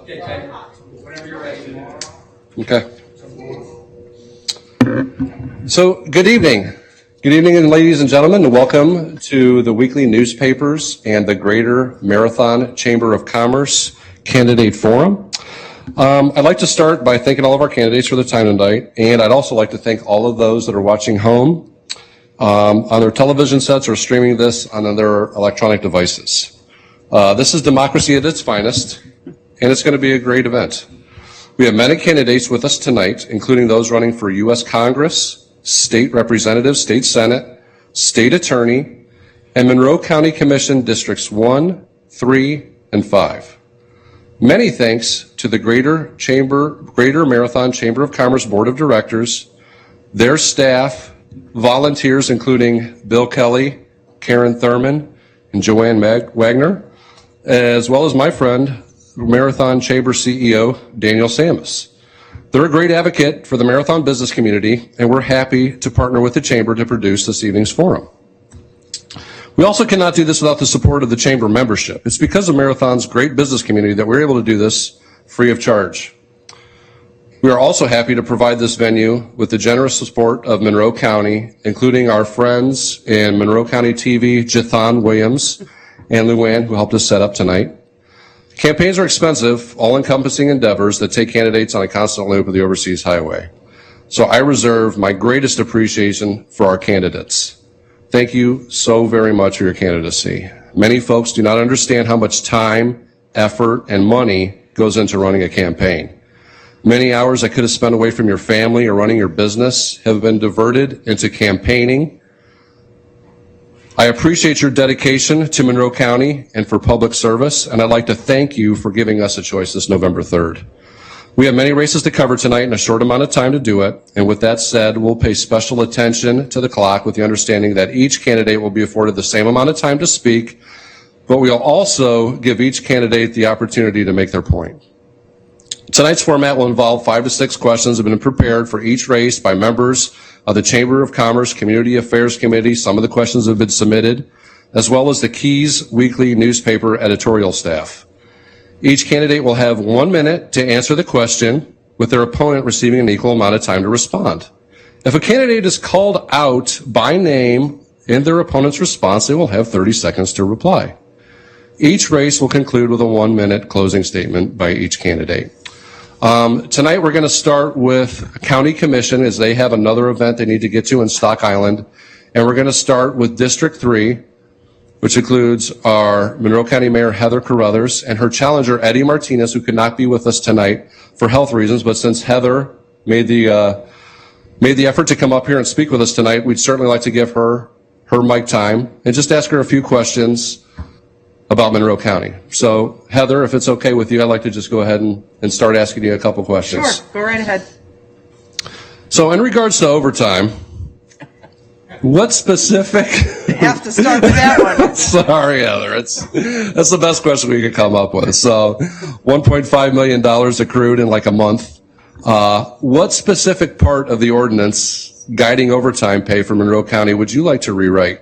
Okay, Ted. Whenever you're ready. Okay. So, good evening. Good evening, ladies and gentlemen, and welcome to the weekly newspapers and the Greater Marathon Chamber of Commerce Candidate Forum. I'd like to start by thanking all of our candidates for their time tonight, and I'd also like to thank all of those that are watching home on their television sets or streaming this on their electronic devices. This is democracy at its finest, and it's going to be a great event. We have many candidates with us tonight, including those running for U.S. Congress, State Representative, State Senate, State Attorney, and Monroe County Commission Districts 1, 3, and 5. Many thanks to the Greater Marathon Chamber of Commerce Board of Directors, their staff, volunteers including Bill Kelly, Karen Thurman, and Joanne Wagner, as well as my friend, Marathon Chamber CEO Daniel Samus. They're a great advocate for the marathon business community, and we're happy to partner with the Chamber to produce this evening's forum. We also cannot do this without the support of the Chamber membership. It's because of Marathon's great business community that we're able to do this free of charge. We are also happy to provide this venue with the generous support of Monroe County, including our friends in Monroe County TV, Jathan Williams and Luann, who helped us set up tonight. Campaigns are expensive, all-encompassing endeavors that take candidates on a constant loop of the overseas highway. So I reserve my greatest appreciation for our candidates. Thank you so very much for your candidacy. Many folks do not understand how much time, effort, and money goes into running a campaign. Many hours I could have spent away from your family or running your business have been diverted into campaigning. I appreciate your dedication to Monroe County and for public service, and I'd like to thank you for giving us a choice this November 3rd. We have many races to cover tonight in a short amount of time to do it, and with that said, we'll pay special attention to the clock with the understanding that each candidate will be afforded the same amount of time to speak, but we'll also give each candidate the opportunity to make their point. Tonight's format will involve 5 to 6 questions that have been prepared for each race by members of the Chamber of Commerce Community Affairs Committee. Some of the questions have been submitted, as well as the Keys Weekly newspaper editorial staff. Each candidate will have 1 minute to answer the question, with their opponent receiving an equal amount of time to respond. If a candidate is called out by name in their opponent's response, they will have 30 seconds to reply. Each race will conclude with a 1-minute closing statement by each candidate. Tonight we're going to start with County Commission, as they have another event they need to get to in Stock Island. And we're going to start with District 3, which includes our Monroe County Mayor Heather Carruthers and her challenger Eddie Martinez, who could not be with us tonight for health reasons. But since Heather made the effort to come up here and speak with us tonight, we'd certainly like to give her mic time and just ask her a few questions about Monroe County. So, Heather, if it's okay with you, I'd like to just go ahead and start asking you a couple questions. Sure, go right ahead. So, in regards to overtime, what specific... You have to start with that one. Sorry, Heather. That's the best question we could come up with. So, $1.5 million accrued in like a month. What specific part of the ordinance guiding overtime pay for Monroe County would you like to rewrite?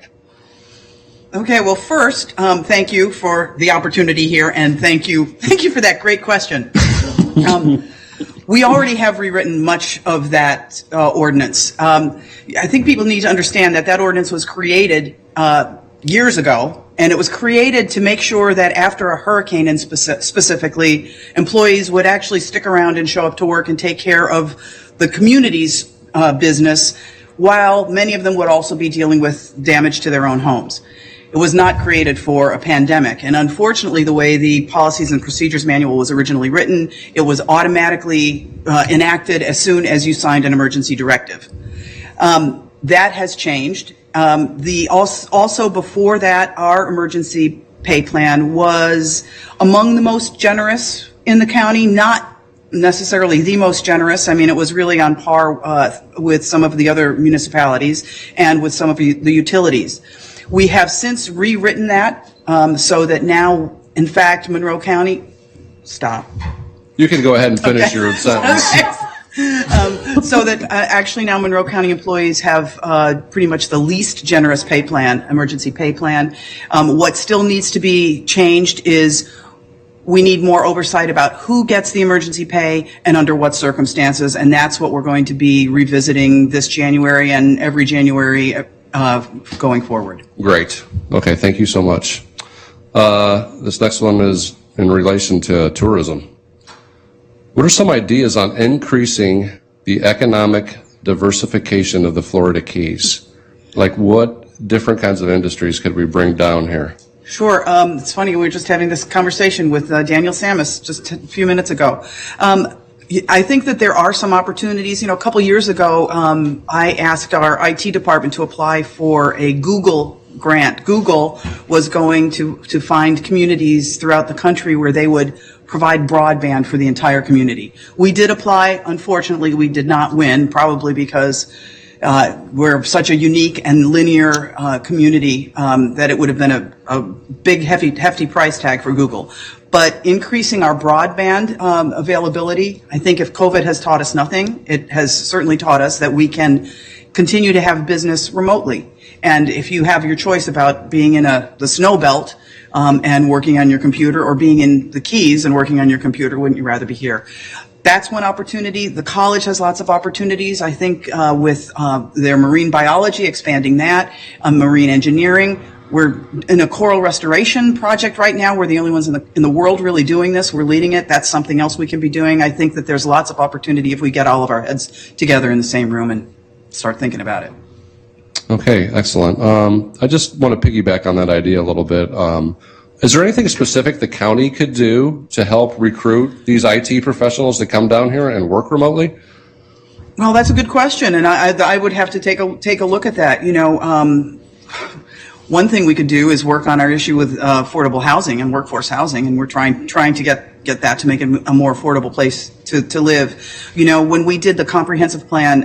Okay, well, first, thank you for the opportunity here, and thank you for that great question. We already have rewritten much of that ordinance. I think people need to understand that ordinance was created years ago, and it was created to make sure that after a hurricane, and specifically, employees would actually stick around and show up to work and take care of the community's business, while many of them would also be dealing with damage to their own homes. It was not created for a pandemic, and unfortunately, the way the Policies and Procedures Manual was originally written, it was automatically enacted as soon as you signed an emergency directive. That has changed. Also before that, our emergency pay plan was among the most generous in the county, not necessarily the most generous. I mean, it was really on par with some of the other municipalities and with some of the utilities. We have since rewritten that so that now, in fact, Monroe County, stop. You can go ahead and finish your sentence. So that actually now Monroe County employees have pretty much the least generous pay plan, emergency pay plan. What still needs to be changed is we need more oversight about who gets the emergency pay and under what circumstances, and that's what we're going to be revisiting this January and every January going forward. Great. Okay, thank you so much. This next one is in relation to tourism. What are some ideas on increasing the economic diversification of the Florida Keys? Like what different kinds of industries could we bring down here? Sure. It's funny, we were just having this conversation with Daniel Samus just a few minutes ago. I think that there are some opportunities. You know, a couple years ago, I asked our IT department to apply for a Google grant. Google was going to find communities throughout the country where they would provide broadband for the entire community. We did apply. Unfortunately, we did not win, probably because we're such a unique and linear community that it would have been a big, hefty price tag for Google. But increasing our broadband availability, I think if COVID has taught us nothing, it has certainly taught us that we can continue to have business remotely. And if you have your choice about being in the snow belt and working on your computer, or being in the Keys and working on your computer, wouldn't you rather be here? That's one opportunity. The college has lots of opportunities, I think, with their marine biology, expanding that, marine engineering. We're in a coral restoration project right now. We're the only ones in the world really doing this. We're leading it. That's something else we can be doing. I think that there's lots of opportunity if we get all of our heads together in the same room and start thinking about it. Okay, excellent. I just want to piggyback on that idea a little bit. Is there anything specific the county could do to help recruit these IT professionals to come down here and work remotely? Well, that's a good question, and I would have to take a look at that. You know, one thing we could do is work on our issue with affordable housing and workforce housing, and we're trying to get that to make it a more affordable place to live. You know, when we did the comprehensive plan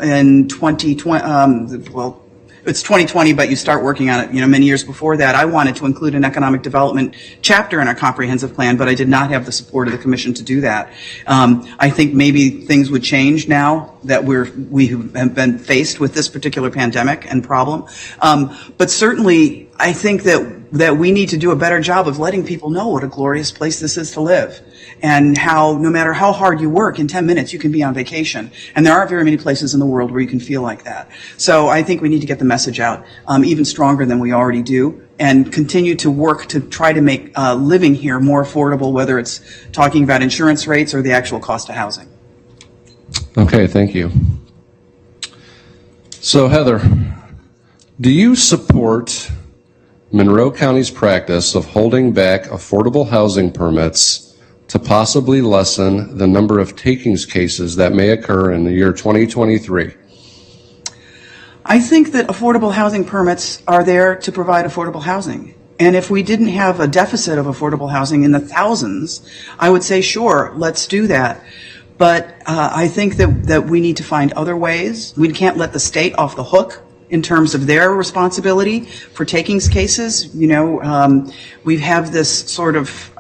in 2020, well, it's 2020, but you start working on it, you know, many years before that. I wanted to include an economic development chapter in our comprehensive plan, but I did not have the support of the commission to do that. I think maybe things would change now that we have been faced with this particular pandemic and problem. But certainly, I think that we need to do a better job of letting people know what a glorious place this is to live, and how no matter how hard you work, in 10 minutes you can be on vacation. And there aren't very many places in the world where you can feel like that. So I think we need to get the message out even stronger than we already do, and continue to work to try to make living here more affordable, whether it's talking about insurance rates or the actual cost of housing. Okay, thank you. So Heather, do you support Monroe County's practice of holding back affordable housing permits to possibly lessen the number of takings cases that may occur in the year 2023? I think that affordable housing permits are there to provide affordable housing. And if we didn't have a deficit of affordable housing in the thousands, I would say, sure, let's do that. But I think that we need to find other ways. We can't let the state off the hook in terms of their responsibility for takings cases. You know, we have this sort of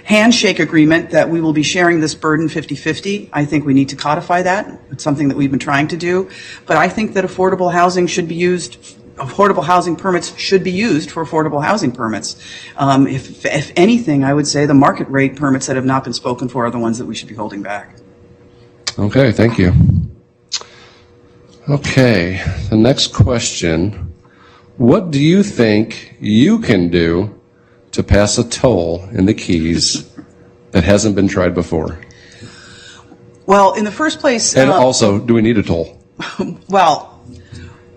handshake agreement that we will be sharing this burden 50-50. I think we need to codify that. It's something that we've been trying to do. But I think that affordable housing affordable housing permits should be used for affordable housing permits. If anything, I would say the market rate permits that have not been spoken for are the ones that we should be holding back. Okay, thank you. Okay, the next question. What do you think you can do to pass a toll in the Keys that hasn't been tried before? Well, in the first place... And also, do we need a toll? Well,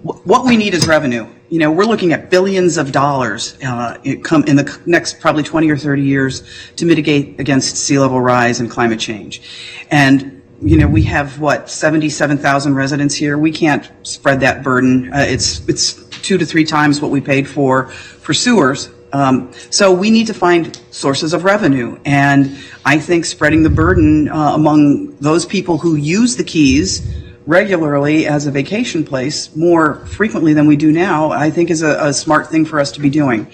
what we need is revenue. You know, we're looking at billions of dollars in the next probably 20 or 30 years to mitigate against sea level rise and climate change. And you know, we have, 77,000 residents here. We can't spread that burden. It's 2 to 3 times what we paid for sewers. So we need to find sources of revenue. And I think spreading the burden among those people who use the Keys regularly as a vacation place more frequently than we do now, I think is a smart thing for us to be doing.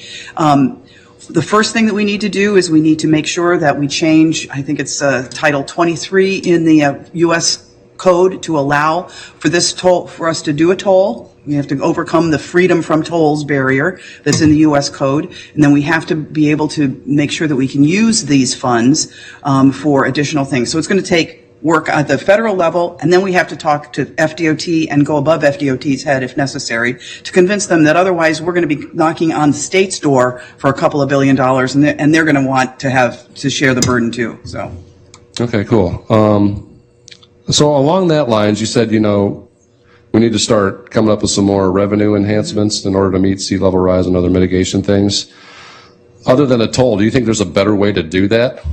The first thing that we need to do is we need to make sure that we change, I think it's Title 23 in the U.S. Code to allow for this toll, for us to do a toll. We have to overcome the freedom from tolls barrier that's in the U.S. code, and then we have to be able to make sure that we can use these funds for additional things. So it's going to take work at the federal level, and then we have to talk to FDOT and go above FDOT's head if necessary to convince them that otherwise we're going to be knocking on the state's door for a couple of $1 billion, and they're going to want to have to share the burden too. So. Okay, cool. So along that lines, you said, we need to start coming up with some more revenue enhancements in order to meet sea level rise and other mitigation things. Other than a toll, do you think there's a better way to do that?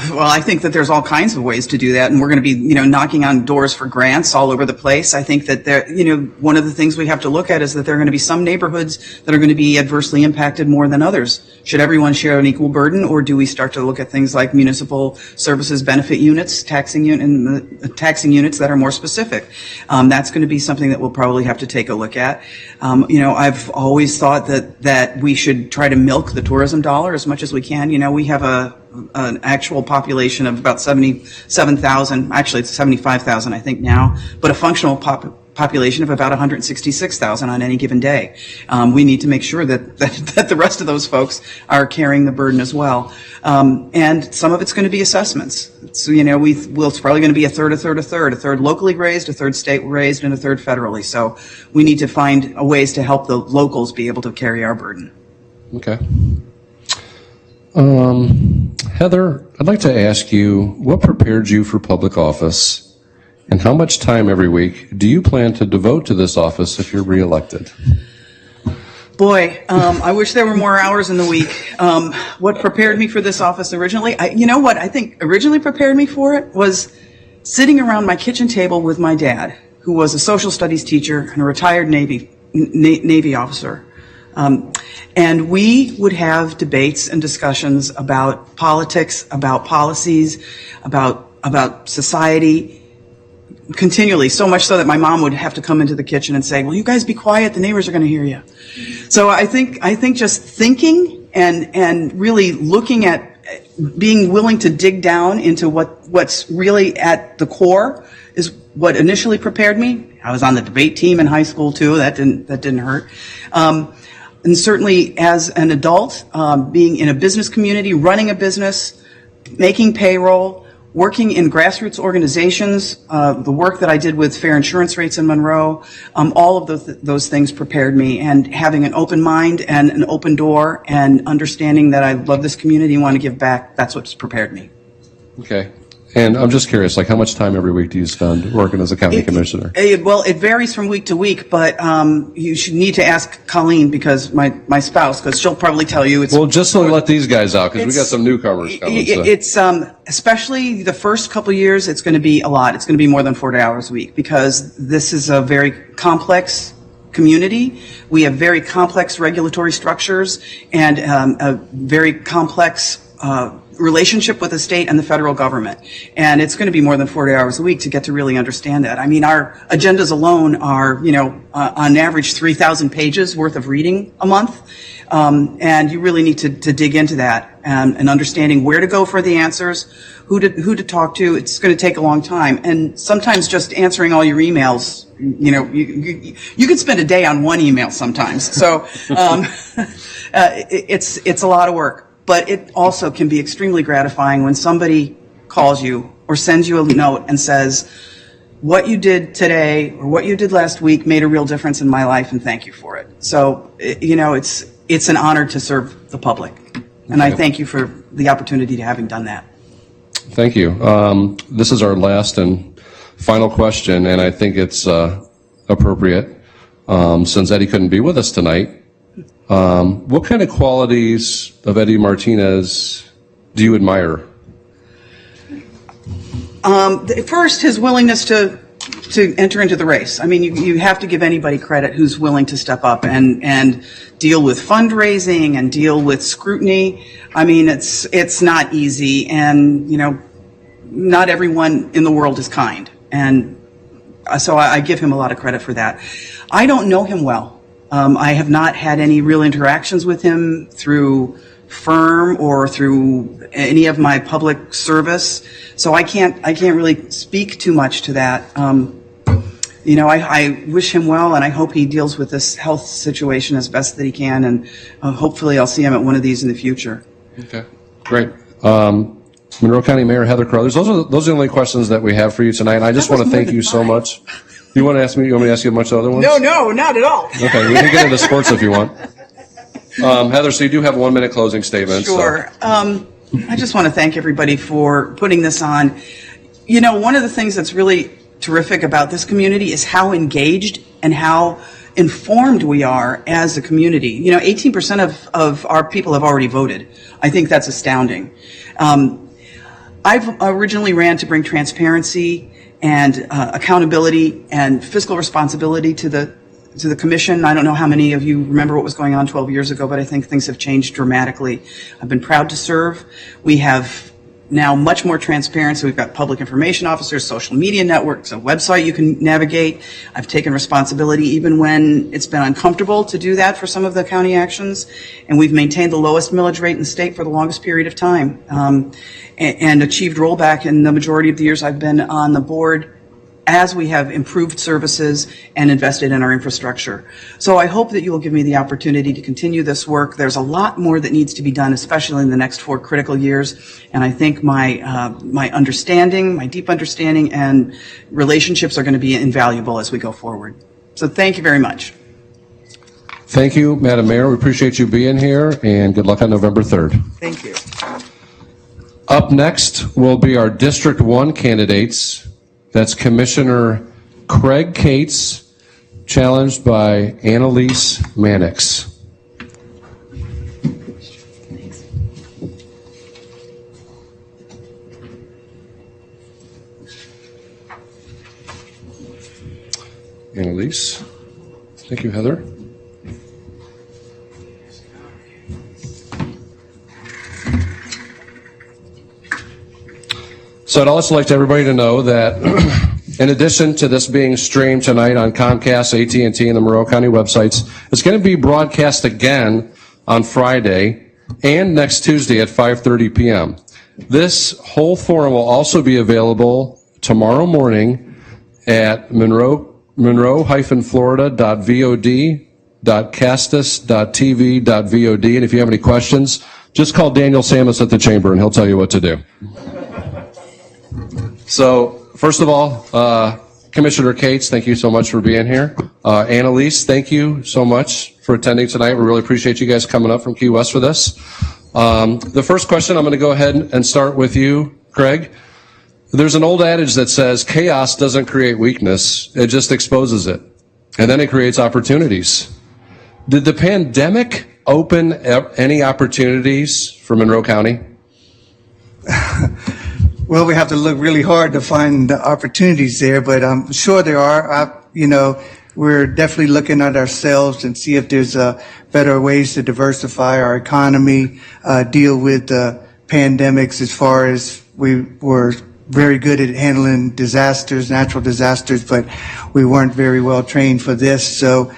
Well, I think that there's all kinds of ways to do that, and we're going to be, knocking on doors for grants all over the place. I think that one of the things we have to look at is that there are going to be some neighborhoods that are going to be adversely impacted more than others. Should everyone share an equal burden, or do we start to look at things like municipal services benefit units, taxing units that are more specific? That's going to be something that we'll probably have to take a look at. I've always thought that we should try to milk the tourism dollar as much as we can. We have an actual population of about 77,000, actually it's 75,000 I think now, but a functional population of about 166,000 on any given day. We need to make sure that the rest of those folks are carrying the burden as well. And some of it's going to be assessments. So, it's probably going to be a third locally raised, a third state raised, and a third federally. So we need to find ways to help the locals be able to carry our burden. Okay. Heather, I'd like to ask you, what prepared you for public office, and how much time every week do you plan to devote to this office if you're reelected? Boy, I wish there were more hours in the week. What prepared me for this office originally? What I think originally prepared me for it was sitting around my kitchen table with my dad, who was a social studies teacher and a retired Navy officer. And we would have debates and discussions about politics, about policies, about society continually, so much so that my mom would have to come into the kitchen and say, "Will you guys be quiet? The neighbors are going to hear you." So I think just thinking and really looking at being willing to dig down into what's really at the core is what initially prepared me. I was on the debate team in high school too. That didn't hurt. And certainly as an adult, being in a business community, running a business, making payroll, working in grassroots organizations, the work that I did with fair insurance rates in Monroe, all of those things prepared me. And having an open mind and an open door and understanding that I love this community and want to give back, that's what's prepared me. Okay. And I'm just curious, how much time every week do you spend working as a county commissioner? Well, it varies from week to week, but you should need to ask Colleen, because my spouse, because she'll probably tell you. Well, just to let these guys out, because we got some newcomers coming. So. It's especially the first couple of years, it's going to be a lot. It's going to be more than 40 hours a week, because this is a very complex community. We have very complex regulatory structures and a very complex relationship with the state and the federal government. And it's going to be more than 40 hours a week to get to really understand that. I mean, our agendas alone are, on average 3,000 pages worth of reading a month. And you really need to dig into that and understanding where to go for the answers, who to talk to. It's going to take a long time. And sometimes just answering all your emails, you could spend a day on one email sometimes. So, it's a lot of work. But it also can be extremely gratifying when somebody calls you or sends you a note and says, "What you did today or what you did last week made a real difference in my life, and thank you for it." So, it's an honor to serve the public. And I thank you for the opportunity to having done that. Thank you. This is our last and final question, and I think it's appropriate since Eddie couldn't be with us tonight. What kind of qualities of Eddie Martinez do you admire? First, his willingness to enter into the race. I mean, you have to give anybody credit who's willing to step up and deal with fundraising and deal with scrutiny. I mean, it's not easy, and not everyone in the world is kind, and so I give him a lot of credit for that. I don't know him well. I have not had any real interactions with him through firm or through any of my public service, so I can't really speak too much to that. I wish him well, and I hope he deals with this health situation as best that he can, and hopefully I'll see him at one of these in the future. Okay, great. Monroe County Mayor Heather Carruthers, those are the only questions that we have for you tonight. And I just want to thank you so much. You want to ask me? You want me to ask you a bunch of other ones? No, not at all. Okay, we can get into sports if you want. Heather, so you do have a 1 minute closing statement. Sure. So. I just want to thank everybody for putting this on. One of the things that's really terrific about this community is how engaged and how informed we are as a community. 18% of our people have already voted. I think that's astounding. I've originally ran to bring transparency and accountability and fiscal responsibility to the commission. I don't know how many of you remember what was going on 12 years ago, but I think things have changed dramatically. I've been proud to serve. We have now much more transparency. We've got public information officers, social media networks, a website you can navigate. I've taken responsibility even when it's been uncomfortable to do that for some of the county actions. And we've maintained the lowest millage rate in the state for the longest period of time, and achieved rollback in the majority of the years I've been on the board, as we have improved services and invested in our infrastructure. So I hope that you will give me the opportunity to continue this work. There's a lot more that needs to be done, especially in the next 4 critical years. And I think my understanding, my deep understanding and relationships are going to be invaluable as we go forward. So thank you very much. Thank you, Madam Mayor. We appreciate you being here, and good luck on November 3rd. Thank you. Up next will be our District 1 candidates. That's Commissioner Craig Cates, challenged by Annalise Mannix. Annalise. Thank you, Heather. So I'd also like to everybody to know that in addition to this being streamed tonight on Comcast, AT&T, and the Monroe County websites, it's going to be broadcast again on Friday and next Tuesday at 5:30 p.m. This whole forum will also be available tomorrow morning at monroe-florida.vod.castus.tv.vod. And if you have any questions, just call Daniel Samus at the chamber and he'll tell you what to do. So, first of all, Commissioner Cates, thank you so much for being here. Annalise, thank you so much for attending tonight. We really appreciate you guys coming up from Key West for this. The first question, I'm going to go ahead and start with you, Craig. There's an old adage that says chaos doesn't create weakness, it just exposes it. And then it creates opportunities. Did the pandemic open any opportunities for Monroe County? Well, we have to look really hard to find the opportunities there, but I'm sure there are. We're definitely looking at ourselves and see if there's better ways to diversify our economy, deal with pandemics, as far as we were very good at handling disasters, natural disasters, but we weren't very well trained for this. So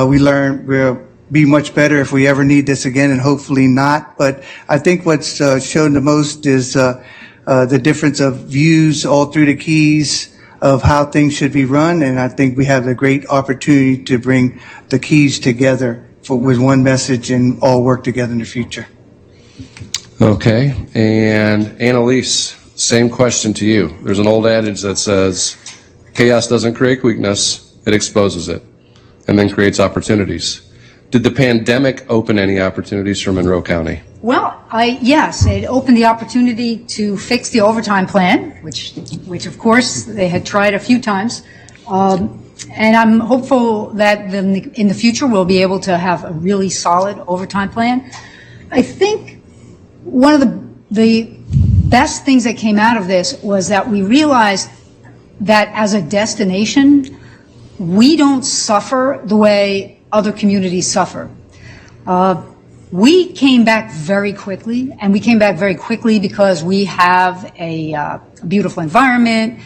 we learned we'll be much better if we ever need this again, and hopefully not. But I think what's shown the most is the difference of views all through the Keys of how things should be run, and I think we have a great opportunity to bring the Keys together with one message and all work together in the future. Okay, and Annalise, same question to you. There's an old adage that says chaos doesn't create weakness, it exposes it, and then creates opportunities. Did the pandemic open any opportunities for Monroe County? Well, yes, it opened the opportunity to fix the overtime plan, which of course they had tried a few times. And I'm hopeful that in the future we'll be able to have a really solid overtime plan. I think one of the best things that came out of this was that we realized that as a destination, we don't suffer the way other communities suffer. We came back very quickly, and we came back very quickly because we have a beautiful environment.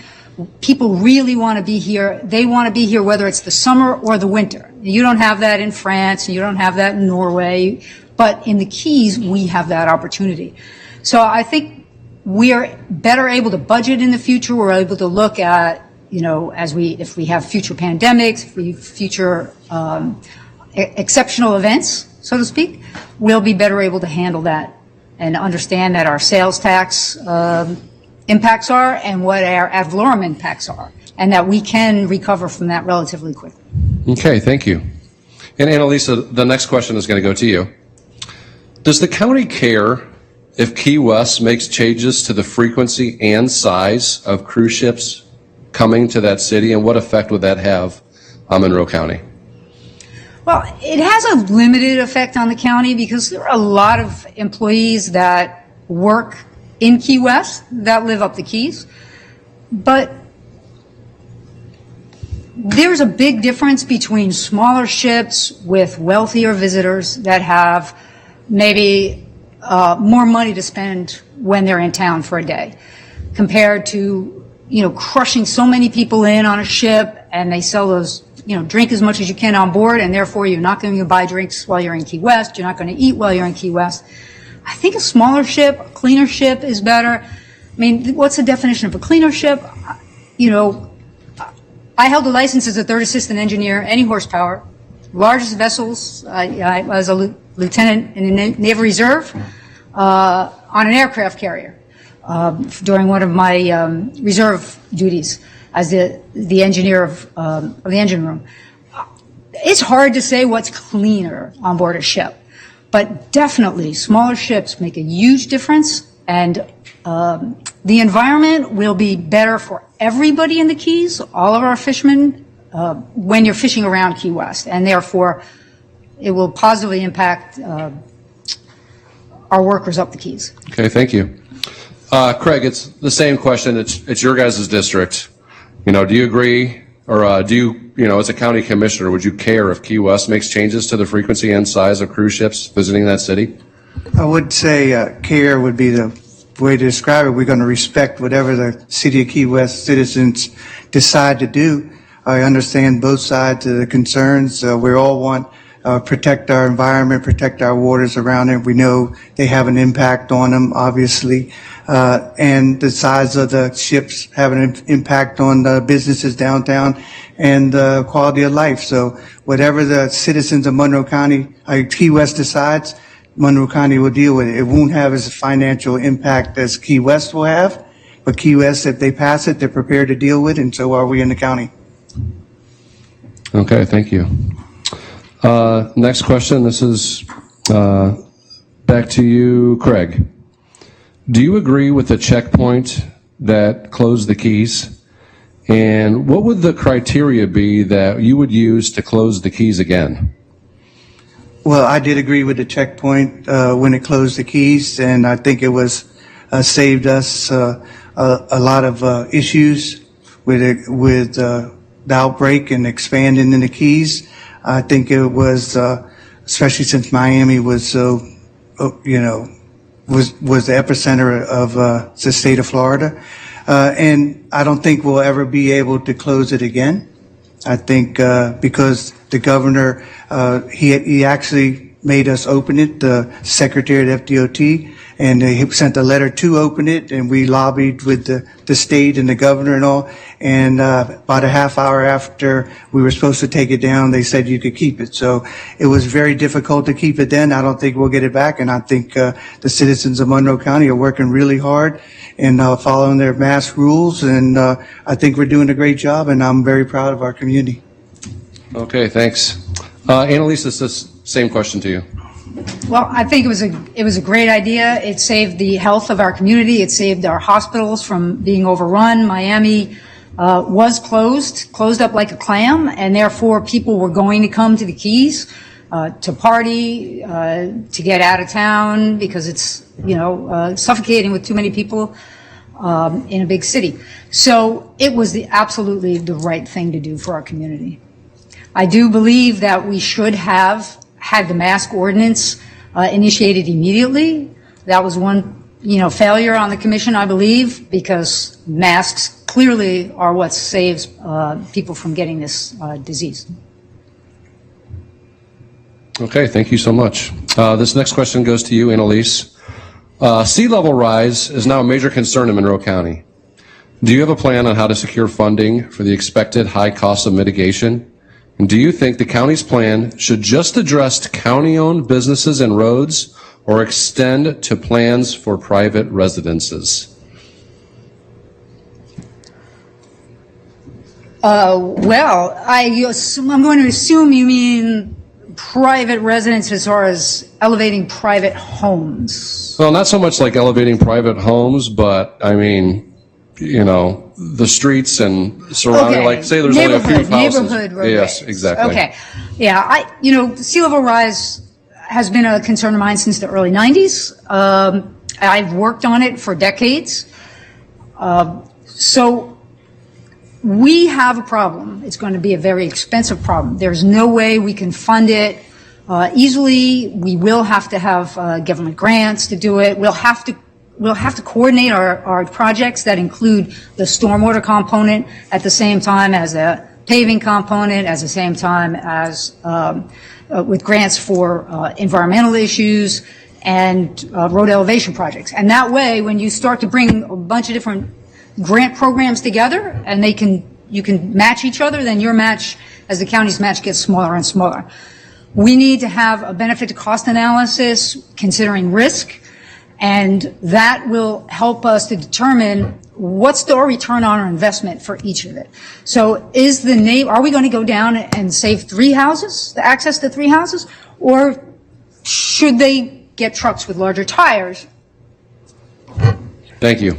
People really want to be here. They want to be here whether it's the summer or the winter. You don't have that in France, and you don't have that in Norway, but in the Keys, we have that opportunity. So I think we are better able to budget in the future. We're able to look at if we have future pandemics, if we future exceptional events, so to speak, we'll be better able to handle that and understand that our sales tax impacts are and what our ad valorem impacts are, and that we can recover from that relatively quickly. Okay, thank you. And Annalisa, the next question is going to go to you. Does the county care if Key West makes changes to the frequency and size of cruise ships coming to that city, and what effect would that have on Monroe County? Well, it has a limited effect on the county because there are a lot of employees that work in Key West that live up the Keys. But there's a big difference between smaller ships with wealthier visitors that have maybe more money to spend when they're in town for a day, compared to, crushing so many people in on a ship, and they sell those, drink as much as you can on board, and therefore you're not going to buy drinks while you're in Key West, you're not going to eat while you're in Key West. I think a smaller ship, a cleaner ship is better. I mean, what's the definition of a cleaner ship? I held a license as a third assistant engineer, any horsepower, largest vessels. I was a lieutenant in the Naval Reserve on an aircraft carrier during one of my reserve duties as the engineer of the engine room. It's hard to say what's cleaner on board a ship, but definitely smaller ships make a huge difference, and the environment will be better for everybody in the Keys, all of our fishermen, when you're fishing around Key West, and therefore it will positively impact our workers up the Keys. Okay, thank you. Craig, it's the same question. It's your guys' district. Do you agree, or do you, as a county commissioner, would you care if Key West makes changes to the frequency and size of cruise ships visiting that city? I would say care would be the way to describe it. We're going to respect whatever the City of Key West citizens decide to do. I understand both sides of the concerns. We all want protect our environment, protect our waters around it. We know they have an impact on them, obviously. And the size of the ships have an impact on the businesses downtown and the quality of life. So whatever the citizens of Monroe County, Key West decides, Monroe County will deal with it. It won't have as a financial impact as Key West will have, but Key West, if they pass it, they're prepared to deal with it, and so are we in the county. Okay, thank you. Next question. This is back to you, Craig. Do you agree with the checkpoint that closed the Keys? And what would the criteria be that you would use to close the Keys again? Well, I did agree with the checkpoint when it closed the Keys, and I think it was saved us a lot of issues with the outbreak and expanding in the Keys. I think it was, especially since Miami was so, was the epicenter of the state of Florida. And I don't think we'll ever be able to close it again. I think because the governor, he actually made us open it, the secretary of FDOT, and he sent a letter to open it, and we lobbied with the state and the governor and all. And about a half hour after we were supposed to take it down, they said you could keep it. So it was very difficult to keep it then. I don't think we'll get it back, and I think the citizens of Monroe County are working really hard and following their mask rules, and I think we're doing a great job, and I'm very proud of our community. Okay, thanks. Annalisa, it's the same question to you. Well, I think it was a great idea. It saved the health of our community. It saved our hospitals from being overrun. Miami was closed up like a clam, and therefore people were going to come to the Keys to party, to get out of town, because it's suffocating with too many people in a big city. So it was absolutely the right thing to do for our community. I do believe that we should have had the mask ordinance initiated immediately. That was one, failure on the commission, I believe, because masks clearly are what saves people from getting this disease. Okay, thank you so much. This next question goes to you, Annalise. Sea level rise is now a major concern in Monroe County. Do you have a plan on how to secure funding for the expected high cost of mitigation? And do you think the county's plan should just address county-owned businesses and roads or extend to plans for private residences? Well, I'm going to assume you mean private residence as far as elevating private homes. Well, not so much like elevating private homes, but I mean, you know, the streets and surrounding, Okay. like say there's only a few houses. Neighborhood roadways. Yes, exactly. Okay. Yeah, sea level rise has been a concern of mine since the early 90s. I've worked on it for decades. So we have a problem. It's going to be a very expensive problem. There's no way we can fund it easily. We will have to have government grants to do it. We'll have to coordinate our projects that include the stormwater component at the same time as a paving component, at the same time as with grants for environmental issues and road elevation projects. And that way, when you start to bring a bunch of different grant programs together and you can match each other, then your match, as the county's match, gets smaller and smaller. We need to have a benefit to cost analysis considering risk, and that will help us to determine what's the return on our investment for each of it. So are we going to go down and save 3 houses, the access to 3 houses, or should they get trucks with larger tires? Thank you.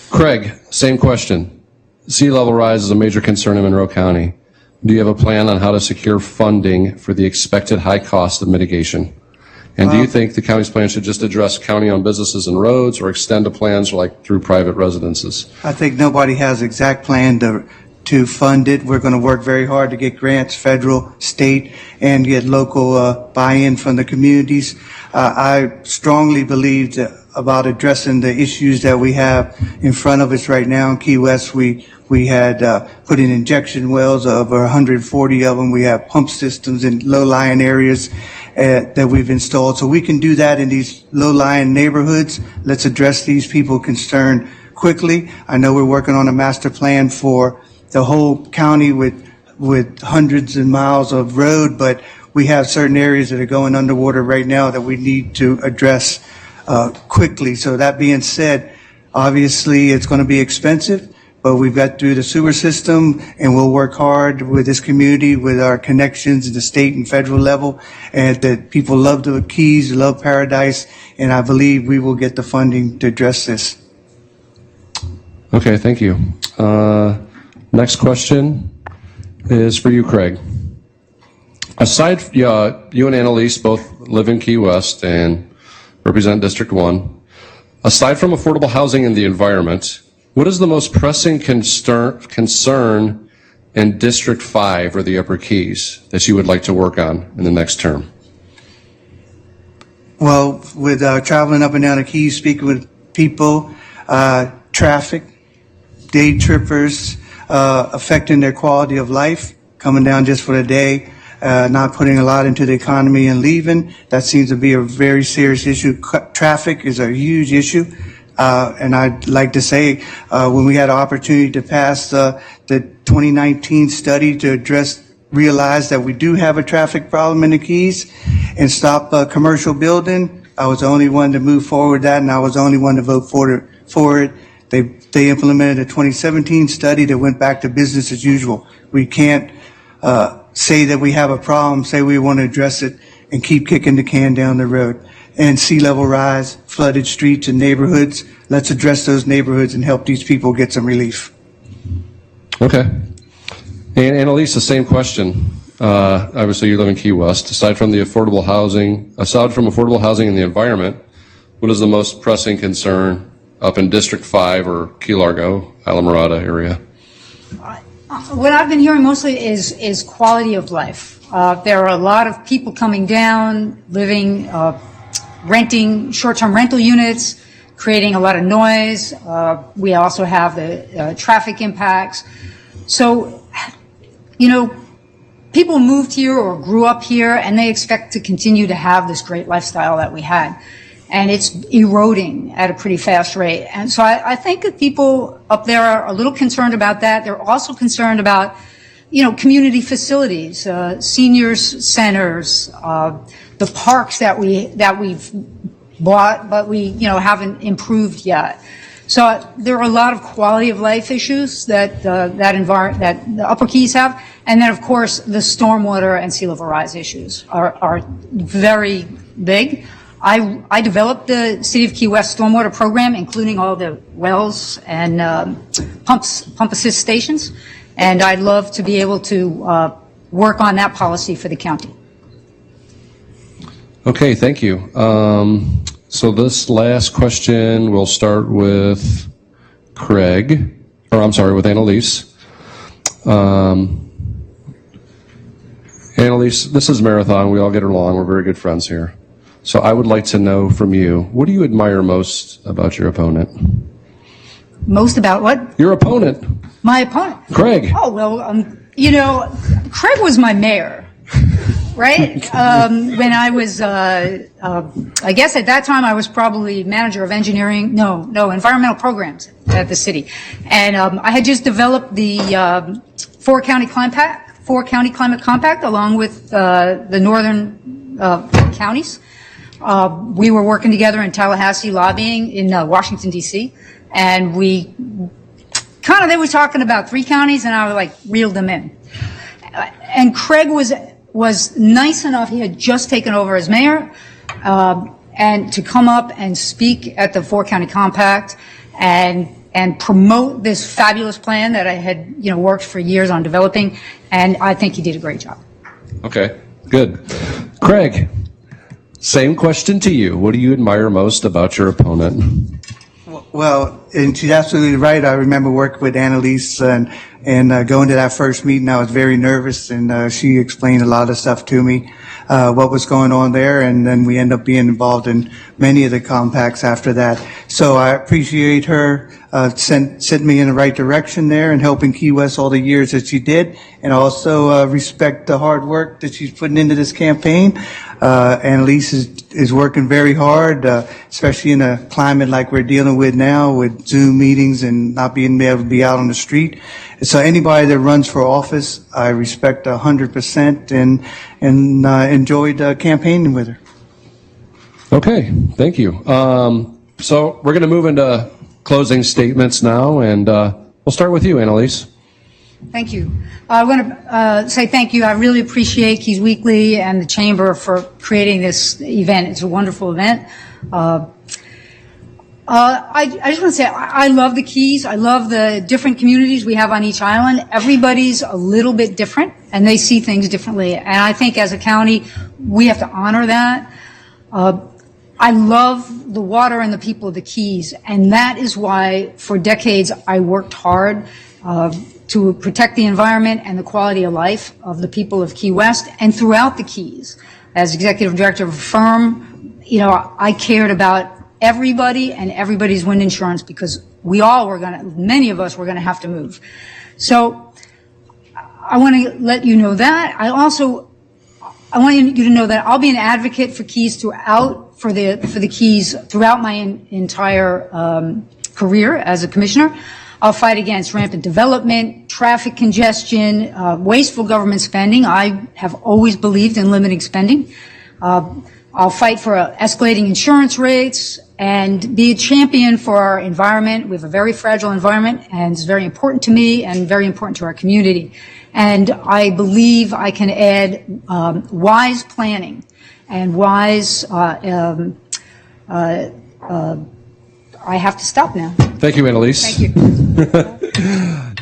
Craig, same question. Sea level rise is a major concern in Monroe County. Do you have a plan on how to secure funding for the expected high cost of mitigation? And do you think the county's plan should just address county-owned businesses and roads or extend to plans like through private residences? I think nobody has an exact plan to fund it. We're going to work very hard to get grants, federal, state, and get local buy-in from the communities. I strongly believe that about addressing the issues that we have in front of us right now in Key West. We had put in injection wells, over 140 of them. We have pump systems in low-lying areas that we've installed. So we can do that in these low-lying neighborhoods. Let's address these people concerned quickly. I know we're working on a master plan for the whole county with hundreds of miles of road, but we have certain areas that are going underwater right now that we need to address quickly. So that being said, obviously it's going to be expensive, but we've got through the sewer system, and we'll work hard with this community, with our connections at the state and federal level, and that people love the Keys, love Paradise, and I believe we will get the funding to address this. Okay, thank you. Next question is for you, Craig. Aside, you and Annalise both live in Key West and represent District 1. Aside from affordable housing and the environment, what is the most pressing concern in District 5 or the Upper Keys that you would like to work on in the next term? Well, with traveling up and down the Keys, speaking with people, traffic, day trippers, affecting their quality of life, coming down just for the day, not putting a lot into the economy and leaving. That seems to be a very serious issue. Traffic is a huge issue. And I'd like to say, when we had an opportunity to pass the 2019 study to realize that we do have a traffic problem in the Keys and stop commercial building, I was the only one to move forward that, and I was the only one to vote for it. They implemented a 2017 study that went back to business as usual. We can't say that we have a problem, say we want to address it, and keep kicking the can down the road. And sea level rise, flooded streets and neighborhoods. Let's address those neighborhoods and help these people get some relief. Okay. And Annalise, the same question. Obviously, you live in Key West. Aside from affordable housing and the environment, what is the most pressing concern up in District 5 or Key Largo, Alamorada area? What I've been hearing mostly is quality of life. There are a lot of people coming down, living, renting short-term rental units, creating a lot of noise. We also have the traffic impacts. So, people moved here or grew up here, and they expect to continue to have this great lifestyle that we had. and it's eroding at a pretty fast rate. And so I think that people up there are a little concerned about that. They're also concerned about, community facilities, seniors centers, the parks that we've bought, but we, haven't improved yet. So there are a lot of quality of life issues that that the Upper Keys have, and then of course the stormwater and sea level rise issues are very big. I developed the City of Key West stormwater program, including all the wells and pump assist stations, and I'd love to be able to work on that policy for the county. Okay, thank you. So this last question, we'll start with Craig, with Annalise. Annalise, this is Marathon. We all get along. We're very good friends here. So I would like to know from you, what do you admire most about your opponent? Most about what? Your opponent. My opponent? Craig. Oh, well, Craig was my mayor. Right? When I was, I guess at that time I was probably manager of environmental programs at the city. And I had just developed the four county climate compact along with the northern counties. We were working together in Tallahassee lobbying in Washington, D.C. And they were talking about 3 counties, and I reeled them in. And Craig was nice enough, he had just taken over as mayor, and to come up and speak at the 4-county compact and promote this fabulous plan that I had, worked for years on developing, and I think he did a great job. Okay, good. Craig, same question to you. What do you admire most about your opponent? Well, and she's absolutely right. I remember working with Annalise and going to that first meeting. I was very nervous, and she explained a lot of stuff to me, what was going on there, and then we end up being involved in many of the compacts after that. So I appreciate her sent me in the right direction there and helping Key West all the years that she did, and also respect the hard work that she's putting into this campaign. Annalise is working very hard, especially in a climate like we're dealing with now with Zoom meetings and not being able to be out on the street. So anybody that runs for office, I respect 100% and enjoyed campaigning with her. Okay, thank you. So we're going to move into closing statements now, and we'll start with you, Annalise. Thank you. I want to say thank you. I really appreciate Keys Weekly and the Chamber for creating this event. It's a wonderful event. I just want to say I love the Keys. I love the different communities we have on each island. Everybody's a little bit different, and they see things differently. And I think as a county, we have to honor that. I love the water and the people of the Keys, and that is why for decades I worked hard to protect the environment and the quality of life of the people of Key West and throughout the Keys. As executive director of a firm, I cared about everybody and everybody's wind insurance because many of us were going to have to move. So I want to let you know that. I want you to know that I'll be an advocate for Keys for the Keys throughout my entire career as a commissioner. I'll fight against rampant development, traffic congestion, wasteful government spending. I have always believed in limiting spending. I'll fight for escalating insurance rates and be a champion for our environment. We have a very fragile environment, and it's very important to me and very important to our community. And I believe I can add wise planning and wise I have to stop now. Thank you, Annalise. Thank you.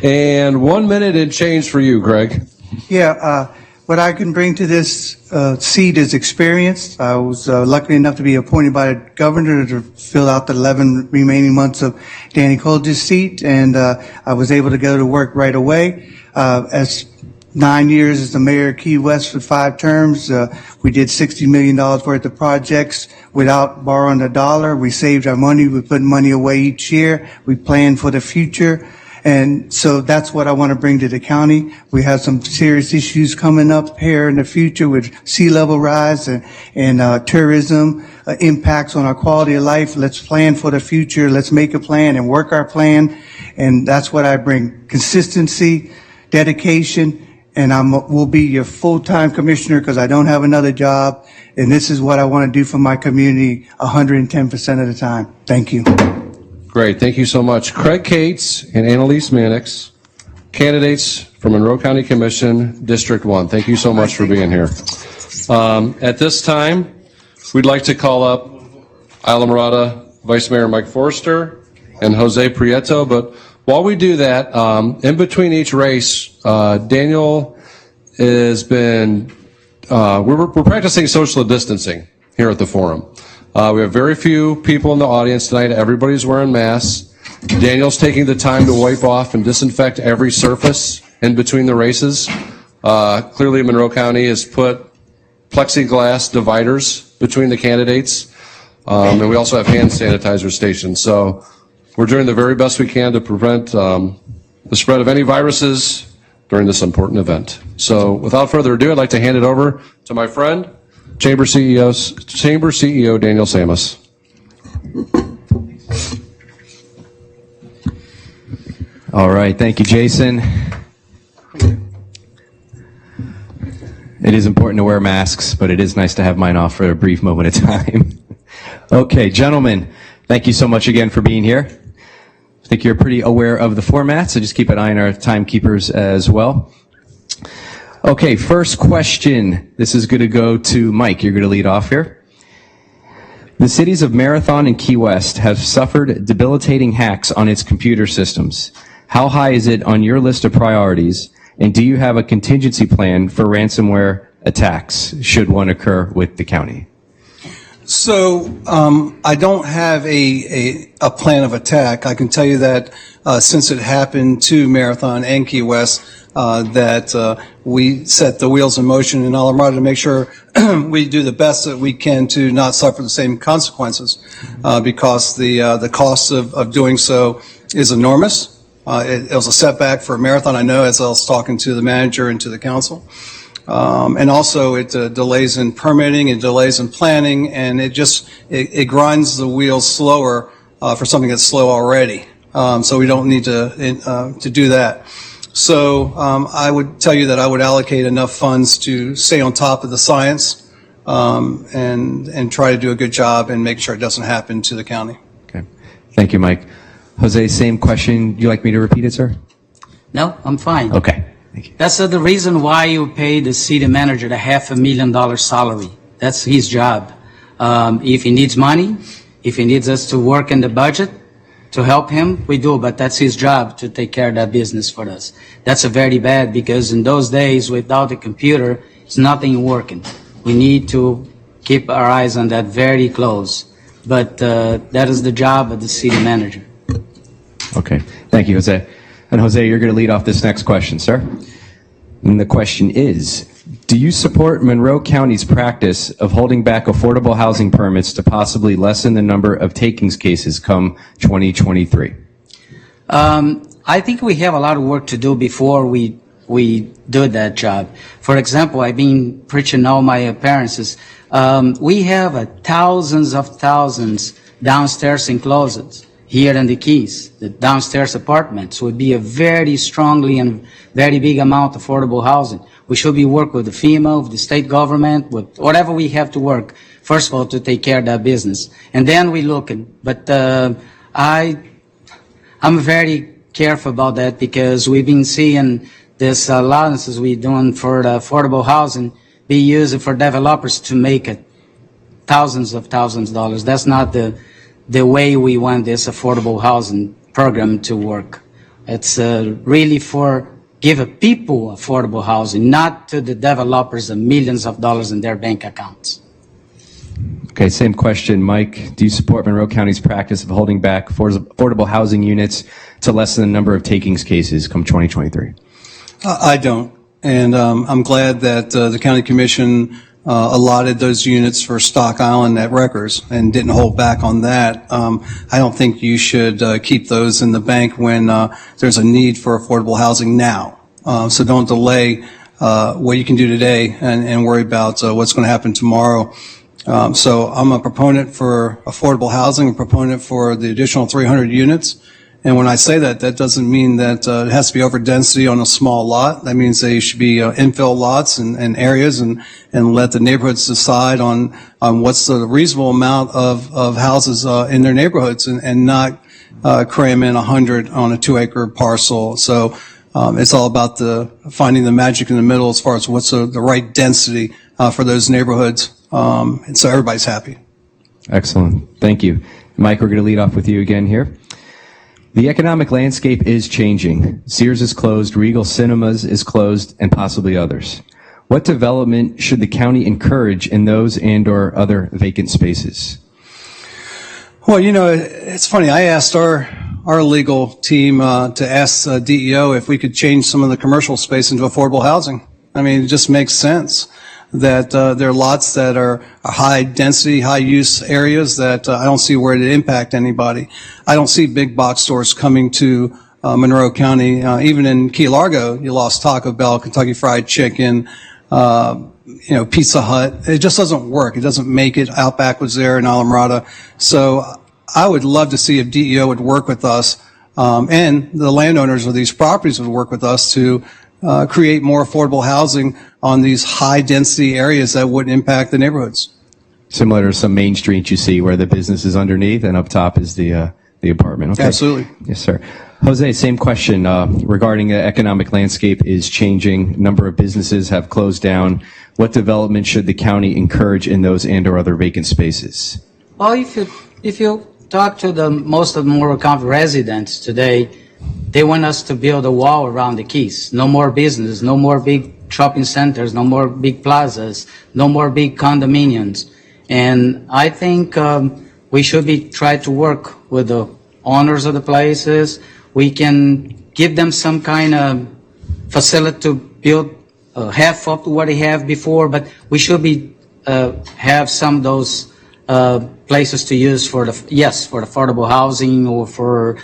And 1 minute and change for you, Greg. Yeah, what I can bring to this seat is experience. I was lucky enough to be appointed by the governor to fill out the 11 remaining months of Danny Cole's seat, and I was able to go to work right away. As 9 years as the mayor of Key West for 5 terms, we did $60 million worth of projects without borrowing a dollar. We saved our money. We put money away each year. We planned for the future. And so that's what I want to bring to the county. We have some serious issues coming up here in the future with sea level rise and tourism impacts on our quality of life. Let's plan for the future. Let's make a plan and work our plan. And that's what I bring: consistency, dedication, and will be your full-time commissioner because I don't have another job. And this is what I want to do for my community 110% of the time. Thank you. Great, thank you so much. Craig Cates and Annalise Mannix, candidates for Monroe County Commission, District 1. Thank you so much for being here. At this time, we'd like to call up Isla Mirada Vice Mayor Mike Forrester and Jose Prieto, but while we do that, in between each race, Daniel has been, we're practicing social distancing here at the forum. We have very few people in the audience tonight. Everybody's wearing masks. Daniel's taking the time to wipe off and disinfect every surface in between the races. Clearly, Monroe County has put plexiglass dividers between the candidates, and we also have hand sanitizer stations. So we're doing the very best we can to prevent the spread of any viruses during this important event. So without further ado, I'd like to hand it over to my friend, Chamber CEO Daniel Samus. All right, thank you, Jason. It is important to wear masks, but it is nice to have mine off for a brief moment of time. Okay, gentlemen, thank you so much again for being here. I think you're pretty aware of the format, so just keep an eye on our timekeepers as well. Okay, first question. This is going to go to Mike. You're going to lead off here. The cities of Marathon and Key West have suffered debilitating hacks on its computer systems. How high is it on your list of priorities, and do you have a contingency plan for ransomware attacks should one occur with the county? So I don't have a plan of attack. I can tell you that since it happened to Marathon and Key West, that we set the wheels in motion in Isla Mirada to make sure we do the best that we can to not suffer the same consequences, because the cost of doing so is enormous. It was a setback for Marathon, I know, as I was talking to the manager and to the council. And also it delays in permitting, it delays in planning, and it grinds the wheels slower for something that's slow already. So we don't need to do that. So I would tell you that I would allocate enough funds to stay on top of the science and try to do a good job and make sure it doesn't happen to the county. Okay. Thank you, Mike. Jose, same question. You like me to repeat it, sir? No, I'm fine. Okay. Thank you. That's the reason why you pay the city manager the $500,000 salary. That's his job. If he needs money, if he needs us to work in the budget to help him, we do, but that's his job to take care of that business for us. That's a very bad, because in those days, without the computer, it's nothing working. We need to keep our eyes on that very close. But that is the job of the city manager. Okay. Thank you, Jose. And Jose, you're going to lead off this next question, sir. And the question is, do you support Monroe County's practice of holding back affordable housing permits to possibly lessen the number of takings cases come 2023? I think we have a lot of work to do before we do that job. For example, I've been preaching all my appearances. We have thousands of thousands downstairs in closets here in the Keys. The downstairs apartments would be a very strongly and very big amount of affordable housing. We should be working with the FEMA, with the state government, with whatever we have to work, first of all, to take care of that business. And then we look at, but I'm very careful about that, because we've been seeing this allowances we're doing for the affordable housing be used for developers to make it thousands of dollars. That's not the way we want this affordable housing program to work. It's really for give people affordable housing, not to the developers of millions of dollars in their bank accounts. Okay, same question, Mike. Do you support Monroe County's practice of holding back affordable housing units to lessen the number of takings cases come 2023? I don't. And I'm glad that the County Commission allotted those units for Stock Island at Rikers and didn't hold back on that, I don't think you should keep those in the bank when there's a need for affordable housing now. So don't delay what you can do today and worry about what's going to happen tomorrow. So I'm a proponent for affordable housing, a proponent for the additional 300 units. And when I say that, that doesn't mean that it has to be over density on a small lot. That means they should be infill lots and areas and let the neighborhoods decide on what's the reasonable amount of houses in their neighborhoods and not cram in 100 on a 2-acre parcel. So it's all about finding the magic in the middle as far as what's the right density for those neighborhoods. And so everybody's happy. Excellent. Thank you. Mike, we're going to lead off with you again here. The economic landscape is changing. Sears is closed, Regal Cinemas is closed, and possibly others. What development should the county encourage in those and/or other vacant spaces? Well, it's funny. I asked our legal team to ask DEO if we could change some of the commercial space into affordable housing. I mean, it just makes sense that there are lots that are high density, high use areas that I don't see where it impact anybody. I don't see big box stores coming to Monroe County. Even in Key Largo, you lost Taco Bell, Kentucky Fried Chicken, Pizza Hut. It just doesn't work. It doesn't make it. Outback was there in Alamorada. So I would love to see if DEO would work with us, and the landowners of these properties would work with us to create more affordable housing on these high-density areas that wouldn't impact the neighborhoods. Similar to some main streets you see where the business is underneath and up top is the apartment. Okay. Absolutely. Yes, sir. Jose, same question regarding the economic landscape is changing. Number of businesses have closed down. What development should the county encourage in those and/or other vacant spaces? Well, if you talk to most of the Monroe County residents today, they want us to build a wall around the Keys. No more business, no more big shopping centers, no more big plazas, no more big condominiums. And I think we should be trying to work with the owners of the places. We can give them some kind of facility to build half of what they have before, but we should be have some of those places to use for affordable housing or for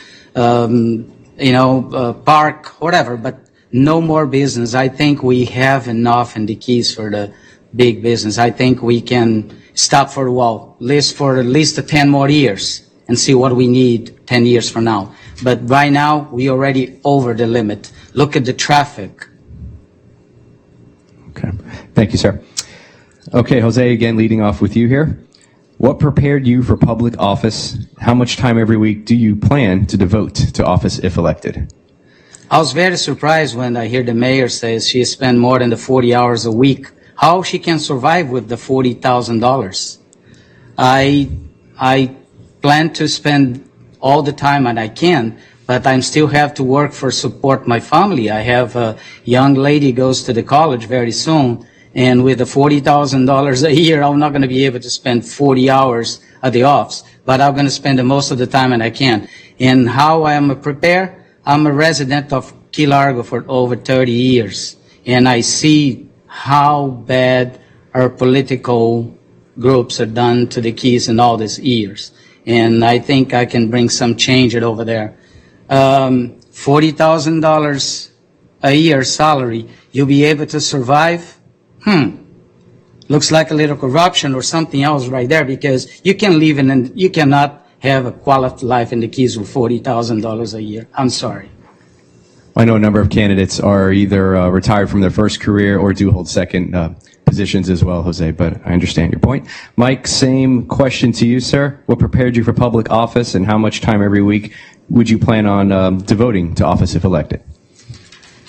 park, whatever, but no more business. I think we have enough in the Keys for the big business. I think we can stop for a while, for at least 10 more years and see what we need 10 years from now. But right now, we already over the limit. Look at the traffic. Okay. Thank you, sir. Okay, Jose, again, leading off with you here. What prepared you for public office? How much time every week do you plan to devote to office if elected? I was very surprised when I hear the mayor says she spent more than the 40 hours a week. How she can survive with the $40,000? I plan to spend all the time that I can, but I still have to work for support my family. I have a young lady goes to the college very soon, and with the $40,000 a year, I'm not going to be able to spend 40 hours at the office, but I'm going to spend the most of the time that I can. And how I am prepared? I'm a resident of Key Largo for over 30 years, and I see how bad our political groups are done to the Keys in all these years. And I think I can bring some change over there. $40,000 a year salary, you'll be able to survive? Looks like a little corruption or something else right there, because you can live in, you cannot have a quality life in the Keys with $40,000 a year. I'm sorry. I know a number of candidates are either retired from their first career or do hold second positions as well, Jose, but I understand your point. Mike, same question to you, sir. What prepared you for public office, and how much time every week would you plan on devoting to office if elected?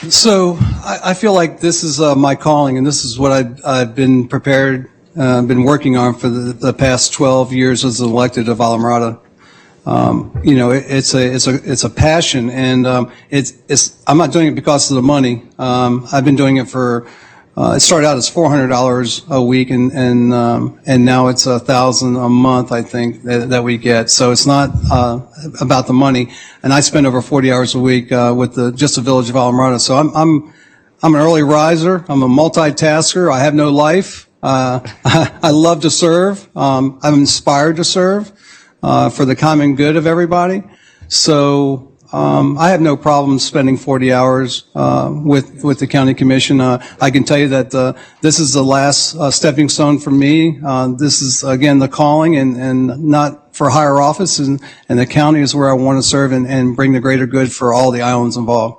So I feel like this is my calling, and this is what I've been been working on for the past 12 years as elected of Alamorada. It's a passion, and I'm not doing it because of the money. I've been doing it for. It started out as $400 a week, and now it's $1,000 a month, I think, that we get. So it's not about the money. And I spend over 40 hours a week with just the village of Alamorada. So I'm an early riser. I'm a multitasker. I have no life. I love to serve. I'm inspired to serve for the common good of everybody. So I have no problem spending 40 hours with the county commission. I can tell you that this is the last stepping stone for me. This is, again, the calling and not for higher office, and the county is where I want to serve and bring the greater good for all the islands involved.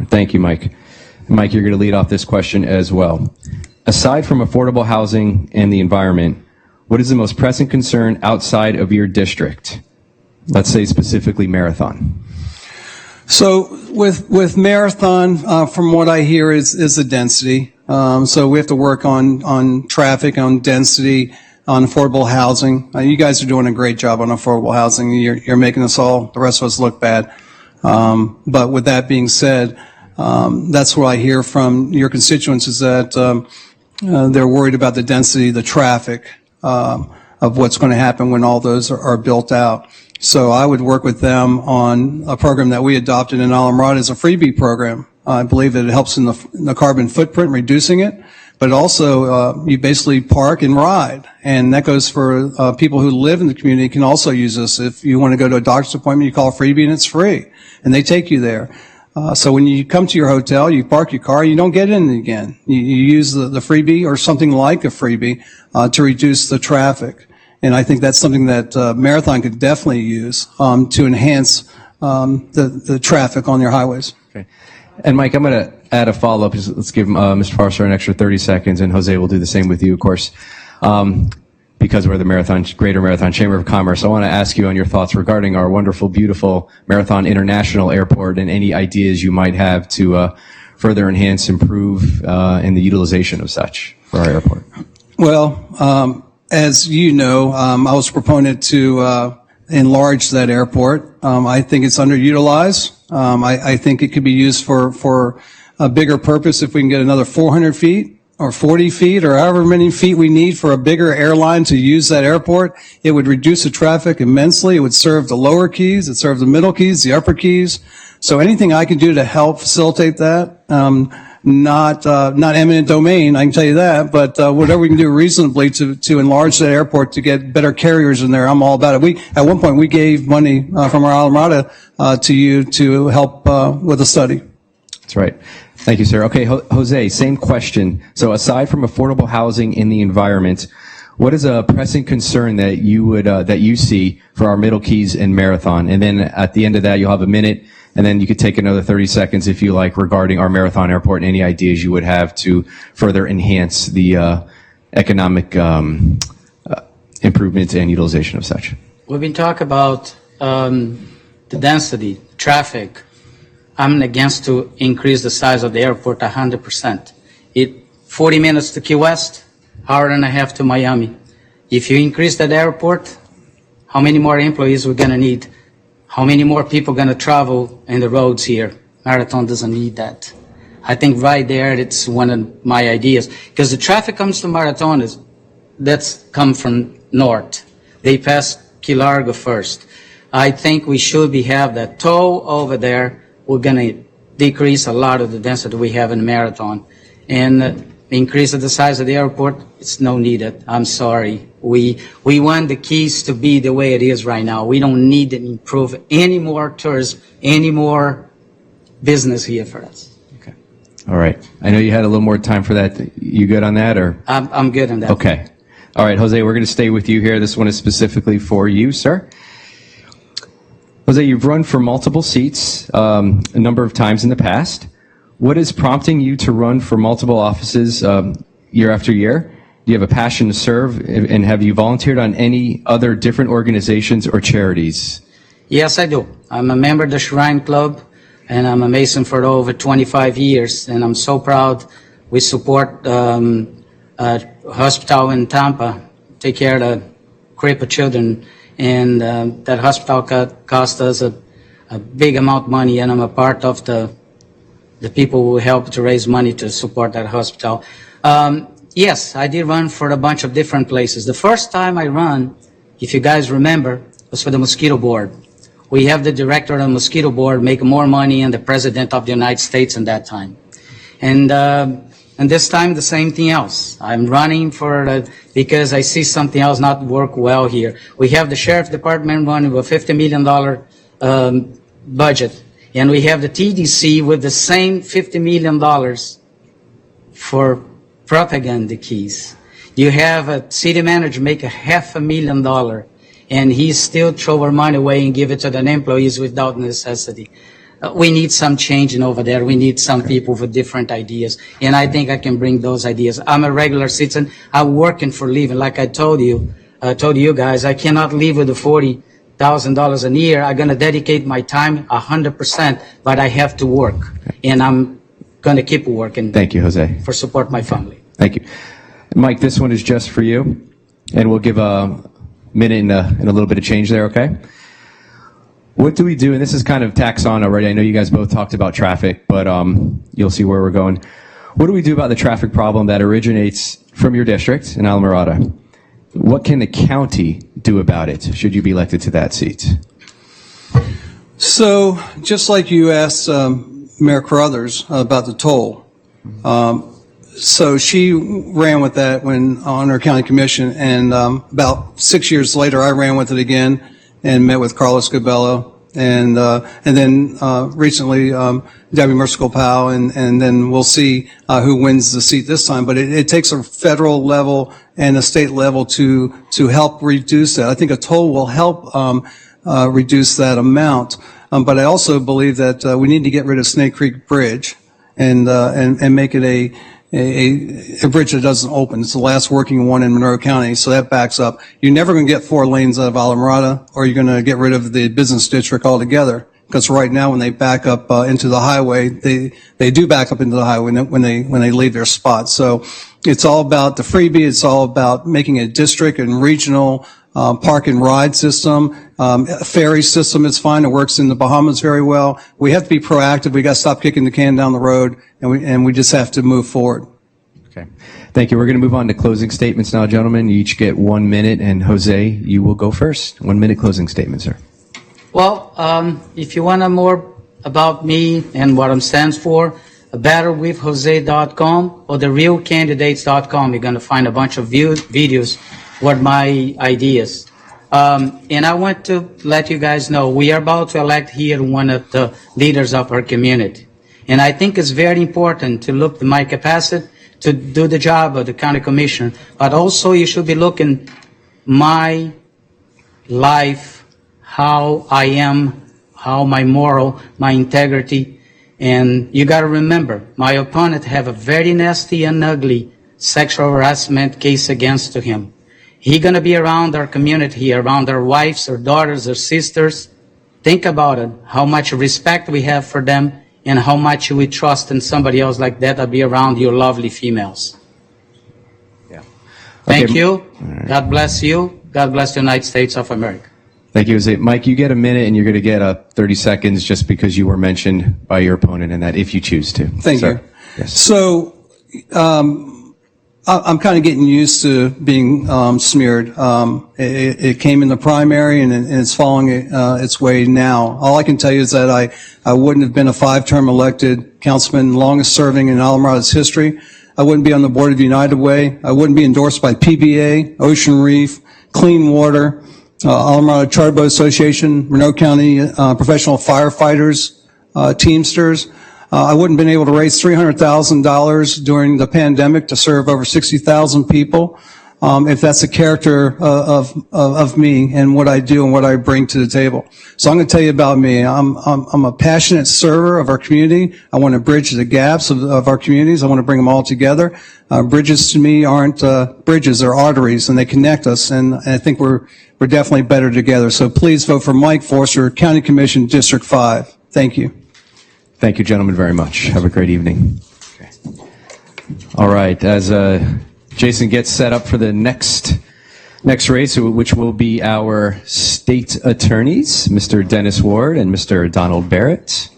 Thank you, Mike. Mike, you're going to lead off this question as well. Aside from affordable housing and the environment, what is the most pressing concern outside of your district? Let's say specifically Marathon. So with Marathon, from what I hear, is the density. So we have to work on traffic, on density, on affordable housing. You guys are doing a great job on affordable housing. You're making us all, the rest of us, look bad. But with that being said, that's what I hear from your constituents, is that they're worried about the density, the traffic, of what's going to happen when all those are built out. So I would work with them on a program that we adopted in Alamrod as a freebie program. I believe that it helps in the carbon footprint, reducing it, but also you basically park and ride. And that goes for people who live in the community can also use this. If you want to go to a doctor's appointment, you call freebie and it's free, and they take you there. So when you come to your hotel, you park your car, you don't get in it again. You use the freebie or something like a freebie to reduce the traffic. And I think that's something that Marathon could definitely use to enhance the traffic on their highways. Okay. And Mike, I'm going to add a follow-up. Let's give Mr. Parser an extra 30 seconds, and Jose will do the same with you, of course. Because we're the Greater Marathon Chamber of Commerce, I want to ask you on your thoughts regarding our wonderful, beautiful Marathon International Airport and any ideas you might have to further enhance, improve in the utilization of such for our airport. Well, as you know, I was a proponent to enlarge that airport. I think it's underutilized. I think it could be used for a bigger purpose if we can get another 400 feet or 40 feet or however many feet we need for a bigger airline to use that airport. It would reduce the traffic immensely. It would serve the lower keys. It serves the middle keys, the upper keys. So anything I can do to help facilitate that, not eminent domain, I can tell you that, but whatever we can do reasonably to enlarge that airport to get better carriers in there, I'm all about it. At one point, we gave money from our Alamrada to you to help with a study. That's right. Thank you, sir. Okay, Jose, same question. So aside from affordable housing in the environment, what is a pressing concern that you would that you see for our Middle Keys and Marathon? And then at the end of that, you'll have a minute, and then you could take another 30 seconds if you like regarding our Marathon Airport and any ideas you would have to further enhance the economic improvement and utilization of such. We've been talking about the density, traffic. I'm against to increase the size of the airport 100%. 40 minutes to Key West, hour and a half to Miami. If you increase that airport, how many more employees we're going to need? How many more people going to travel in the roads here? Marathon doesn't need that. I think right there, it's one of my ideas. Because the traffic comes to Marathon, that's come from north. They pass Key Largo first. I think we should have that toll over there. We're going to decrease a lot of the density we have in Marathon. And increase the size of the airport, it's no needed. I'm sorry. We want the Keys to be the way it is right now. We don't need to improve any more tourism, any more business here for us. Okay. All right. I know you had a little more time for that. You good on that, or? I'm good on that. Okay. All right, Jose, we're going to stay with you here. This one is specifically for you, sir. Jose, you've run for multiple seats a number of times in the past. What is prompting you to run for multiple offices year after year? Do you have a passion to serve, and have you volunteered on any other different organizations or charities? Yes, I do. I'm a member of the Shrine Club, and I'm a Mason for over 25 years, and I'm so proud. We support a hospital in Tampa, take care of the crippled children, and that hospital cost us a big amount of money, and I'm a part of the people who help to raise money to support that hospital. Yes, I did run for a bunch of different places. The first time I ran, if you guys remember, was for the mosquito board. We have the director of the mosquito board make more money than the president of the United States in that time. And And this time, the same thing else. I'm running because I see something else not work well here. We have the Sheriff Department running with a $50 million budget. And we have the TDC with the same $50 million for propaganda keys. You have a city manager make $500,000, and he still throw our money away and give it to the employees without necessity. We need some changing over there. We need some people with different ideas, and I think I can bring those ideas. I'm a regular citizen. I'm working for a living. Like I told you guys, I cannot live with the $40,000 a year. I'm going to dedicate my time 100%, but I have to work, and I'm going to keep working. Thank you, Jose. For support my family. Thank you. Mike, this one is just for you, and we'll give a minute and a little bit of change there, okay? What do we do, and this is kind of tax on already, I know you guys both talked about traffic, but you'll see where we're going. What do we do about the traffic problem that originates from your district in Alamorada? What can the county do about it, should you be elected to that seat? So, just like you asked Mayor Carruthers about the toll, so she ran with that when on her county commission, and about 6 years later, I ran with it again and met with Carlos Cabello, and then recently Debbie Mercicle-Powell, and then we'll see who wins the seat this time. But it takes a federal level and a state level to help reduce that. I think a toll will help reduce that amount. But I also believe that we need to get rid of Snake Creek Bridge and make it a bridge that doesn't open. It's the last working one in Monroe County, so that backs up. You're never going to get 4 lanes out of Alamorada, or you're going to get rid of the business district altogether. Because right now, when they back up into the highway, they do back up into the highway when they leave their spot. So it's all about the freebie. It's all about making a district and regional park and ride system. A ferry system is fine. It works in the Bahamas very well. We have to be proactive. We got to stop kicking the can down the road, and we just have to move forward. Okay. Thank you. We're going to move on to closing statements now, gentlemen. You each get 1 minute, and Jose, you will go first. 1 minute closing statement, sir. Well, if you want to more about me and what I'm stands for, betterwithjose.com or therealcandidates.com. You're going to find a bunch of videos what my ideas. And I want to let you guys know we are about to elect here one of the leaders of our community. And I think it's very important to look at my capacity to do the job of the county commissioner, but also you should be looking my life, how I am, how my moral, my integrity. And you got to remember, my opponent have a very nasty and ugly sexual harassment case against him. He going to be around our community, around our wives, our daughters, our sisters. Think about it, how much respect we have for them and how much we trust in somebody else like that to be around your lovely females. Yeah. Thank Okay. you. Right. God bless you. God bless the United States of America. Thank you, Jose. Mike, you get a minute, and you're going to get 30 seconds just because you were mentioned by your opponent in that, if you choose to. Thank Sir. you. Yes. So, I'm kind of getting used to being smeared. It came in the primary, and it's following its way now. All I can tell you is that I wouldn't have been a 5-term elected councilman, longest serving in Alamorada's history. I wouldn't be on the board of United Way. I wouldn't be endorsed by PBA, Ocean Reef, Clean Water, Alamorada Charter Boat Association, Monroe County Professional Firefighters, Teamsters. I wouldn't have been able to raise $300,000 during the pandemic to serve over 60,000 people if that's the character of me and what I do and what I bring to the table. So I'm going to tell you about me. I'm a passionate server of our community. I want to bridge the gaps of our communities. I want to bring them all together. Bridges to me aren't bridges, they're arteries, and they connect us, and I think we're definitely better together. So please vote for Mike Forster, County Commission, District 5. Thank you. Thank you, gentlemen, very much. Have a great evening. Okay. All right. As Jason gets set up for the next race, which will be our state attorneys, Mr. Dennis Ward and Mr. Donald Barrett.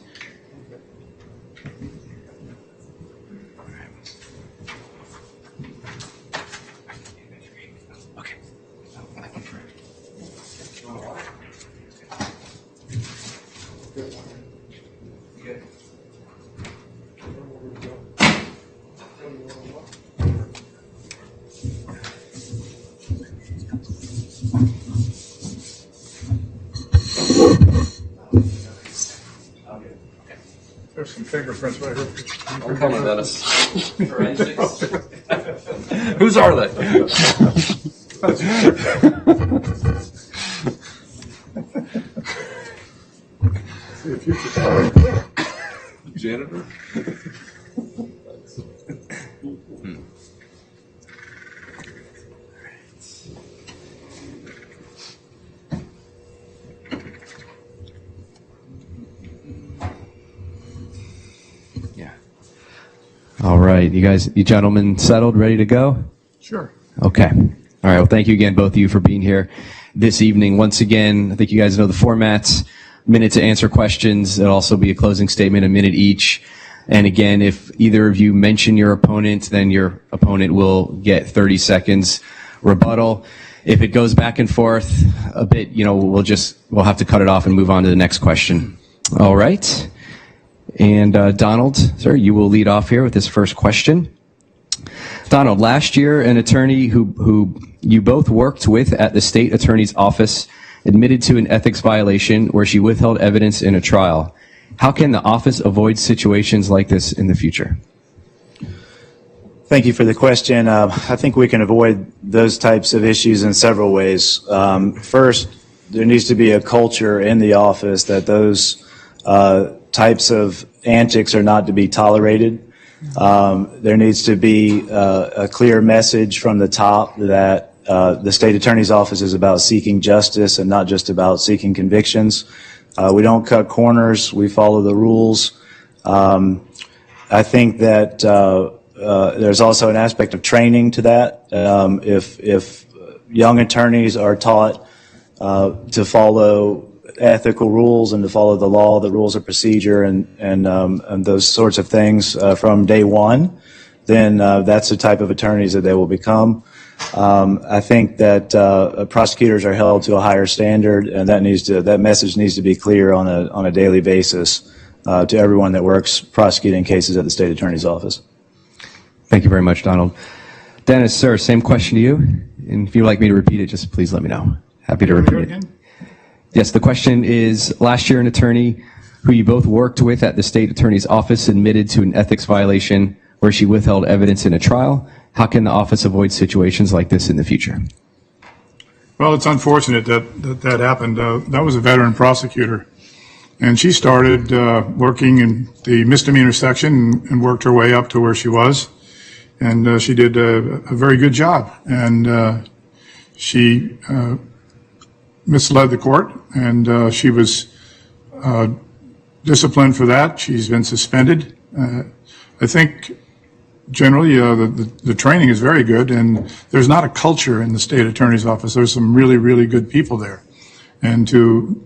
There's some fingerprints right here. I'm coming, Dennis. Whose are they? See if you could. Janitor? Yeah. All right, you gentlemen settled, ready to go? Sure. Okay. All right. Well, thank you again, both of you, for being here this evening. Once again, I think you guys know the formats. Minute to answer questions. It'll also be a closing statement, a minute each. And again, if either of you mention your opponent, then your opponent will get 30 seconds rebuttal. If it goes back and forth a bit, we'll have to cut it off and move on to the next question. All right. And Donald, sir, you will lead off here with this first question. Donald, last year, an attorney who you both worked with at the state attorney's office admitted to an ethics violation where she withheld evidence in a trial. How can the office avoid situations like this in the future? Thank you for the question. I think we can avoid those types of issues in several ways. First, there needs to be a culture in the office that those types of antics are not to be tolerated. There needs to be a clear message from the top that the state attorney's office is about seeking justice and not just about seeking convictions. We don't cut corners. We follow the rules. I think that there's also an aspect of training to that. If young attorneys are taught to follow ethical rules and to follow the law, the rules of procedure, and those sorts of things from day one, then that's the type of attorneys that they will become. I think that prosecutors are held to a higher standard, and that message needs to be clear on a daily basis to everyone that works prosecuting cases at the state attorney's office. Thank you very much, Donald. Dennis, sir, same question to you. And if you'd like me to repeat it, just please let me know. Happy to repeat it. Yes, the question is, last year an attorney who you both worked with at the state attorney's office admitted to an ethics violation where she withheld evidence in a trial. How can the office avoid situations like this in the future? Well, it's unfortunate that happened. That was a veteran prosecutor, and she started working in the misdemeanor section and worked her way up to where she was, and she did a very good job. And she misled the court, and she was disciplined for that. She's been suspended. I think generally the training is very good, and there's not a culture in the state attorney's office. There's some really, really good people there. And to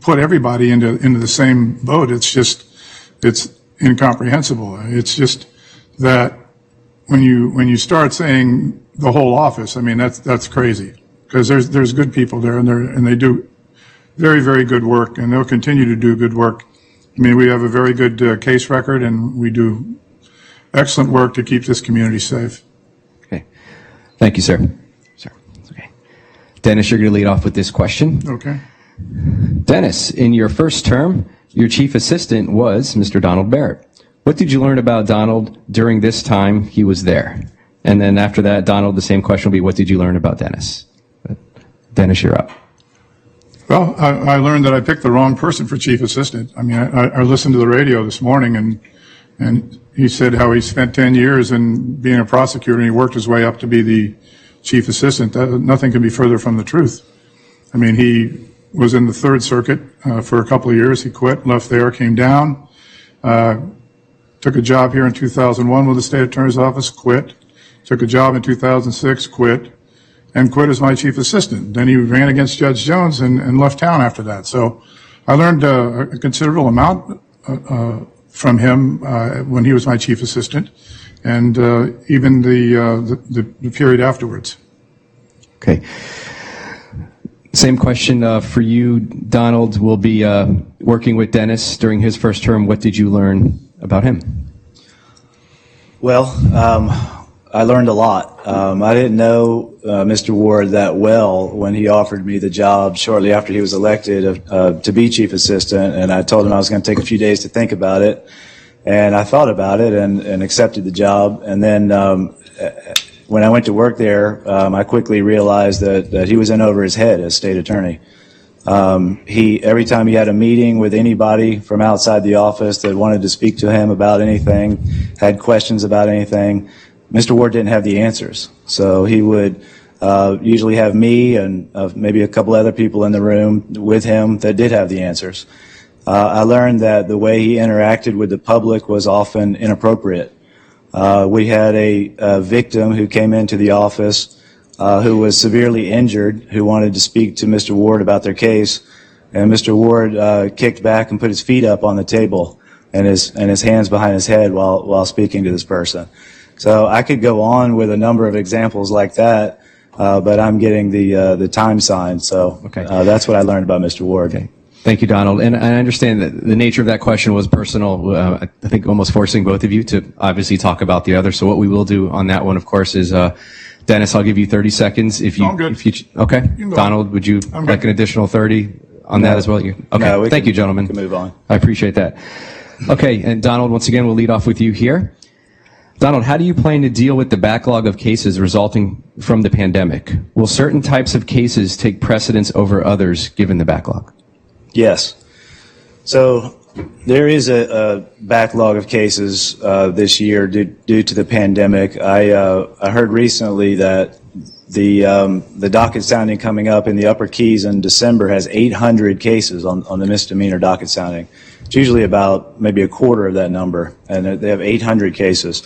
put everybody into the same boat, it's incomprehensible. It's just that when you start saying the whole office, I mean, that's crazy, because there's good people there, and they do very, very good work, and they'll continue to do good work. I mean, we have a very good case record, and we do excellent work to keep this community safe. Okay. Thank you, sir. Sir. Okay. Dennis, you're going to lead off with this question. Okay. Dennis, in your first term, your chief assistant was Mr. Donald Barrett. What did you learn about Donald during this time he was there? And then after that, Donald, the same question will be, what did you learn about Dennis? Dennis, you're up. Well, I learned that I picked the wrong person for chief assistant. I mean, I listened to the radio this morning, and he said how he spent 10 years in being a prosecutor, and he worked his way up to be the chief assistant. Nothing can be further from the truth. I mean, he was in the Third Circuit for a couple of years. He quit, left there, came down, took a job here in 2001 with the state attorney's office, quit, took a job in 2006, quit, and quit as my chief assistant. Then he ran against Judge Jones and left town after that. So I learned a considerable amount from him when he was my chief assistant, and even the period afterwards. Okay. Same question for you, Donald. We'll be working with Dennis during his first term. What did you learn about him? Well, I learned a lot. I didn't know Mr. Ward that well when he offered me the job shortly after he was elected to be chief assistant, and I told him I was going to take a few days to think about it. And I thought about it and accepted the job. And then when I went to work there, I quickly realized that he was in over his head as state attorney. Every time he had a meeting with anybody from outside the office that wanted to speak to him about anything, had questions about anything, Mr. Ward didn't have the answers. So he would usually have me and maybe a couple other people in the room with him that did have the answers. I learned that the way he interacted with the public was often inappropriate. We had a victim who came into the office who was severely injured, who wanted to speak to Mr. Ward about their case, and Mr. Ward kicked back and put his feet up on the table and his hands behind his head while speaking to this person. So I could go on with a number of examples like that, but I'm getting the time sign, so that's what I learned about Mr. Ward. Okay. Thank you, Donald. And I understand that the nature of that question was personal. I think almost forcing both of you to obviously talk about the other. So what we will do on that one, of course, is Dennis, I'll give you 30 seconds. Okay. Donald, would you like an additional 30 on that as well? Okay. No, Thank you, gentlemen. We can move on. I appreciate that. Okay. And Donald, once again, we'll lead off with you here. Donald, how do you plan to deal with the backlog of cases resulting from the pandemic? Will certain types of cases take precedence over others given the backlog? Yes. So there is a backlog of cases this year due to the pandemic. I heard recently that the docket sounding coming up in the Upper Keys in December has 800 cases on the misdemeanor docket sounding. It's usually about maybe a quarter of that number, and they have 800 cases.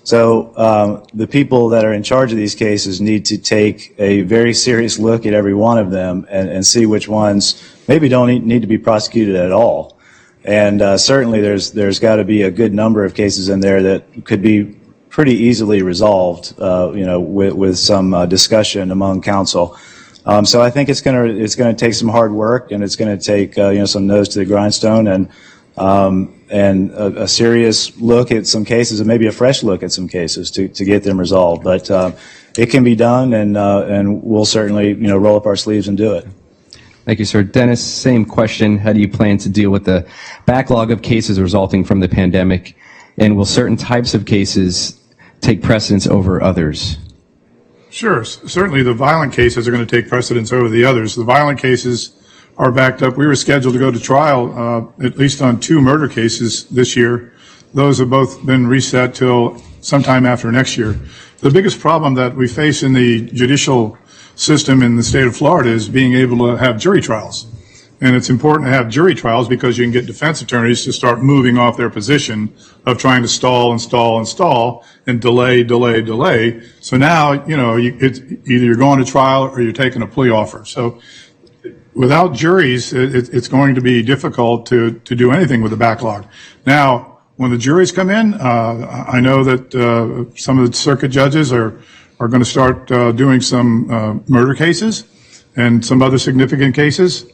So the people that are in charge of these cases need to take a very serious look at every one of them and see which ones maybe don't need to be prosecuted at all. And certainly there's got to be a good number of cases in there that could be pretty easily resolved, with some discussion among counsel. So I think it's gonna take some hard work, and it's gonna take some nose to the grindstone and a serious look at some cases, and maybe a fresh look at some cases to get them resolved. But it can be done, and we'll certainly roll up our sleeves and do it. Thank you, sir. Dennis, same question. How do you plan to deal with the backlog of cases resulting from the pandemic? And will certain types of cases take precedence over others? Sure. Certainly the violent cases are going to take precedence over the others. The violent cases are backed up. We were scheduled to go to trial at least on 2 murder cases this year. Those have both been reset till sometime after next year. The biggest problem that we face in the judicial system in the state of Florida is being able to have jury trials. And it's important to have jury trials because you can get defense attorneys to start moving off their position of trying to stall and delay. So now, it's either you're going to trial or you're taking a plea offer. So without juries, it's going to be difficult to do anything with the backlog. Now, when the juries come in, I know that some of the circuit judges are going to start doing some murder cases and some other significant cases.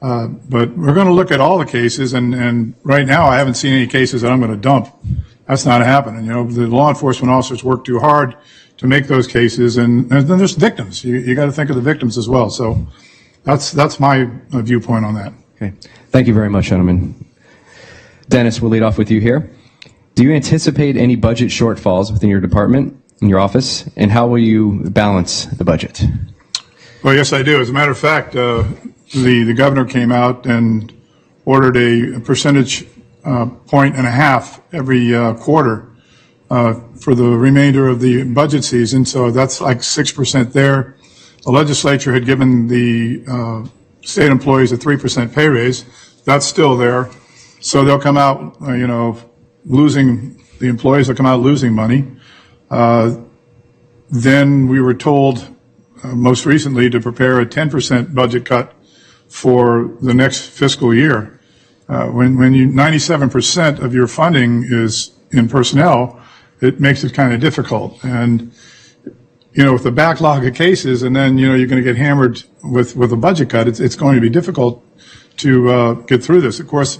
But we're going to look at all the cases, and right now I haven't seen any cases that I'm going to dump. That's not happening. The law enforcement officers work too hard to make those cases, and then there's victims. You got to think of the victims as well. So that's my viewpoint on that. Okay. Thank you very much, gentlemen. Dennis, we'll lead off with you here. Do you anticipate any budget shortfalls within your department, in your office, and how will you balance the budget? Well, yes, I do. As a matter of fact, the governor came out and ordered a percentage point and a half every quarter for the remainder of the budget season. So that's like 6% there. The legislature had given the state employees a 3% pay raise. That's still there. So they'll come out, losing, the employees will come out losing money. Then we were told most recently to prepare a 10% budget cut for the next fiscal year. When 97% of your funding is in personnel, it makes it kind of difficult. And, with the backlog of cases, and then, you're going to get hammered with a budget cut, it's going to be difficult to get through this. Of course,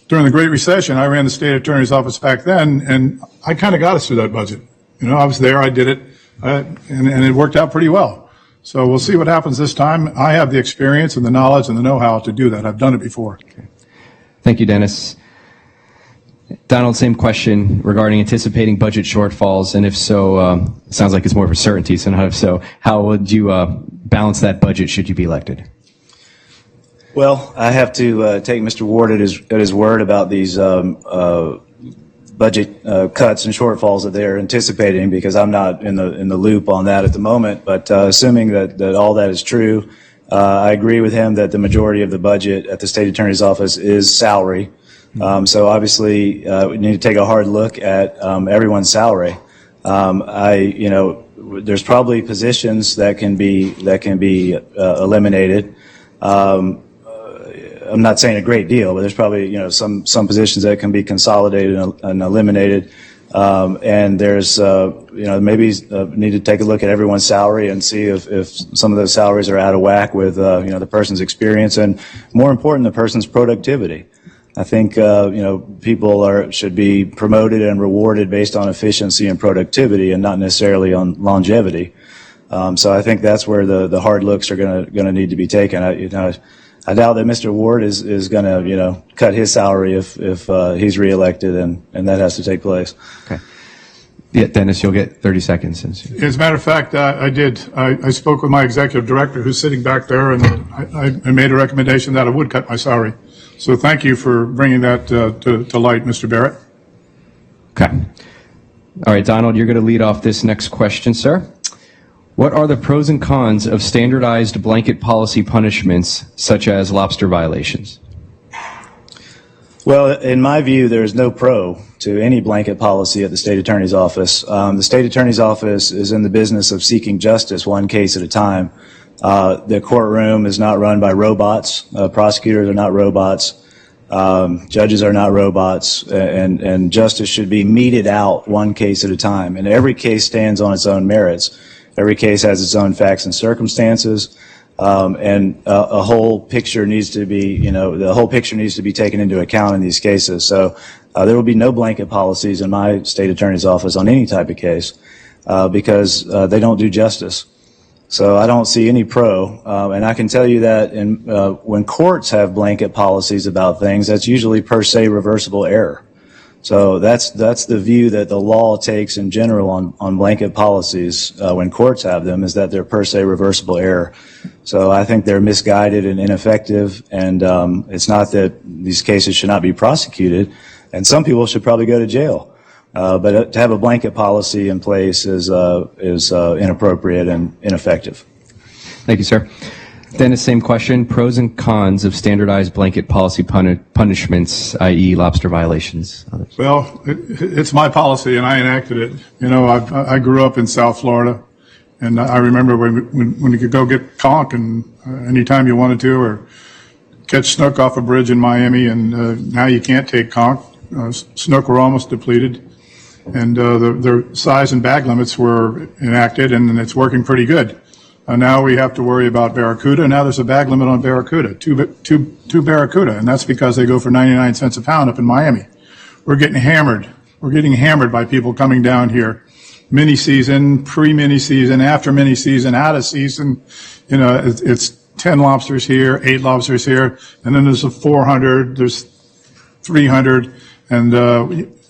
during the Great Recession, I ran the state attorney's office back then, and I kind of got us through that budget. I was there, I did it, and it worked out pretty well. So we'll see what happens this time. I have the experience and the knowledge and the know-how to do that. I've done it before. Okay. Thank you, Dennis. Donald, same question regarding anticipating budget shortfalls, and if so, it sounds like it's more of a certainty, so not if so, how would you balance that budget should you be elected? Well, I have to take Mr. Ward at his word about these budget cuts and shortfalls that they're anticipating, because I'm not in the loop on that at the moment. But assuming that all that is true, I agree with him that the majority of the budget at the state attorney's office is salary. So obviously, we need to take a hard look at everyone's salary. There's probably positions that can be eliminated. I'm not saying a great deal, but there's probably some positions that can be consolidated and eliminated. And there's maybe need to take a look at everyone's salary and see if some of those salaries are out of whack with the person's experience, and more important, the person's productivity. I think people should be promoted and rewarded based on efficiency and productivity, and not necessarily on longevity. So I think that's where the hard looks are going to need to be taken. I doubt that Mr. Ward is going to cut his salary if he's reelected, and that has to take place. Okay. Yeah, Dennis, you'll get 30 seconds. As a matter of fact, I did. I spoke with my executive director, who's sitting back there, and I made a recommendation that I would cut my salary. So thank you for bringing that to light, Mr. Barrett. Okay. All right, Donald, you're going to lead off this next question, sir. What are the pros and cons of standardized blanket policy punishments, such as lobster violations? Well, in my view, there's no pro to any blanket policy at the state attorney's office. The state attorney's office is in the business of seeking justice one case at a time. The courtroom is not run by robots. Prosecutors are not robots. Judges are not robots. And justice should be meted out one case at a time. And every case stands on its own merits. Every case has its own facts and circumstances. And a whole picture needs to be, the whole picture needs to be taken into account in these cases. So there will be no blanket policies in my state attorney's office on any type of case because they don't do justice. So I don't see any pro. And I can tell you that when courts have blanket policies about things, that's usually per se reversible error. So that's the view that the law takes in general on blanket policies when courts have them, is that they're per se reversible error. So I think they're misguided and ineffective, and it's not that these cases should not be prosecuted, and some people should probably go to jail. But to have a blanket policy in place is inappropriate and ineffective. Thank you, sir. Dennis, same question. Pros and cons of standardized blanket policy punishments, i.e. lobster violations. Well, it's my policy, and I enacted it. I grew up in South Florida, and I remember when you could go get conch and anytime you wanted to, or catch snook off a bridge in Miami, and now you can't take conch. Snook were almost depleted, and their size and bag limits were enacted, and it's working pretty good. Now we have to worry about barracuda. Now there's a bag limit on barracuda, two barracuda, and that's because they go for 99 cents a pound up in Miami. We're getting hammered. We're getting hammered by people coming down here. Mini season, pre-mini season, after mini season, out of season. It's 10 lobsters here, 8 lobsters here, and then there's a 400, there's 300, and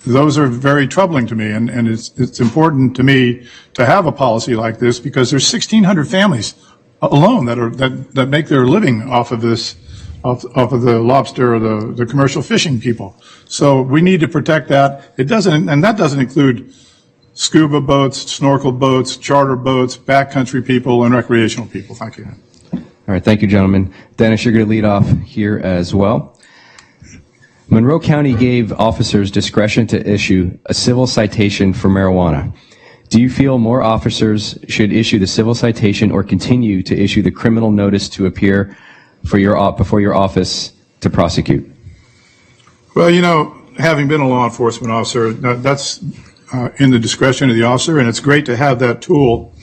those are very troubling to me, and it's important to me to have a policy like this, because there's 1,600 families alone that make their living off of this, off of the lobster or the commercial fishing people. So we need to protect that. That doesn't include scuba boats, snorkel boats, charter boats, backcountry people, and recreational people. Thank you. All right, thank you, gentlemen. Dennis, you're going to lead off here as well. Monroe County gave officers discretion to issue a civil citation for marijuana. Do you feel more officers should issue the civil citation or continue to issue the criminal notice to appear before your office to prosecute? Well, having been a law enforcement officer, that's in the discretion of the officer, and it's great to have that tool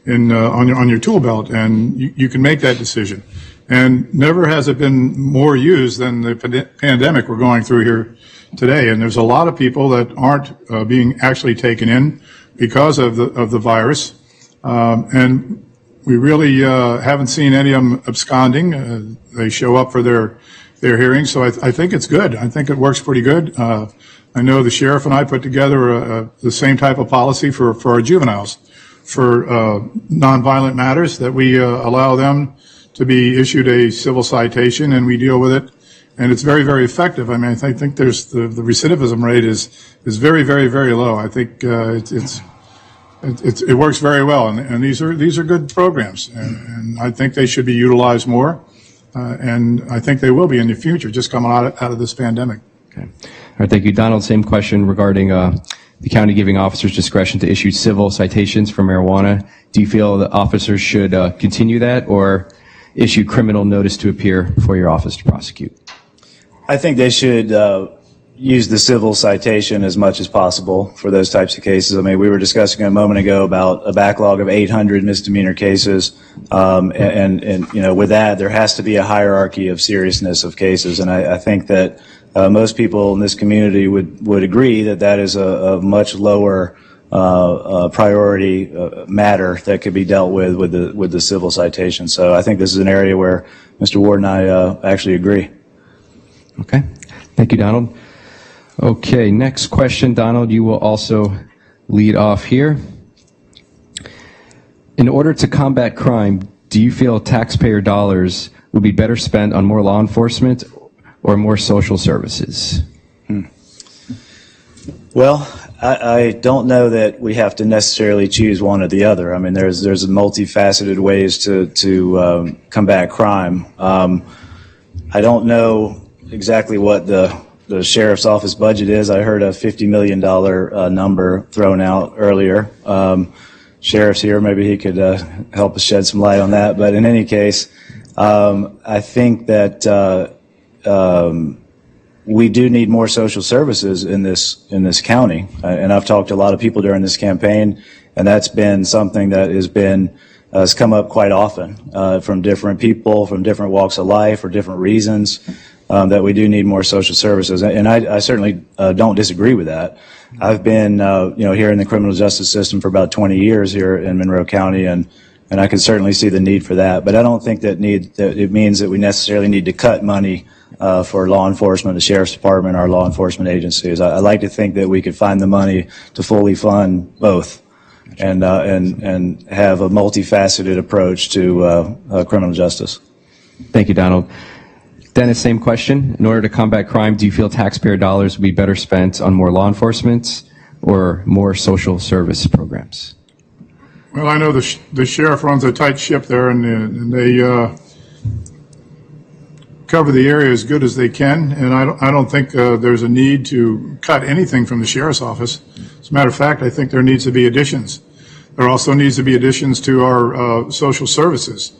on your tool belt, and you can make that decision. And never has it been more used than the pandemic we're going through here today. And there's a lot of people that aren't being actually taken in because of the virus. And we really haven't seen any of them absconding. They show up for their their hearings. So I think it's good. I think it works pretty good. I know the sheriff and I put together the same type of policy for our juveniles, for nonviolent matters, that we allow them to be issued a civil citation and we deal with it. And it's very, very effective. I mean, I think there's the recidivism rate is very, very, very low. I think it works very well, and these are good programs, and I think they should be utilized more, and I think they will be in the future, just coming out of this pandemic. Okay. All right, thank you. Donald, same question regarding the county giving officers discretion to issue civil citations for marijuana. Do you feel that officers should continue that or issue criminal notice to appear before your office to prosecute? I think they should use the civil citation as much as possible for those types of cases. I mean, we were discussing a moment ago about a backlog of 800 misdemeanor cases, and you know, with that, there has to be a hierarchy of seriousness of cases, and I think that most people in this community would agree that that is a much lower priority matter that could be dealt with the civil citation. So I think this is an area where Mr. Ward and I actually agree. Okay. Thank you, Donald. Okay, next question, Donald, you will also lead off here. In order to combat crime, do you feel taxpayer dollars would be better spent on more law enforcement or more social services? Well, I don't know that we have to necessarily choose one or the other. I mean, there's multifaceted ways to combat crime. I don't know exactly what the sheriff's office budget is. I heard a $50 million number thrown out earlier. Sheriff's here, maybe he could help us shed some light on that. But in any case, I think that we do need more social services in this county. And I've talked to a lot of people during this campaign, and that's been something that has come up quite often from different people, from different walks of life, for different reasons. That we do need more social services, and I certainly don't disagree with that. I've been, here in the criminal justice system for about 20 years here in Monroe County, and I can certainly see the need for that. But I don't think that it means that we necessarily need to cut money for law enforcement, the sheriff's department, our law enforcement agencies. I like to think that we could find the money to fully fund both, and have a multifaceted approach to criminal justice. Thank you, Donald. Dennis, same question. In order to combat crime, do you feel taxpayer dollars would be better spent on more law enforcement or more social service programs? Well, I know the sheriff runs a tight ship there, and they cover the area as good as they can, and I don't think there's a need to cut anything from the sheriff's office. As a matter of fact, I think there needs to be additions. There also needs to be additions to our social services.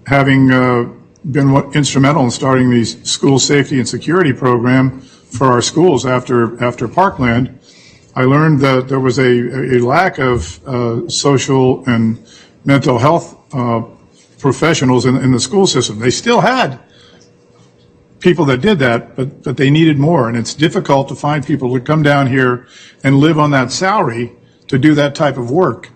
Having been instrumental in starting the school safety and security program for our schools after Parkland, I learned that there was a lack of social and mental health professionals in the school system. They still had people that did that, but they needed more, and it's difficult to find people who come down here and live on that salary to do that type of work.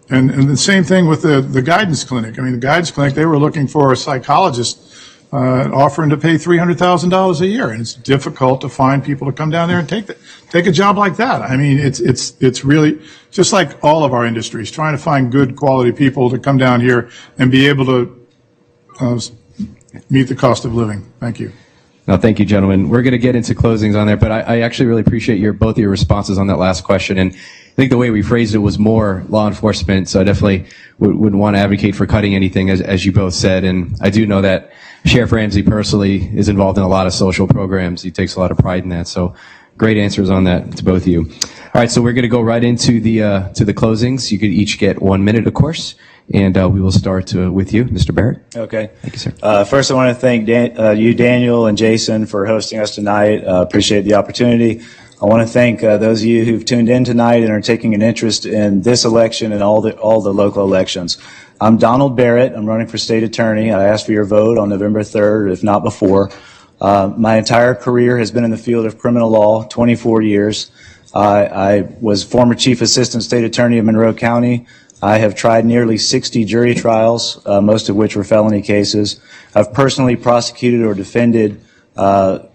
And the same thing with the guidance clinic. I mean, the guidance clinic, they were looking for a psychologist offering to pay $300,000 a year, and it's difficult to find people to come down there and take a job like that. I mean, it's really just like all of our industries, trying to find good quality people to come down here and be able to meet the cost of living. Thank you. No, thank you, gentlemen. We're going to get into closings on there, but I actually really appreciate both of your responses on that last question. And I think the way we phrased it was more law enforcement, so I definitely would want to advocate for cutting anything, as you both said. And I do know that Sheriff Ramsey personally is involved in a lot of social programs. He takes a lot of pride in that. So great answers on that to both of you. All right, so we're going to go right into the closings. You could each get 1 minute, of course. And we will start with you, Mr. Barrett. Okay. Thank you, sir. First, I want to thank you, Daniel, and Jason for hosting us tonight. Appreciate the opportunity. I want to thank those of you who've tuned in tonight and are taking an interest in this election and all the local elections. I'm Donald Barrett. I'm running for state attorney. I asked for your vote on November 3rd, if not before. My entire career has been in the field of criminal law, 24 years. I was former chief assistant state attorney of Monroe County. I have tried nearly 60 jury trials, most of which were felony cases. I've personally prosecuted or defended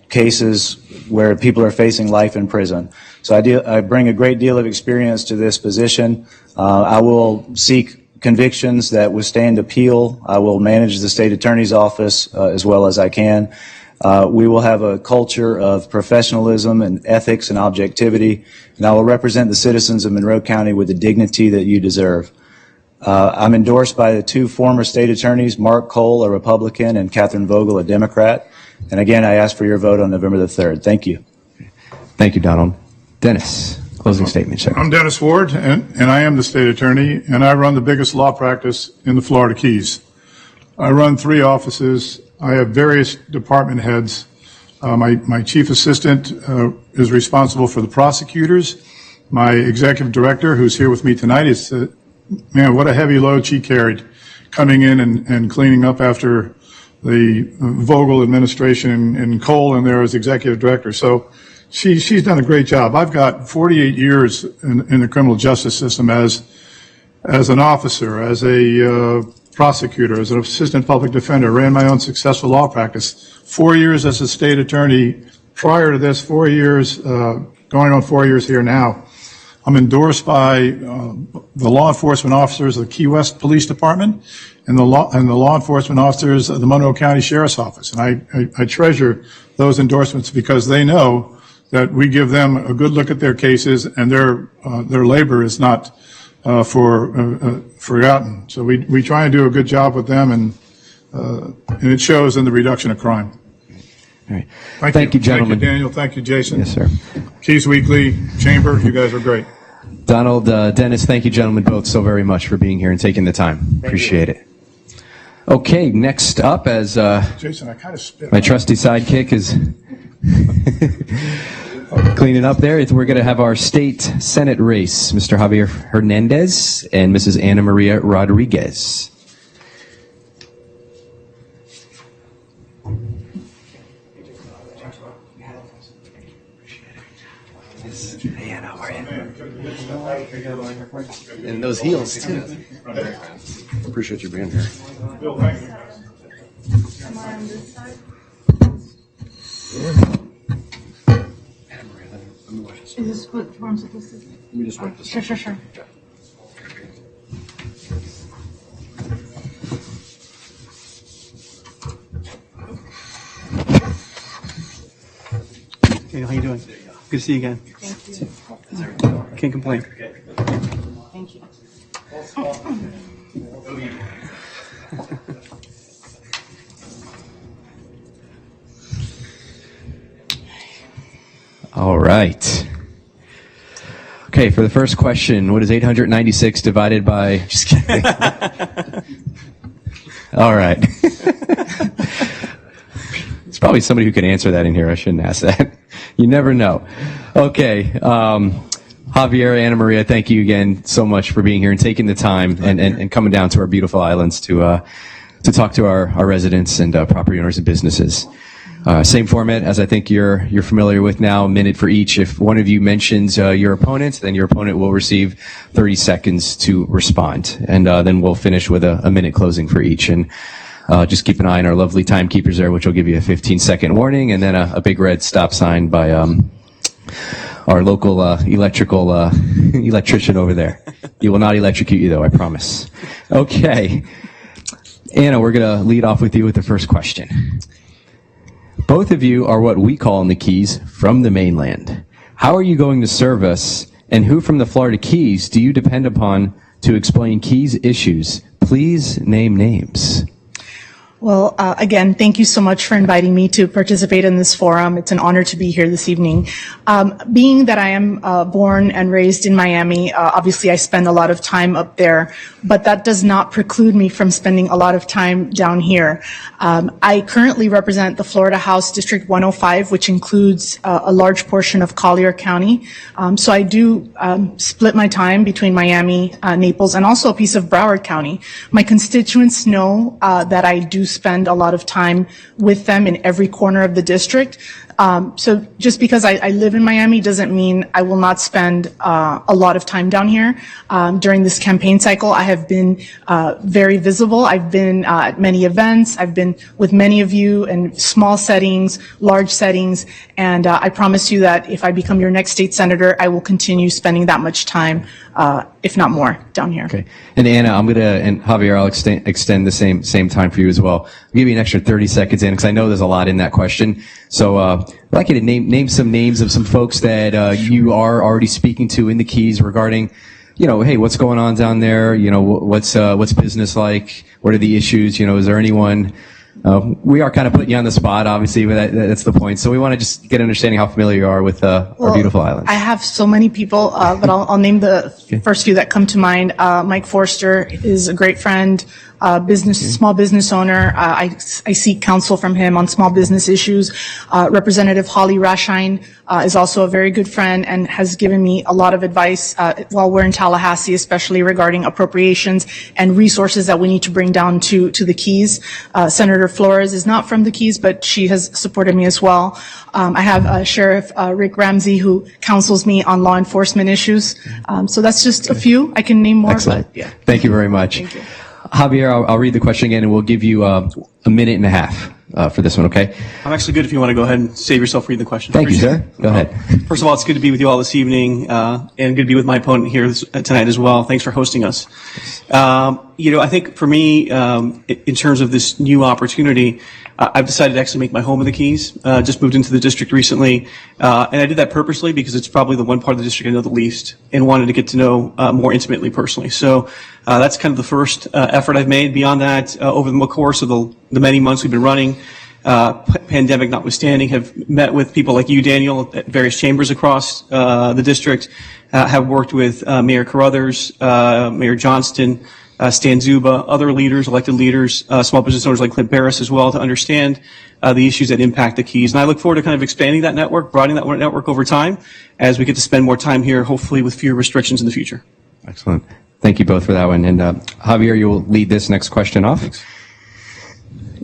cases where people are facing life in prison. So I bring a great deal of experience to this position. I will seek convictions that withstand appeal. I will manage the state attorney's office as well as I can. We will have a culture of professionalism and ethics and objectivity, and I will represent the citizens of Monroe County with the dignity that you deserve. I'm endorsed by the two former state attorneys, Mark Cole, a Republican, and Catherine Vogel, a Democrat. And again, I ask for your vote on November the 3rd. Thank you. Thank you, Donald. Dennis, closing statement, sir. I'm Dennis Ward, and I am the state attorney, and I run the biggest law practice in the Florida Keys. I run 3 offices. I have various department heads. My chief assistant is responsible for the prosecutors. My executive director, who's here with me tonight, is, man, what a heavy load she carried, coming in and cleaning up after the Vogel administration and Cole in there as executive director. So she's done a great job. I've got 48 years in the criminal justice system as an officer, as a prosecutor, as an assistant public defender, ran my own successful law practice. 4 years as a state attorney. Prior to this, 4 years, going on 4 years here now. I'm endorsed by the law enforcement officers of the Key West Police Department and the law enforcement officers of the Monroe County Sheriff's Office. And I treasure those endorsements because they know that we give them a good look at their cases, and their labor is not forgotten. So we try and do a good job with them, and it shows in the reduction of crime. All right. Thank you, gentlemen. Thank you, Daniel. Thank you, Jason. Yes, sir. Keys Weekly, Chamber, you guys are great. Donald, Dennis, thank you, gentlemen, both so very much for being here and taking the time. Appreciate it. Okay, next up, as Jason, I kind of spit. my trusty sidekick is cleaning up there, we're going to have our state Senate race, Mr. Javier Fernandez and Mrs. Ana Maria Rodriguez. Hey, Anna, how are you? And those heels, too. Appreciate you being here. Is this what I'm supposed to do? Let me just write this. Sure. Hey, how you doing? Good to see you again. Thank you. Can't complain. Thank you. All right. Okay, for the first question, what is 896 divided by... Just kidding. All right. It's probably somebody who can answer that in here. I shouldn't ask that. You never know. Okay. Javier, Ana Maria, thank you again so much for being here and taking the time and coming down to our beautiful islands to talk to our residents and property owners and businesses. Same format as I think you're familiar with now, a minute for each. If one of you mentions your opponent, then your opponent will receive 30 seconds to respond. And then we'll finish with a minute closing for each. And just keep an eye on our lovely timekeepers there, which will give you a 15-second warning, and then a big red stop sign by our local electrician over there. He will not electrocute you, though, I promise. Okay. Anna, we're going to lead off with you with the first question. Both of you are what we call in the Keys from the mainland. How are you going to serve us, and who from the Florida Keys do you depend upon to explain Keys issues? Please name names. Well, again, thank you so much for inviting me to participate in this forum. It's an honor to be here this evening. Being that I am born and raised in Miami, obviously I spend a lot of time up there, but that does not preclude me from spending a lot of time down here. I currently represent the Florida House District 105, which includes a large portion of Collier County. So I do split my time between Miami, Naples, and also a piece of Broward County. My constituents know that I do spend a lot of time with them in every corner of the district. So just because I live in Miami doesn't mean I will not spend a lot of time down here. During this campaign cycle, I have been very visible. I've been at many events. I've been with many of you in small settings, large settings, and I promise you that if I become your next state senator, I will continue spending that much time, if not more, down here. Okay. And Anna, and Javier, I'll extend the same time for you as well. I'll give you an extra 30 seconds in because I know there's a lot in that question. So I'd like you to name some names of some folks that you are already speaking to in the Keys regarding, hey, what's going on down there? What's business like? What are the issues? Is there anyone? We are kind of putting you on the spot, obviously, but that's the point. So we want to just get an understanding how familiar you are with our beautiful islands. I have so many people, but I'll name the first few that come to mind. Mike Forster is a great friend, small business owner. I seek counsel from him on small business issues. Representative Holly Rashine is also a very good friend and has given me a lot of advice while we're in Tallahassee, especially regarding appropriations and resources that we need to bring down to the Keys. Senator Flores is not from the Keys, but she has supported me as well. I have Sheriff Rick Ramsey, who counsels me on law enforcement issues. So that's just a few. I can name more. Excellent. But, yeah. Thank you very much. Thank you. Javier, I'll read the question again, and we'll give you a minute and a half for this one, okay? I'm actually good if you want to go ahead and save yourself reading the question. Thank you, sir. Go ahead. First of all, it's good to be with you all this evening, and good to be with my opponent here tonight as well. Thanks for hosting us. I think for me, in terms of this new opportunity, I've decided to actually make my home in the Keys. Just moved into the district recently, and I did that purposely because it's probably the one part of the district I know the least and wanted to get to know more intimately personally. So that's kind of the first effort I've made. Beyond that, over the course of the many months we've been running, pandemic notwithstanding, have met with people like you, Daniel, at various chambers across the district, have worked with Mayor Carruthers, Mayor Johnston, Stan Zuba, other leaders, elected leaders, small business owners like Clint Barris as well, to understand the issues that impact the Keys. And I look forward to kind of expanding that network, broadening that network over time as we get to spend more time here, hopefully with fewer restrictions in the future. Excellent. Thank you both for that one. And Javier, you will lead this next question off. Thanks.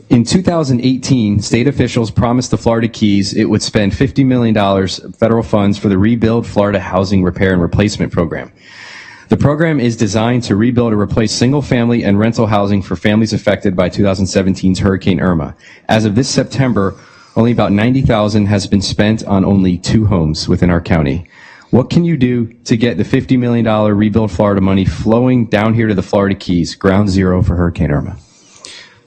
In 2018, state officials promised the Florida Keys it would spend $50 million of federal funds for the Rebuild Florida Housing Repair and Replacement Program. The program is designed to rebuild or replace single-family and rental housing for families affected by 2017's Hurricane Irma. As of this September, only about $90,000 has been spent on only 2 homes within our county. What can you do to get the $50 million Rebuild Florida money flowing down here to the Florida Keys, ground zero for Hurricane Irma?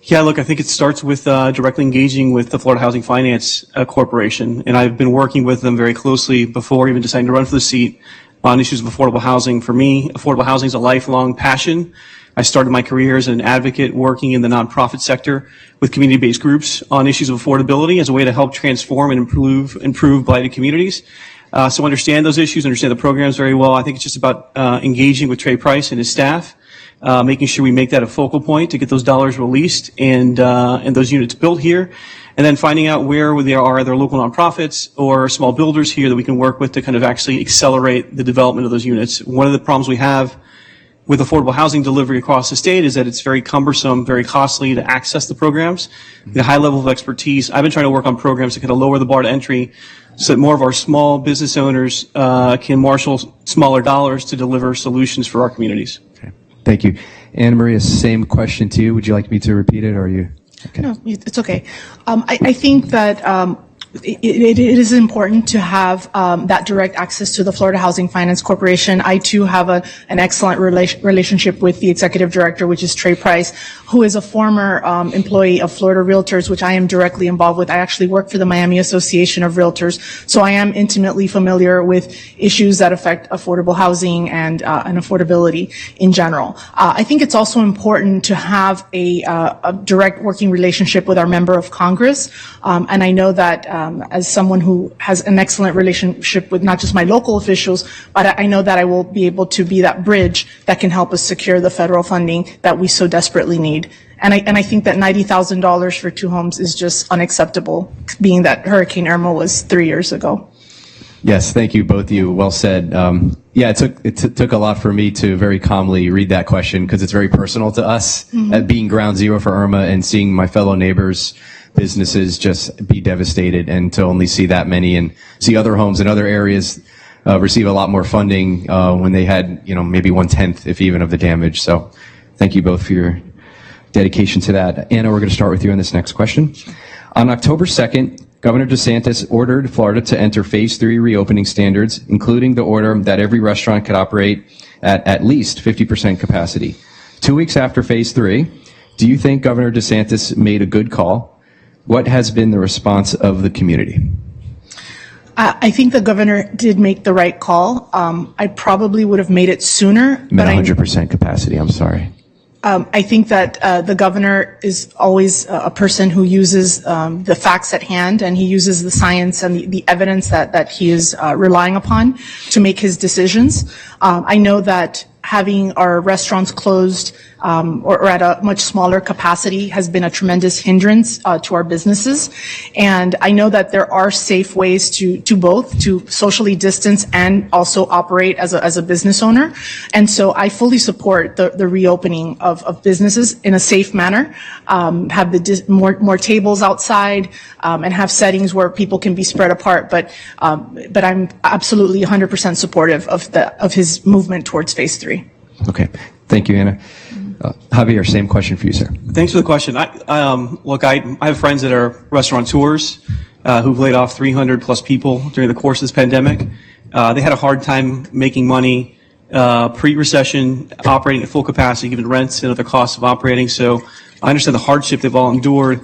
Yeah, look, I think it starts with directly engaging with the Florida Housing Finance Corporation, and I've been working with them very closely before even deciding to run for the seat on issues of affordable housing. For me, affordable housing is a lifelong passion. I started my career as an advocate working in the nonprofit sector with community-based groups on issues of affordability as a way to help transform and improve blighted communities. So understand those issues, understand the programs very well. I think it's just about engaging with Trey Price and his staff, making sure we make that a focal point to get those dollars released and those units built here. And then finding out where there are either local nonprofits or small builders here that we can work with to kind of actually accelerate the development of those units. One of the problems we have with affordable housing delivery across the state is that it's very cumbersome, very costly to access the programs. The high level of expertise. I've been trying to work on programs to kind of lower the bar to entry so that more of our small business owners can marshal smaller dollars to deliver solutions for our communities. Okay. Thank you. Anna Maria, same question to you. Would you like me to repeat it, or are you? Okay. No, it's okay. I think that it is important to have that direct access to the Florida Housing Finance Corporation. I too have an excellent relationship with the executive director, which is Trey Price, who is a former employee of Florida Realtors, which I am directly involved with. I actually work for the Miami Association of Realtors, so I am intimately familiar with issues that affect affordable housing and affordability in general. I think it's also important to have a direct working relationship with our member of Congress, and I know that as someone who has an excellent relationship with not just my local officials, but I know that I will be able to be that bridge that can help us secure the federal funding that we so desperately need. And I think that $90,000 for 2 homes is just unacceptable, being that Hurricane Irma was 3 years ago. Yes, thank you, both of you. Well said. Yeah, it took a lot for me to very calmly read that question because it's very personal to us, being ground zero for Irma and seeing my fellow neighbors businesses just be devastated, and to only see that many and see other homes in other areas receive a lot more funding when they had, maybe 1/10, if even, of the damage. So thank you both for your dedication to that. Anna, we're going to start with you on this next question. On October 2nd, Governor DeSantis ordered Florida to enter Phase 3 reopening standards, including the order that every restaurant could operate at least 50% capacity. 2 weeks after Phase 3, do you think Governor DeSantis made a good call? What has been the response of the community? I think the governor did make the right call. I probably would have made it sooner. But 100% capacity, I'm sorry. I think that the governor is always a person who uses the facts at hand, and he uses the science and the evidence that he is relying upon to make his decisions. I know that having our restaurants closed or at a much smaller capacity has been a tremendous hindrance to our businesses. And I know that there are safe ways to socially distance and also operate as a business owner. And so I fully support the reopening of businesses in a safe manner, have more tables outside, and have settings where people can be spread apart. But I'm absolutely 100% supportive of his movement towards Phase 3. Okay. Thank you, Anna. Javier, same question for you, sir. Thanks for the question. I have friends that are restaurateurs who've laid off 300 plus people during the course of this pandemic. They had a hard time making money pre-recession, operating at full capacity, given rents and other costs of operating. So I understand the hardship they've all endured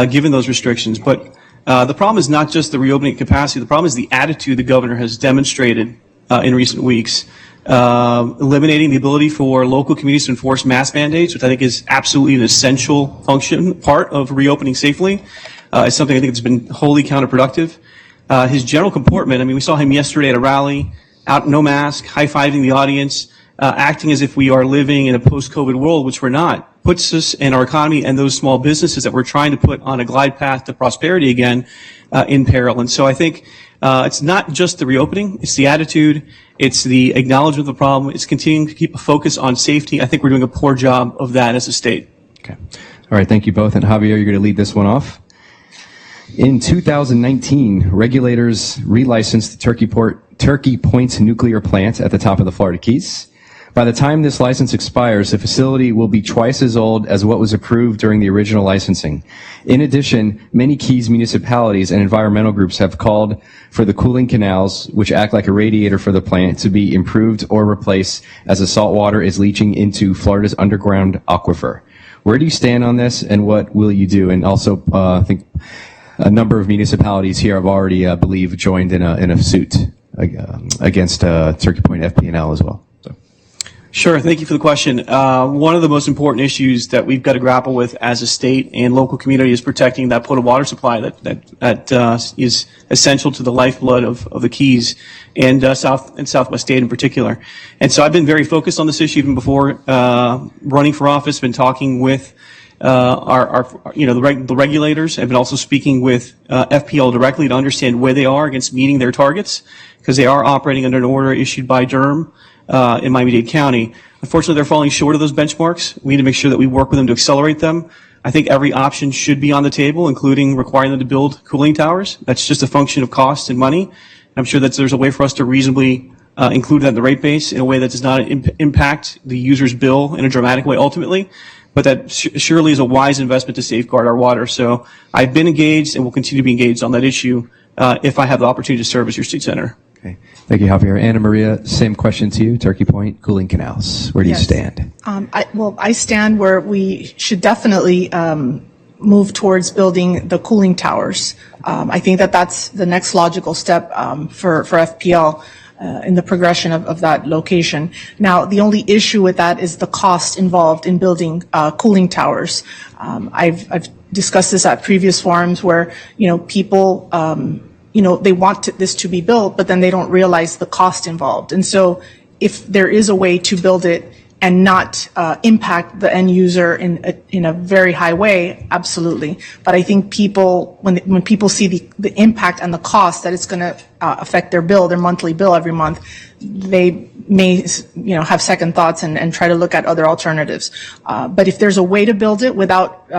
given those restrictions. But the problem is not just the reopening capacity. The problem is the attitude the governor has demonstrated in recent weeks. Eliminating the ability for local communities to enforce mask mandates, which I think is absolutely an essential part of reopening safely, is something I think that's been wholly counterproductive. His general comportment, we saw him yesterday at a rally, out no mask, high-fiving the audience, acting as if we are living in a post-COVID world, which we're not, puts us and our economy and those small businesses that we're trying to put on a glide path to prosperity again in peril. And so I think it's not just the reopening, it's the attitude, it's the acknowledgement of the problem, it's continuing to keep a focus on safety. I think we're doing a poor job of that as a state. Okay. All right, thank you both. And Javier, you're going to lead this one off. In 2019, regulators relicensed the Turkey Point nuclear plant at the top of the Florida Keys. By the time this license expires, the facility will be twice as old as what was approved during the original licensing. In addition, many Keys municipalities and environmental groups have called for the cooling canals, which act like a radiator for the plant, to be improved or replaced as the salt water is leaching into Florida's underground aquifer. Where do you stand on this, and what will you do? And also, I think a number of municipalities here have already, I believe, joined in a suit against Turkey Point FP&L as well. Sure. Thank you for the question. One of the most important issues that we've got to grapple with as a state and local community is protecting that potable water supply that is essential to the lifeblood of the Keys and Southwest State in particular. And so I've been very focused on this issue even before running for office. Been talking with the regulators. I've been also speaking with FPL directly to understand where they are against meeting their targets, because they are operating under an order issued by Durham in Miami-Dade County. Unfortunately, they're falling short of those benchmarks. We need to make sure that we work with them to accelerate them. I think every option should be on the table, including requiring them to build cooling towers. That's just a function of cost and money. I'm sure that there's a way for us to reasonably include that in the rate base in a way that does not impact the user's bill in a dramatic way ultimately, but that surely is a wise investment to safeguard our water. So I've been engaged and will continue to be engaged on that issue if I have the opportunity to serve as your state senator. Okay. Thank you, Javier. Anna Maria, same question to you. Turkey Point, cooling canals. Where do you stand? I stand where we should definitely move towards building the cooling towers. I think that that's the next logical step for FPL in the progression of that location. Now, the only issue with that is the cost involved in building cooling towers. I've discussed this at previous forums where, people they want this to be built, but then they don't realize the cost involved. And so if there is a way to build it and not impact the end user in a very high way, absolutely. But I think when people see the impact and the cost that it's going to affect their monthly bill every month, they may have second thoughts and try to look at other alternatives. But if there's a way to build it without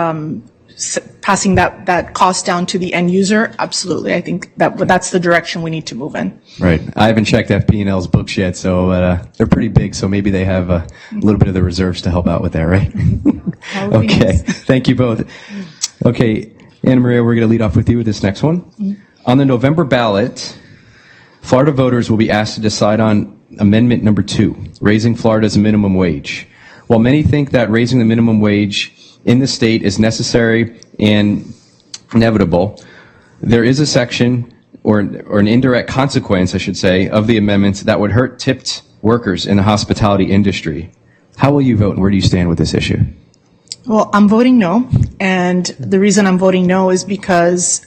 passing that cost down to the end user, absolutely. I think that's the direction we need to move in. Right. I haven't checked FP&L's books yet, so they're pretty big, so maybe they have a little bit of the reserves to help out with that, right? Okay. Thank you both. Okay, Anna Maria, we're going to lead off with you with this next one. On the November ballot, Florida voters will be asked to decide on Amendment number 2, raising Florida's minimum wage. While many think that raising the minimum wage in the state is necessary and inevitable, there is a section or an indirect consequence, I should say, of the amendments that would hurt tipped workers in the hospitality industry. How will you vote, and where do you stand with this issue? Well, I'm voting no, and the reason I'm voting no is because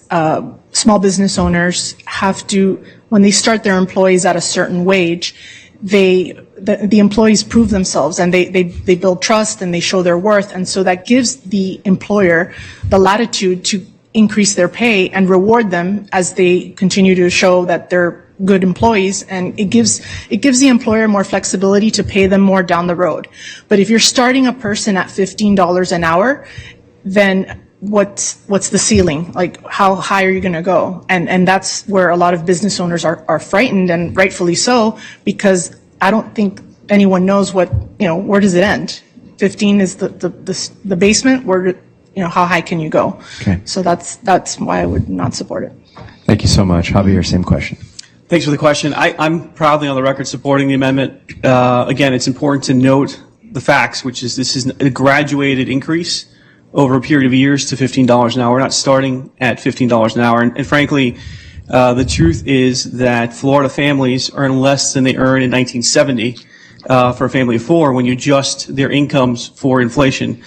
small business owners have to, when they start their employees at a certain wage, the employees prove themselves and they build trust and they show their worth, and so that gives the employer the latitude to increase their pay and reward them as they continue to show that they're good employees, and it gives the employer more flexibility to pay them more down the road. But if you're starting a person at $15 an hour, then what's the ceiling? Like, how high are you going to go? And that's where a lot of business owners are frightened, and rightfully so, because I don't think anyone knows where does it end? 15 is the basement. How high can you go? Okay. So that's why I would not support it. Thank you so much. Javier, same question. Thanks for the question. I'm proudly on the record supporting the amendment. Again, it's important to note the facts, which is this is a graduated increase over a period of years to $15 an hour. We're not starting at $15 an hour. And frankly, the truth is that Florida families earn less than they earned in 1970 for a family of 4 when you adjust their incomes for inflation.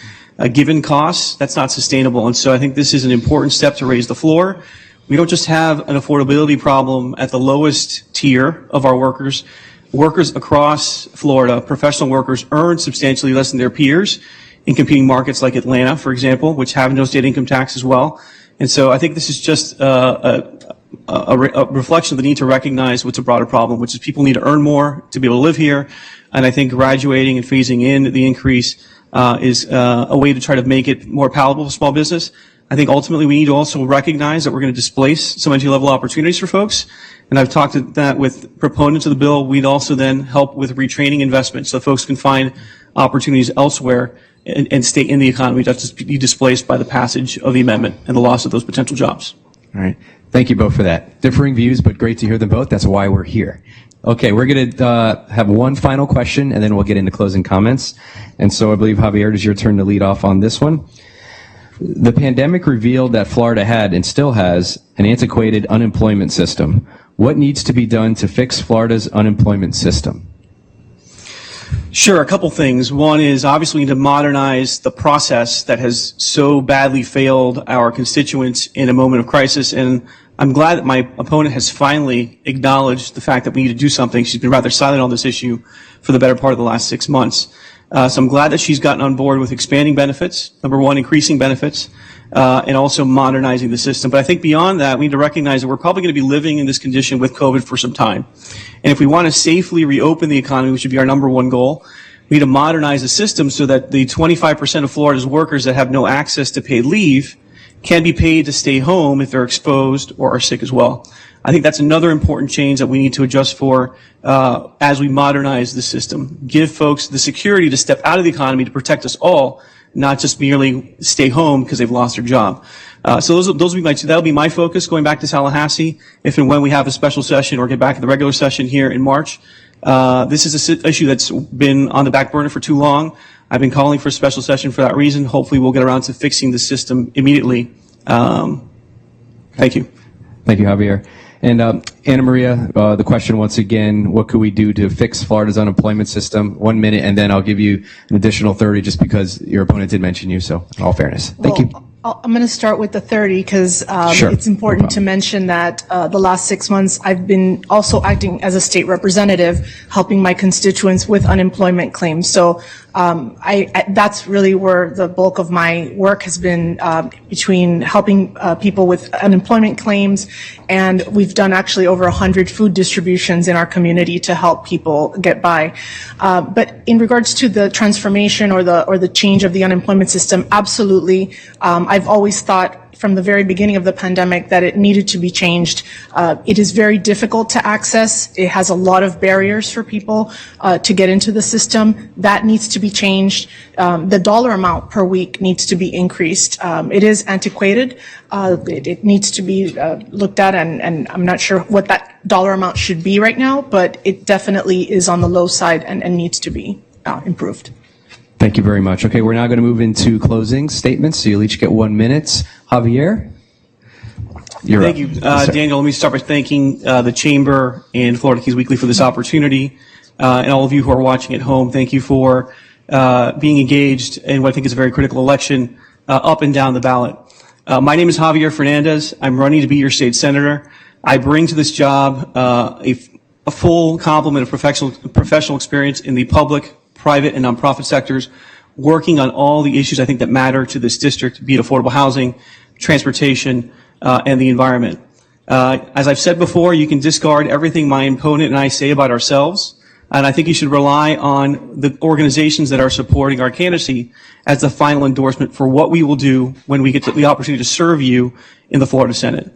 Given costs, that's not sustainable. And so I think this is an important step to raise the floor. We don't just have an affordability problem at the lowest tier of our workers. Workers across Florida, professional workers, earn substantially less than their peers in competing markets like Atlanta, for example, which have no state income tax as well. And so I think this is just a reflection of the need to recognize what's a broader problem, which is people need to earn more to be able to live here. And I think graduating and phasing in the increase is a way to try to make it more palatable for small business. I think ultimately we need to also recognize that we're going to displace some entry-level opportunities for folks. And I've talked to that with proponents of the bill. We'd also then help with retraining investments so folks can find opportunities elsewhere and stay in the economy, not just be displaced by the passage of the amendment and the loss of those potential jobs. All right. Thank you both for that. Differing views, but great to hear them both. That's why we're here. Okay, we're going to have one final question, and then we'll get into closing comments. And so I believe, Javier, it is your turn to lead off on this one. The pandemic revealed that Florida had, and still has, an antiquated unemployment system. What needs to be done to fix Florida's unemployment system? Sure, a couple things. One is obviously we need to modernize the process that has so badly failed our constituents in a moment of crisis. And I'm glad that my opponent has finally acknowledged the fact that we need to do something. She's been rather silent on this issue for the better part of the last 6 months. So I'm glad that she's gotten on board with expanding benefits, number one, increasing benefits, and also modernizing the system. But I think beyond that, we need to recognize that we're probably going to be living in this condition with COVID for some time. And if we want to safely reopen the economy, which should be our number one goal, we need to modernize the system so that the 25% of Florida's workers that have no access to paid leave can be paid to stay home if they're exposed or are sick as well. I think that's another important change that we need to adjust for as we modernize the system. Give folks the security to step out of the economy to protect us all, not just merely stay home because they've lost their job. So that'll be my focus going back to Tallahassee if and when we have a special session or get back to the regular session here in March. This is an issue that's been on the back burner for too long. I've been calling for a special session for that reason. Hopefully we'll get around to fixing the system immediately. Thank you. Thank you, Javier. And Anna Maria, the question once again, what could we do to fix Florida's unemployment system? 1 minute, and then I'll give you an additional 30 just because your opponent did mention you, so in all fairness. Thank you. I'm going to start with the 30 because Sure. it's important to mention that the last 6 months I've been also acting as a state representative, helping my constituents with unemployment claims. So that's really where the bulk of my work has been, between helping people with unemployment claims, and we've done actually over 100 food distributions in our community to help people get by. But in regards to the transformation or the change of the unemployment system, absolutely, I I've always thought from the very beginning of the pandemic that it needed to be changed. It is very difficult to access. It has a lot of barriers for people to get into the system. That needs to be changed. The dollar amount per week needs to be increased. It is antiquated. It needs to be looked at, and I'm not sure what that dollar amount should be right now, but it definitely is on the low side and needs to be improved. Thank you very much. Okay, we're now going to move into closing statements, so you'll each get 1 minute. Javier? You're Thank up. you, Yes, sir. Daniel. Let me start by thanking the Chamber and Florida Keys Weekly for this opportunity, and all of you who are watching at home. Thank you for being engaged in what I think is a very critical election up and down the ballot. My name is Javier Fernandez. I'm running to be your state senator. I bring to this job a full complement of professional experience in the public, private, and nonprofit sectors, working on all the issues I think that matter to this district, be it affordable housing, transportation, and the environment. As I've said before, you can discard everything my opponent and I say about ourselves, and I think you should rely on the organizations that are supporting our candidacy as the final endorsement for what we will do when we get the opportunity to serve you in the Florida Senate.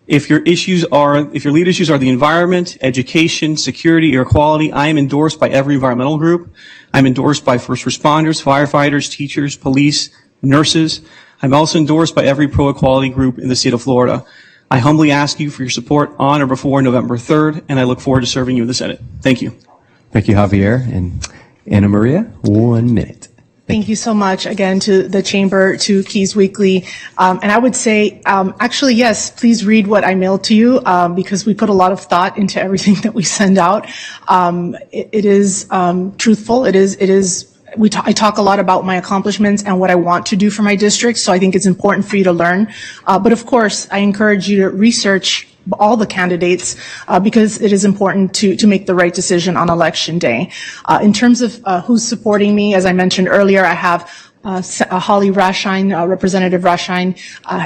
If your lead issues are the environment, education, security, air quality, I am endorsed by every environmental group. I'm endorsed by first responders, firefighters, teachers, police, nurses. I'm also endorsed by every pro-equality group in the state of Florida. I humbly ask you for your support on or before November 3rd, and I look forward to serving you in the Senate. Thank you. Thank you, Javier. And Anna Maria, 1 minute. Thank you so much again to the Chamber, to Keys Weekly. And I would say, actually, yes, please read what I mailed to you, because we put a lot of thought into everything that we send out. It is truthful. I talk a lot about my accomplishments and what I want to do for my district, so I think it's important for you to learn. But of course, I encourage you to research all the candidates, because it is important to make the right decision on election day. In terms of who's supporting me, as I mentioned earlier, I have Holly Rashine, Representative Rashine,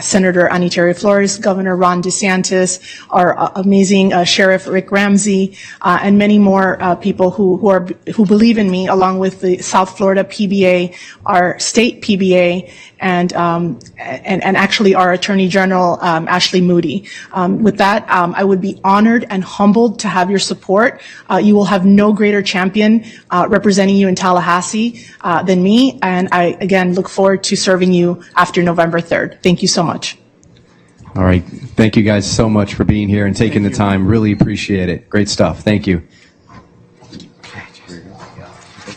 Senator Anitaria Flores, Governor Ron DeSantis, our amazing Sheriff Rick Ramsey, and many more people who believe in me, along with the South Florida PBA, our state PBA, and actually our Attorney General Ashley Moody. With that, I would be honored and humbled to have your support. You will have no greater champion representing you in Tallahassee than me, and I again look forward to serving you after November 3rd. Thank you so much. All right. Thank you guys so much for being here and taking the time. Really appreciate it. Great stuff. Thank you.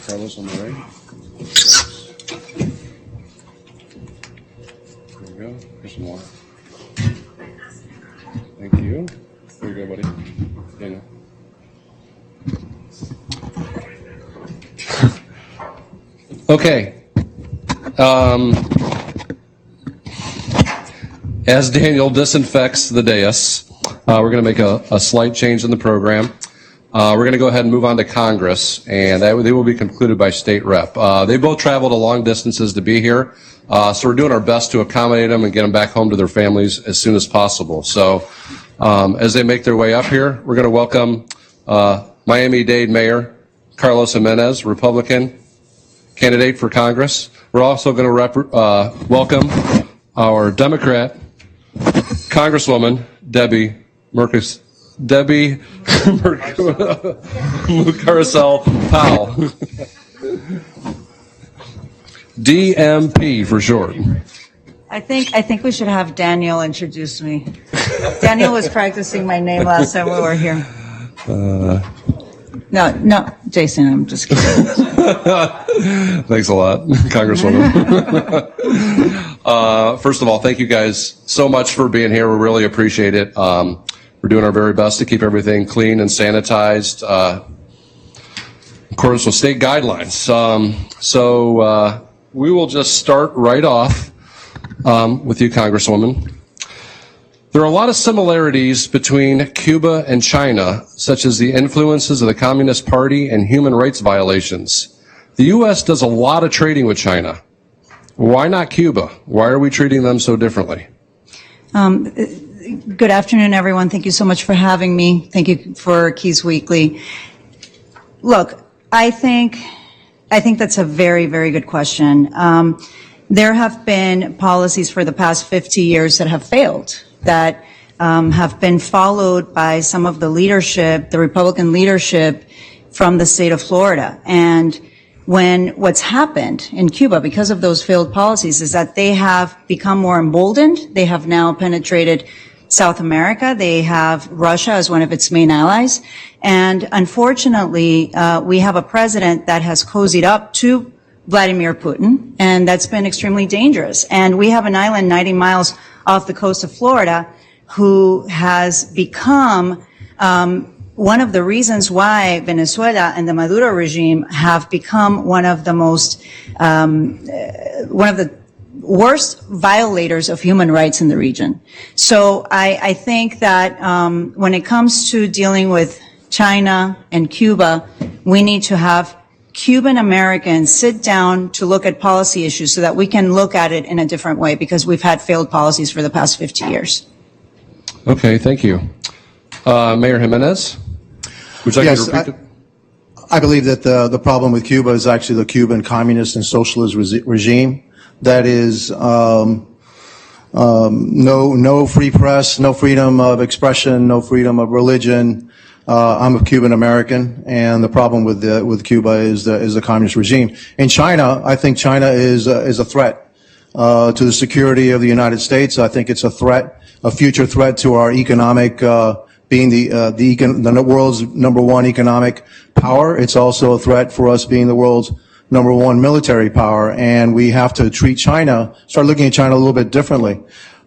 Carlos on the right. There you go. Here's some water. Thank you. There you go, buddy. Daniel. Okay. As Daniel disinfects the dais, we're going to make a slight change in the program. We're going to go ahead and move on to Congress, and they will be concluded by State Rep. They both traveled a long distances to be here, so we're doing our best to accommodate them and get them back home to their families as soon as possible. So as they make their way up here, we're going to welcome Miami-Dade Mayor Carlos Jimenez, Republican candidate for Congress. We're also going to welcome our Democrat Congresswoman, Debbie Mucarsel Powell. DMP for short. I think we should have Daniel introduce me. Daniel was practicing my name last time we were here. No, Jason, I'm just kidding. Thanks a lot, Congresswoman. First of all, thank you guys so much for being here. We really appreciate it. We're doing our very best to keep everything clean and sanitized, in accordance with state guidelines. So we will just start right off with you, Congresswoman. There are a lot of similarities between Cuba and China, such as the influences of the Communist Party and human rights violations. The U.S. does a lot of trading with China. Why not Cuba? Why are we treating them so differently? Good afternoon, everyone. Thank you so much for having me. Thank you for Keys Weekly. Look, I think that's a very, very good question. there have been policies for the past 50 years that have failed, that have been followed by some of the leadership, the Republican leadership from the state of Florida. And what's happened in Cuba because of those failed policies is that they have become more emboldened. They have now penetrated South America. They have Russia as one of its main allies. And unfortunately, we have a president that has cozied up to Vladimir Putin, and that's been extremely dangerous. And we have an island 90 miles off the coast of Florida who has become one of the reasons why Venezuela and the Maduro regime have become one of the worst violators of human rights in the region. So I think that when it comes to dealing with China and Cuba, we need to have Cuban Americans sit down to look at policy issues so that we can look at it in a different way, because we've had failed policies for the past 50 years. Okay, thank you. Mayor Jimenez, would you like Yes, to repeat it? I believe that the problem with Cuba is actually the Cuban communist and socialist regime. That is no free press, no freedom of expression, no freedom of religion. I'm a Cuban American, and the problem with Cuba is the communist regime. In China, I think China is a threat to the security of the United States. I think it's a threat, a future threat to our economic, being the world's number one economic power. It's also a threat for us being the world's number one military power, and we have to start looking at China a little bit differently.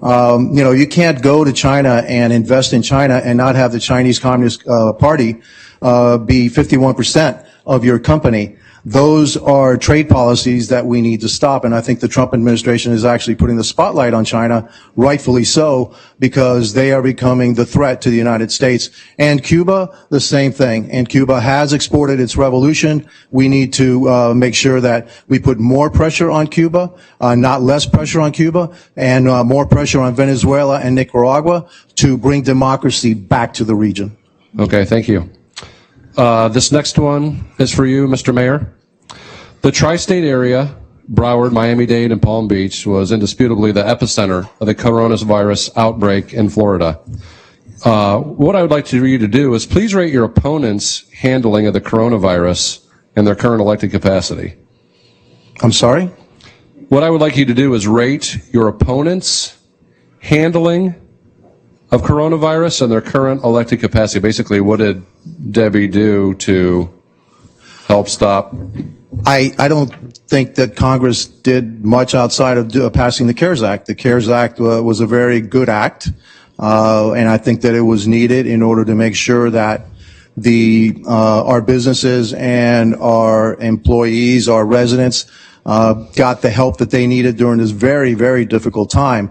You can't go to China and invest in China and not have the Chinese Communist Party be 51% of your company. Those are trade policies that we need to stop, and I think the Trump administration is actually putting the spotlight on China, rightfully so, because they are becoming the threat to the United States. And Cuba, the same thing. And Cuba has exported its revolution. We need to make sure that we put more pressure on Cuba, not less pressure on Cuba, and more pressure on Venezuela and Nicaragua to bring democracy back to the region. Okay, thank you. This next one is for you, Mr. Mayor. The tri-state area, Broward, Miami-Dade, and Palm Beach, was indisputably the epicenter of the coronavirus outbreak in Florida. What I would like you to do is please rate your opponent's handling of the coronavirus in their current elected capacity. I'm sorry? What I would like you to do is rate your opponent's handling of coronavirus in their current elected capacity. Basically, what did Debbie do to help stop? I don't think that Congress did much outside of passing the CARES Act. The CARES Act was a very good act, and I think that it was needed in order to make sure that our businesses and our employees, our residents, got the help that they needed during this very, very difficult time.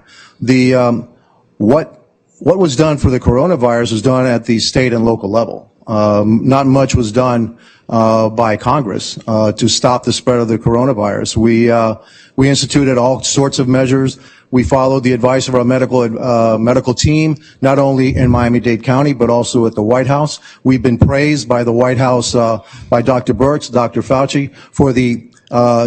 What was done for the coronavirus was done at the state and local level. Not much was done by Congress to stop the spread of the coronavirus. We instituted all sorts of measures. We followed the advice of our medical team, not only in Miami-Dade County, but also at the White House. We've been praised by the White House, by Dr. Birx, Dr. Fauci, for the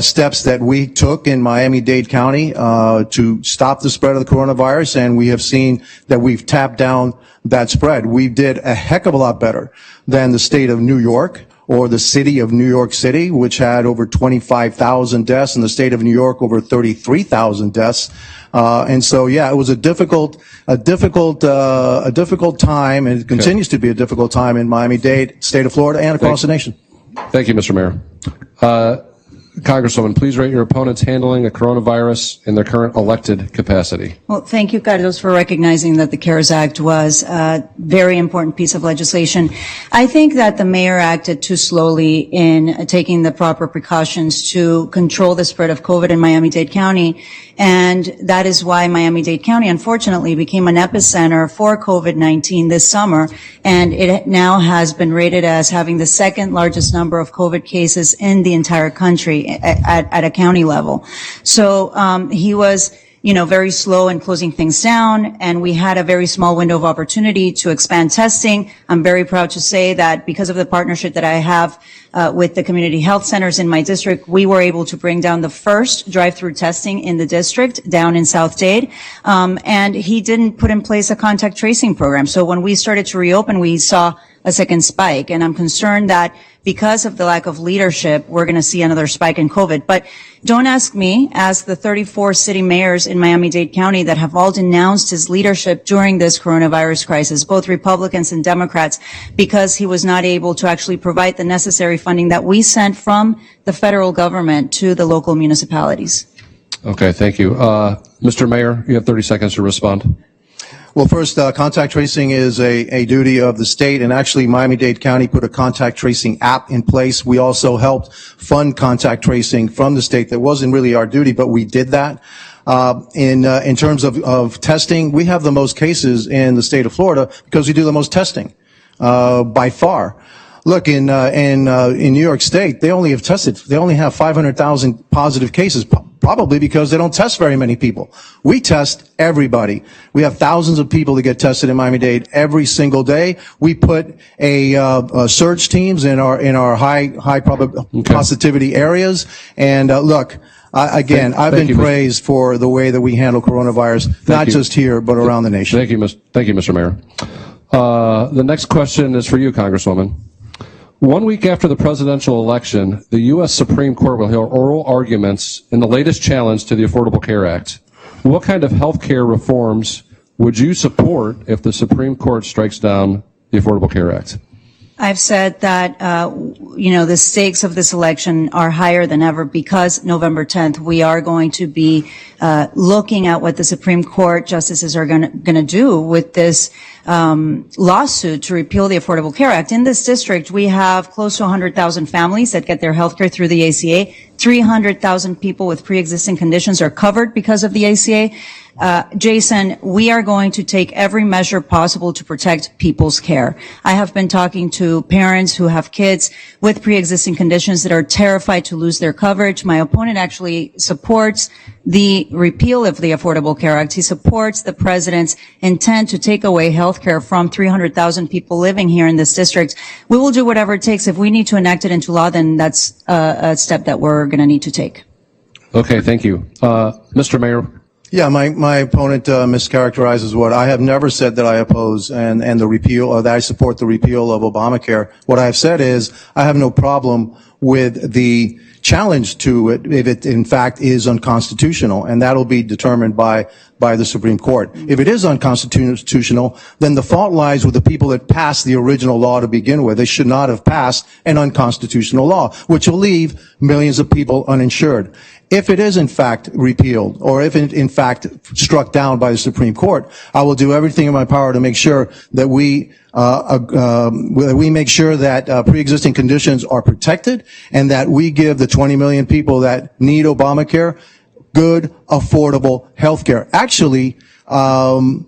steps that we took in Miami-Dade County to stop the spread of the coronavirus, and we have seen that we've tapped down that spread. We did a heck of a lot better than the state of New York or the city of New York City, which had over 25,000 deaths, and the state of New York over 33,000 deaths. And so, yeah, it was a difficult time, and it continues to be a difficult time in Miami-Dade, state of Florida, and across the nation. Thank you, Mr. Mayor. Congresswoman, please rate your opponent's handling the coronavirus in their current elected capacity. Well, thank you, Carlos, for recognizing that the CARES Act was a very important piece of legislation. I think that the mayor acted too slowly in taking the proper precautions to control the spread of COVID in Miami-Dade County, and that is why Miami-Dade County, unfortunately, became an epicenter for COVID-19 this summer, and it now has been rated as having the second largest number of COVID cases in the entire country at a county level. So he was very slow in closing things down, and we had a very small window of opportunity to expand testing. I'm very proud to say that because of the partnership that I have with the community health centers in my district, we were able to bring down the first drive-through testing in the district down in South Dade, and he didn't put in place a contact tracing program. So when we started to reopen, we saw a second spike, and I'm concerned that because of the lack of leadership, we're going to see another spike in COVID. But don't ask me, ask the 34 city mayors in Miami-Dade County that have all denounced his leadership during this coronavirus crisis, both Republicans and Democrats, because he was not able to actually provide the necessary funding that we sent from the federal government to the local municipalities. Okay, thank you. Mr. Mayor, you have 30 seconds to respond. Well, first, contact tracing is a duty of the state, and actually Miami-Dade County put a contact tracing app in place. We also helped fund contact tracing from the state. That wasn't really our duty, but we did that. In terms of testing, we have the most cases in the state of Florida because we do the most testing, by far. Look, in New York State, they only have 500,000 positive cases, probably because they don't test very many people. We test everybody. We have thousands of people that get tested in Miami-Dade every single day. We put a surge teams in our high positivity areas. And look, I've been praised for the way that we handle coronavirus, not just here, but around the nation. Thank you, Mr. Mayor. The next question is for you, Congresswoman. 1 week after the presidential election, the U.S. Supreme Court will hear oral arguments in the latest challenge to the Affordable Care Act. What kind of health care reforms would you support if the Supreme Court strikes down the Affordable Care Act? I've said that, the stakes of this election are higher than ever because November 10th, we are going to be looking at what the Supreme Court justices are going to do with this lawsuit to repeal the Affordable Care Act. In this district, we have close to 100,000 families that get their health care through the ACA. 300,000 people with pre-existing conditions are covered because of the ACA. Jason, we are going to take every measure possible to protect people's care. I have been talking to parents who have kids with pre-existing conditions that are terrified to lose their coverage. My opponent actually supports the repeal of the Affordable Care Act. He supports the president's intent to take away health care from 300,000 people living here in this district. We will do whatever it takes. If we need to enact it into law, then that's a step that we're going to need to take. Okay, thank you. Mr. Mayor. Yeah, my opponent mischaracterizes what I have never said that I oppose and the repeal, or that I support the repeal of Obamacare. What I've said is I have no problem with the challenge to it if it in fact is unconstitutional, and that'll be determined by the Supreme Court. If it is unconstitutional, then the fault lies with the people that passed the original law to begin with. They should not have passed an unconstitutional law, which will leave millions of people uninsured. If it is in fact repealed, or if it in fact struck down by the Supreme Court, I will do everything in my power to make sure that we make sure that pre-existing conditions are protected, and that we give the 20 million people that need Obamacare good, affordable health care. Actually,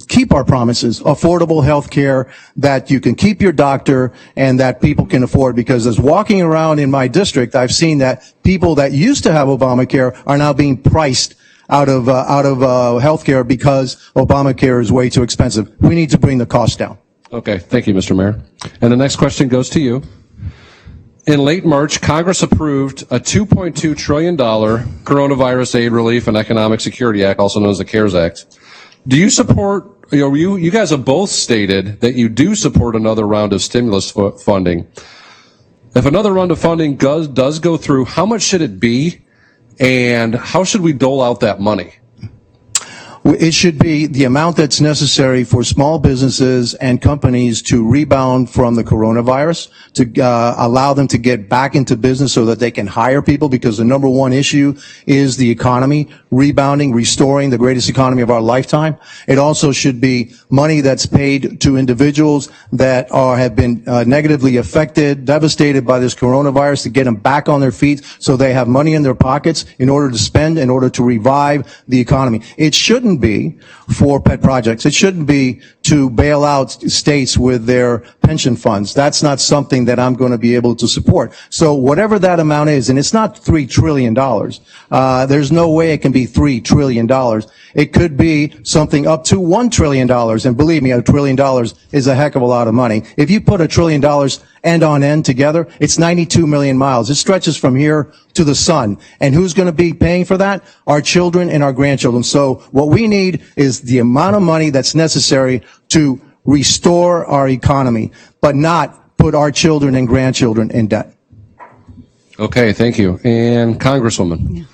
keep our promises, affordable health care that you can keep your doctor and that people can afford, because as walking around in my district, I've seen that people that used to have Obamacare are now being priced out of health care because Obamacare is way too expensive. We need to bring the cost down. Okay, thank you, Mr. Mayor. And the next question goes to you. In late March, Congress approved a $2.2 trillion Coronavirus Aid, Relief, and Economic Security Act, also known as the CARES Act. Do you support, you guys have both stated that you do support another round of stimulus funding. If another round of funding does go through, how much should it be, and how should we dole out that money? It should be the amount that's necessary for small businesses and companies to rebound from the coronavirus, to allow them to get back into business so that they can hire people, because the number one issue is the economy, rebounding, restoring the greatest economy of our lifetime. It also should be money that's paid to individuals that have been negatively affected, devastated by this coronavirus, to get them back on their feet so they have money in their pockets in order to spend, in order to revive the economy. It shouldn't be for pet projects. It shouldn't be to bail out states with their pension funds. That's not something that I'm going to be able to support. So whatever that amount is, and it's not $3 trillion. There's no way it can be $3 trillion. It could be something up to $1 trillion. And believe me, $1 trillion is a heck of a lot of money. If you put $1 trillion end on end together, it's 92 million miles. It stretches from here to the sun. And who's going to be paying for that? Our children and our grandchildren. So what we need is the amount of money that's necessary to restore our economy, but not put our children and grandchildren in debt. Okay, thank you. And Congresswoman. Yeah.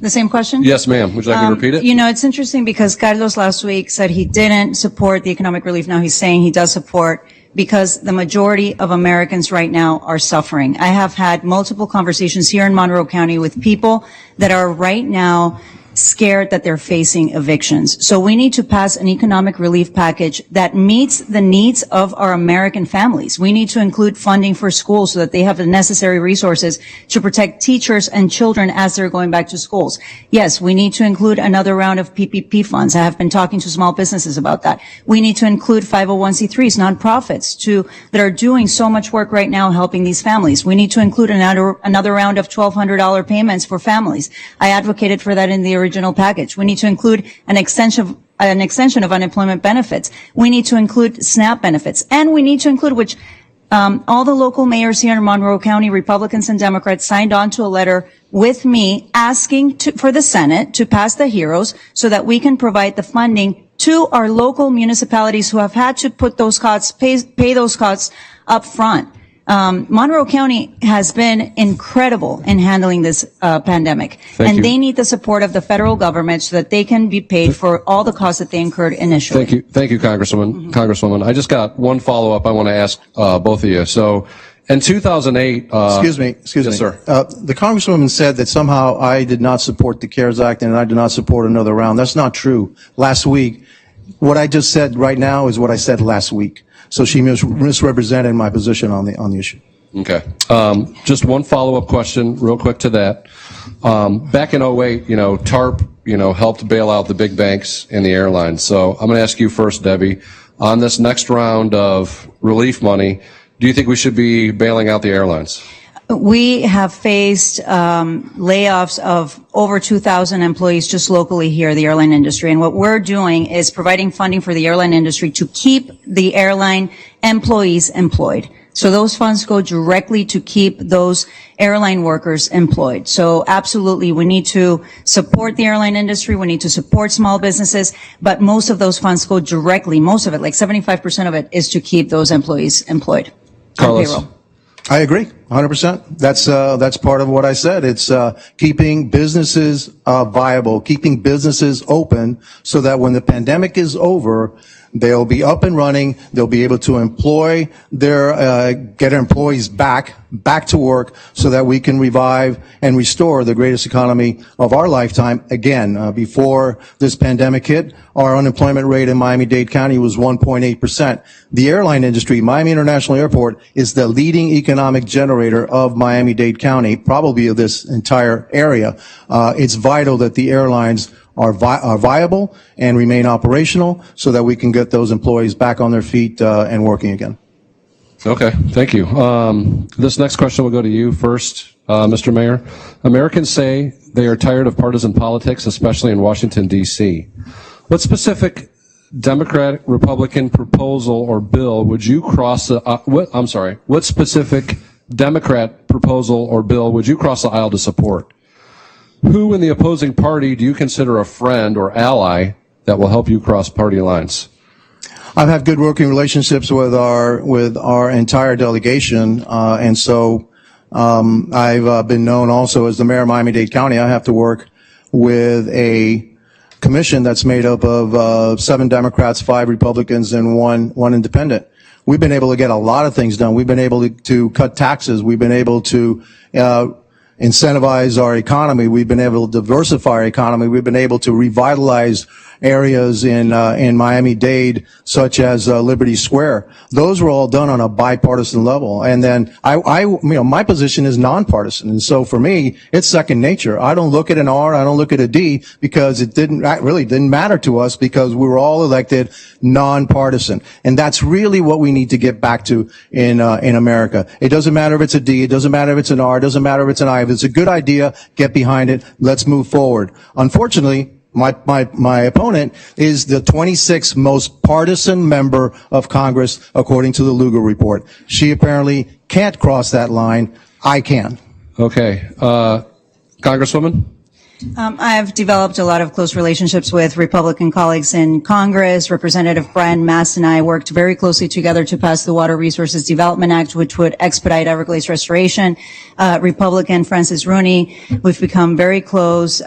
The same question? Yes, ma'am. Would you like me to repeat it? You know, it's interesting because Carlos last week said he didn't support the economic relief. Now he's saying he does support, because the majority of Americans right now are suffering. I have had multiple conversations here in Monroe County with people that are right now scared that they're facing evictions. So we need to pass an economic relief package that meets the needs of our American families. We need to include funding for schools so that they have the necessary resources to protect teachers and children as they're going back to schools. Yes, we need to include another round of PPP funds. I have been talking to small businesses about that. We need to include 501c3s, nonprofits that are doing so much work right now helping these families. We need to include another round of $1,200 payments for families. I advocated for that in the original package. We need to include an extension of unemployment benefits. We need to include SNAP benefits. And we need to include, which all the local mayors here in Monroe County, Republicans and Democrats, signed on to a letter with me asking for the Senate to pass the HEROES so that we can provide the funding to our local municipalities who have had to put those costs, pay those costs up front. Monroe County has been incredible in handling this pandemic, and they need the support of the federal government so that they can be paid for all the costs that they incurred initially. Thank you, Congresswoman. Congresswoman, I just got one follow-up I want to ask both of you. So, in 2008, Excuse me. Yes, sir. The Congresswoman said that somehow I did not support the CARES Act and I did not support another round. That's not true. Last week, what I just said right now is what I said last week. So she misrepresented my position on the issue. Okay. Just one follow-up question real quick to that. Back in 08, TARP, helped bail out the big banks and the airlines. So I'm going to ask you first, Debbie, on this next round of relief money, do you think we should be bailing out the airlines? We have faced layoffs of over 2,000 employees just locally here, the airline industry. And what we're doing is providing funding for the airline industry to keep the airline employees employed. So those funds go directly to keep those airline workers employed. So absolutely, we need to support the airline industry. We need to support small businesses. But most of those funds go directly, most of it, like 75% of it, is to keep those employees employed on payroll. I agree, 100%. That's part of what I said. It's keeping businesses viable, keeping businesses open, so that when the pandemic is over, they'll be up and running. They'll be able to employ get employees back to work, so that we can revive and restore the greatest economy of our lifetime. Again, before this pandemic hit, our unemployment rate in Miami-Dade County was 1.8%. The airline industry, Miami International Airport, is the leading economic generator of Miami-Dade County, probably of this entire area. It's vital that the airlines are viable and remain operational, so that we can get those employees back on their feet and working again. Okay, thank you. This next question will go to you first, Mr. Mayor. Americans say they are tired of partisan politics, especially in Washington, D.C. What specific Democratic, Republican proposal or bill would you cross the, what specific Democrat proposal or bill would you cross the aisle to support? Who in the opposing party do you consider a friend or ally that will help you cross party lines? I've had good working relationships with our entire delegation, and so I've been known also as the mayor of Miami-Dade County. I have to work with a commission that's made up of 7 Democrats, 5 Republicans, and one independent. We've been able to get a lot of things done. We've been able to cut taxes. We've been able to incentivize our economy. We've been able to diversify our economy. We've been able to revitalize areas in Miami-Dade, such as Liberty Square. Those were all done on a bipartisan level. And then my position is nonpartisan. And so for me, it's second nature. I don't look at an R, I don't look at a D, because it really didn't matter to us, because we were all elected nonpartisan. And that's really what we need to get back to in America. It doesn't matter if it's a D, it doesn't matter if it's an R, it doesn't matter if it's an I. If it's a good idea, get behind it. Let's move forward. Unfortunately, my opponent is the 26th most partisan member of Congress, according to the Lugar report. She apparently can't cross that line. I can. Okay. Congresswoman? I've developed a lot of close relationships with Republican colleagues in Congress. Representative Brian Mast and I worked very closely together to pass the Water Resources Development Act, which would expedite Everglades restoration. Republican Francis Rooney, we've become very close.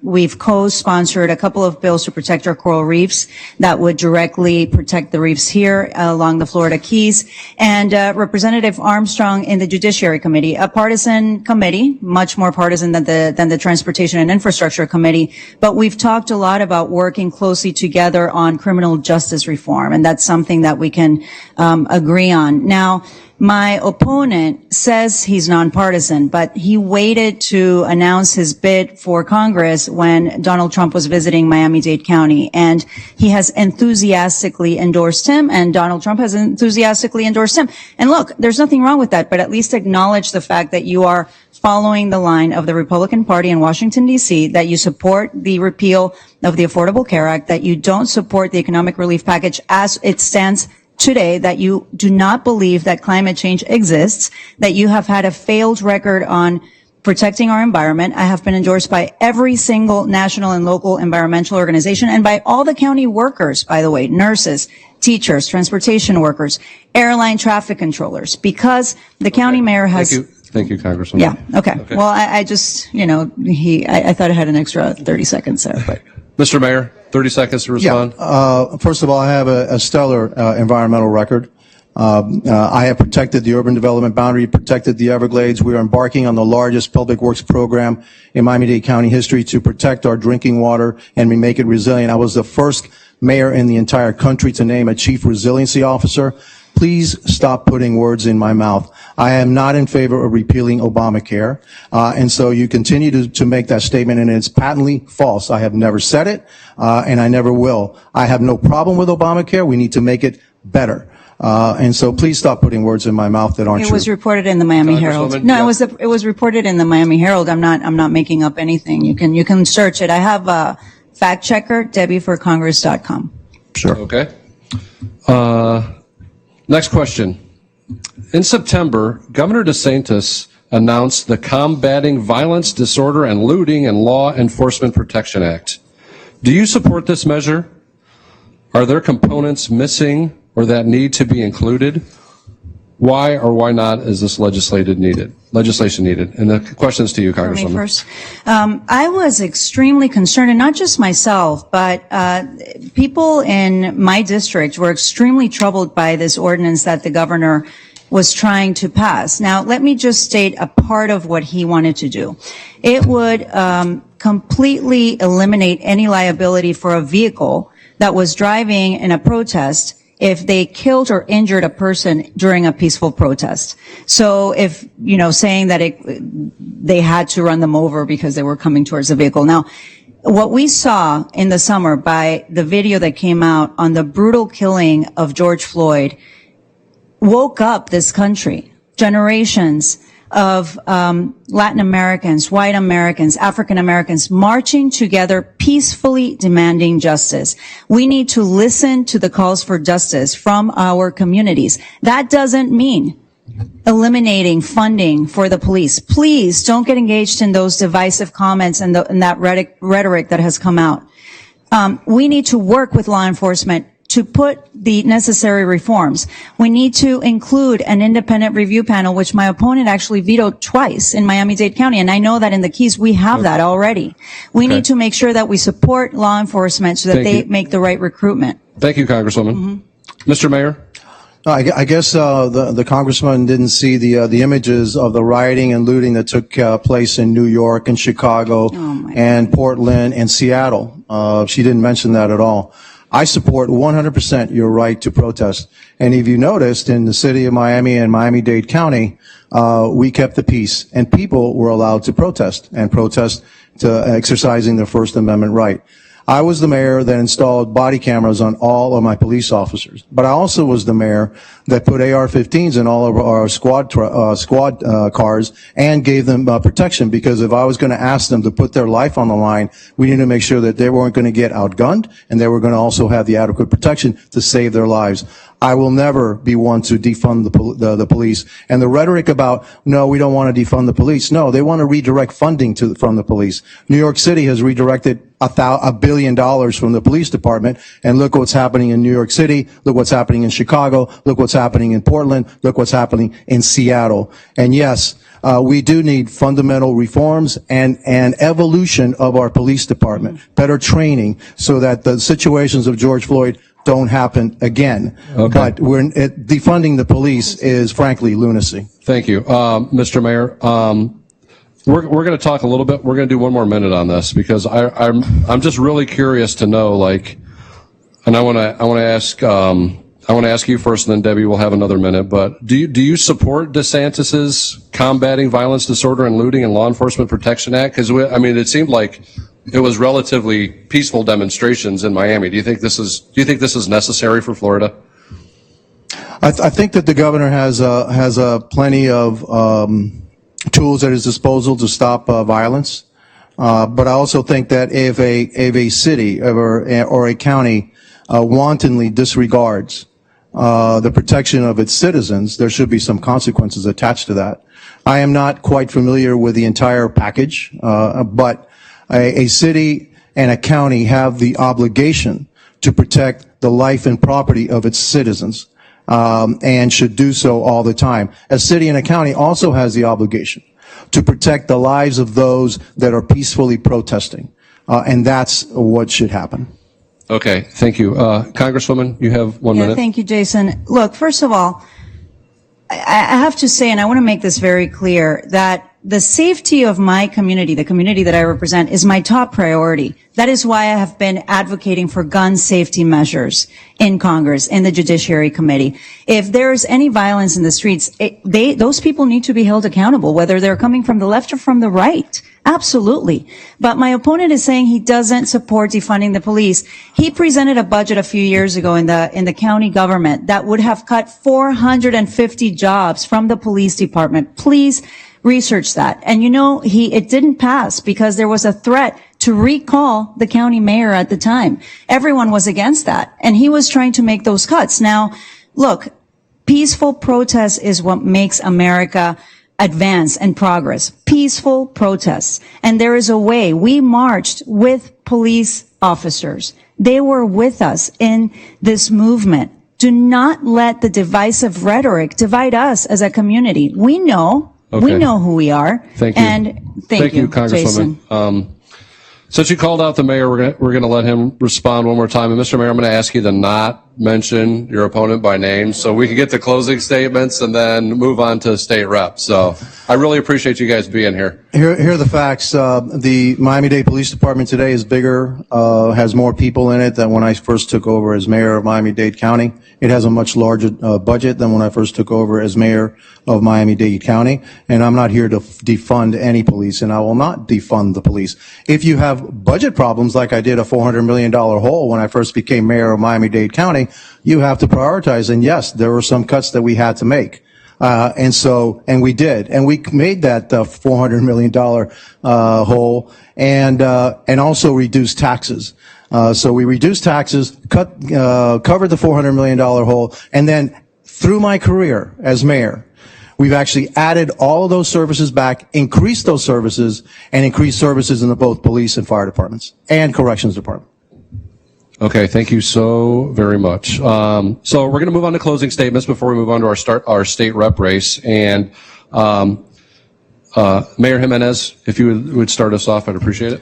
We've co-sponsored a couple of bills to protect our coral reefs that would directly protect the reefs here along the Florida Keys. And Representative Armstrong in the Judiciary Committee, a partisan committee, much more partisan than the Transportation and Infrastructure Committee, but we've talked a lot about working closely together on criminal justice reform, and that's something that we can agree on. Now, my opponent says he's nonpartisan, but he waited to announce his bid for Congress when Donald Trump was visiting Miami-Dade County, and he has enthusiastically endorsed him, and Donald Trump has enthusiastically endorsed him. And look, there's nothing wrong with that, but at least acknowledge the fact that you are following the line of the Republican Party in Washington, D.C., that you support the repeal of the Affordable Care Act, that you don't support the economic relief package as it stands today, that you do not believe that climate change exists, that you have had a failed record on protecting our environment. I have been endorsed by every single national and local environmental organization and by all the county workers, by the way, nurses, teachers, transportation workers, airline traffic controllers, because the county mayor has... Thank you, Congresswoman. Yeah, okay. Well, I just, I thought I had an extra 30 seconds there, but... Mr. Mayor, 30 seconds to respond. Yeah. First of all, I have a stellar environmental record. I have protected the urban development boundary, protected the Everglades. We are embarking on the largest public works program in Miami-Dade County history to protect our drinking water and make it resilient. I was the first mayor in the entire country to name a chief resiliency officer. Please stop putting words in my mouth. I am not in favor of repealing Obamacare. And so you continue to make that statement, and it's patently false. I have never said it, and I never will. I have no problem with Obamacare. We need to make it better. And so please stop putting words in my mouth that aren't true. It was reported in the Miami Herald. No, it was reported in the Miami Herald. I'm not making up anything. You can search it. I have a fact checker, debbieforcongress.com. Sure. Okay. Next question. In September, Governor DeSantis announced the Combating Violence, Disorder, and Looting and Law Enforcement Protection Act. Do you support this measure? Are there components missing or that need to be included? Why or why not is this legislation needed? And the question's to you, Congresswoman. Me first. I was extremely concerned, and not just myself, but people in my district were extremely troubled by this ordinance that the governor was trying to pass. Now, let me just state a part of what he wanted to do. It would completely eliminate any liability for a vehicle that was driving in a protest if they killed or injured a person during a peaceful protest. So if, saying that they had to run them over because they were coming towards the vehicle. Now, what we saw in the summer by the video that came out on the brutal killing of George Floyd woke up this country. Generations of Latin Americans, white Americans, African Americans marching together peacefully demanding justice. We need to listen to the calls for justice from our communities. That doesn't mean eliminating funding for the police. Please don't get engaged in those divisive comments and that rhetoric that has come out. We need to work with law enforcement to put the necessary reforms. We need to include an independent review panel, which my opponent actually vetoed twice in Miami-Dade County. And I know that in the Keys we have that already. We need to make sure that we support law enforcement so that they make the right recruitment. Thank you, Congresswoman. Mr. Mayor. I guess the congressman didn't see the images of the rioting and looting that took place in New York and Chicago and Portland and Seattle. She didn't mention that at all. I support 100% your right to protest. And if you noticed, in the city of Miami and Miami-Dade County, we kept the peace, and people were allowed to protest to exercising their First Amendment right. I was the mayor that installed body cameras on all of my police officers, but I also was the mayor that put AR-15s in all of our squad cars and gave them protection, because if I was going to ask them to put their life on the line, we needed to make sure that they weren't going to get outgunned, and they were going to also have the adequate protection to save their lives. I will never be one to defund the police. And the rhetoric about, no, we don't want to defund the police. No, they want to redirect funding from the police. New York City has redirected $1 billion from the police department, and look what's happening in New York City, look what's happening in Chicago, look what's happening in Portland, look what's happening in Seattle. And yes, we do need fundamental reforms and evolution of our police department, better training so that the situations of George Floyd don't happen again. Okay. But defunding the police is frankly lunacy. Thank you. Mr. Mayor, we're going to talk a little bit. We're going to do one more minute on this, because I'm just really curious to know, like, and I want to ask you first, and then Debbie will have another minute. But do you support DeSantis's Combating Violence, Disorder, and Looting and Law Enforcement Protection Act? Because it seemed like it was relatively peaceful demonstrations in Miami. Do you think this is necessary for Florida? I think that the governor has plenty of tools at his disposal to stop violence. But I also think that if a city or a county wantonly disregards the protection of its citizens, there should be some consequences attached to that. I am not quite familiar with the entire package, but a city and a county have the obligation to protect the life and property of its citizens, and should do so all the time. A city and a county also has the obligation to protect the lives of those that are peacefully protesting, and that's what should happen. Okay, thank you. Congresswoman, you have 1 minute. Thank you, Jason. Look, first of all, I have to say, and I want to make this very clear, that the safety of my community, the community that I represent, is my top priority. That is why I have been advocating for gun safety measures in Congress, in the Judiciary Committee. If there's any violence in the streets, those people need to be held accountable, whether they're coming from the left or from the right. Absolutely. But my opponent is saying he doesn't support defunding the police. He presented a budget a few years ago in the county government that would have cut 450 jobs from the police department. Please research that. And it didn't pass because there was a threat to recall the county mayor at the time. Everyone was against that, and he was trying to make those cuts. Now, look, peaceful protest is what makes America advance and progress. Peaceful protests. And there is a way. We marched with police officers. They were with us in this movement. Do not let the divisive rhetoric divide us as a community. We know. Okay. We know who we are. Thank you. And thank you, Congresswoman. Jason. Since you called out the mayor, we're going to let him respond one more time. And Mr. Mayor, I'm going to ask you to not mention your opponent by name so we can get to closing statements and then move on to state rep. So I really appreciate you guys being here. Here are the facts. The Miami-Dade Police Department today is bigger, has more people in it than when I first took over as mayor of Miami-Dade County. It has a much larger budget than when I first took over as mayor of Miami-Dade County. And I'm not here to defund any police, and I will not defund the police. If you have budget problems, like I did a $400 million hole when I first became mayor of Miami-Dade County, you have to prioritize. And yes, there were some cuts that we had to make. And we did. And we made that $400 million hole and also reduced taxes. So we reduced taxes, covered the $400 million hole, and then through my career as mayor, we've actually added all of those services back, increased those services, and increased services in the both police and fire departments and corrections department. Okay, thank you so very much. So we're going to move on to closing statements before we move on to our state rep race. And Mayor Jimenez, if you would start us off, I'd appreciate it.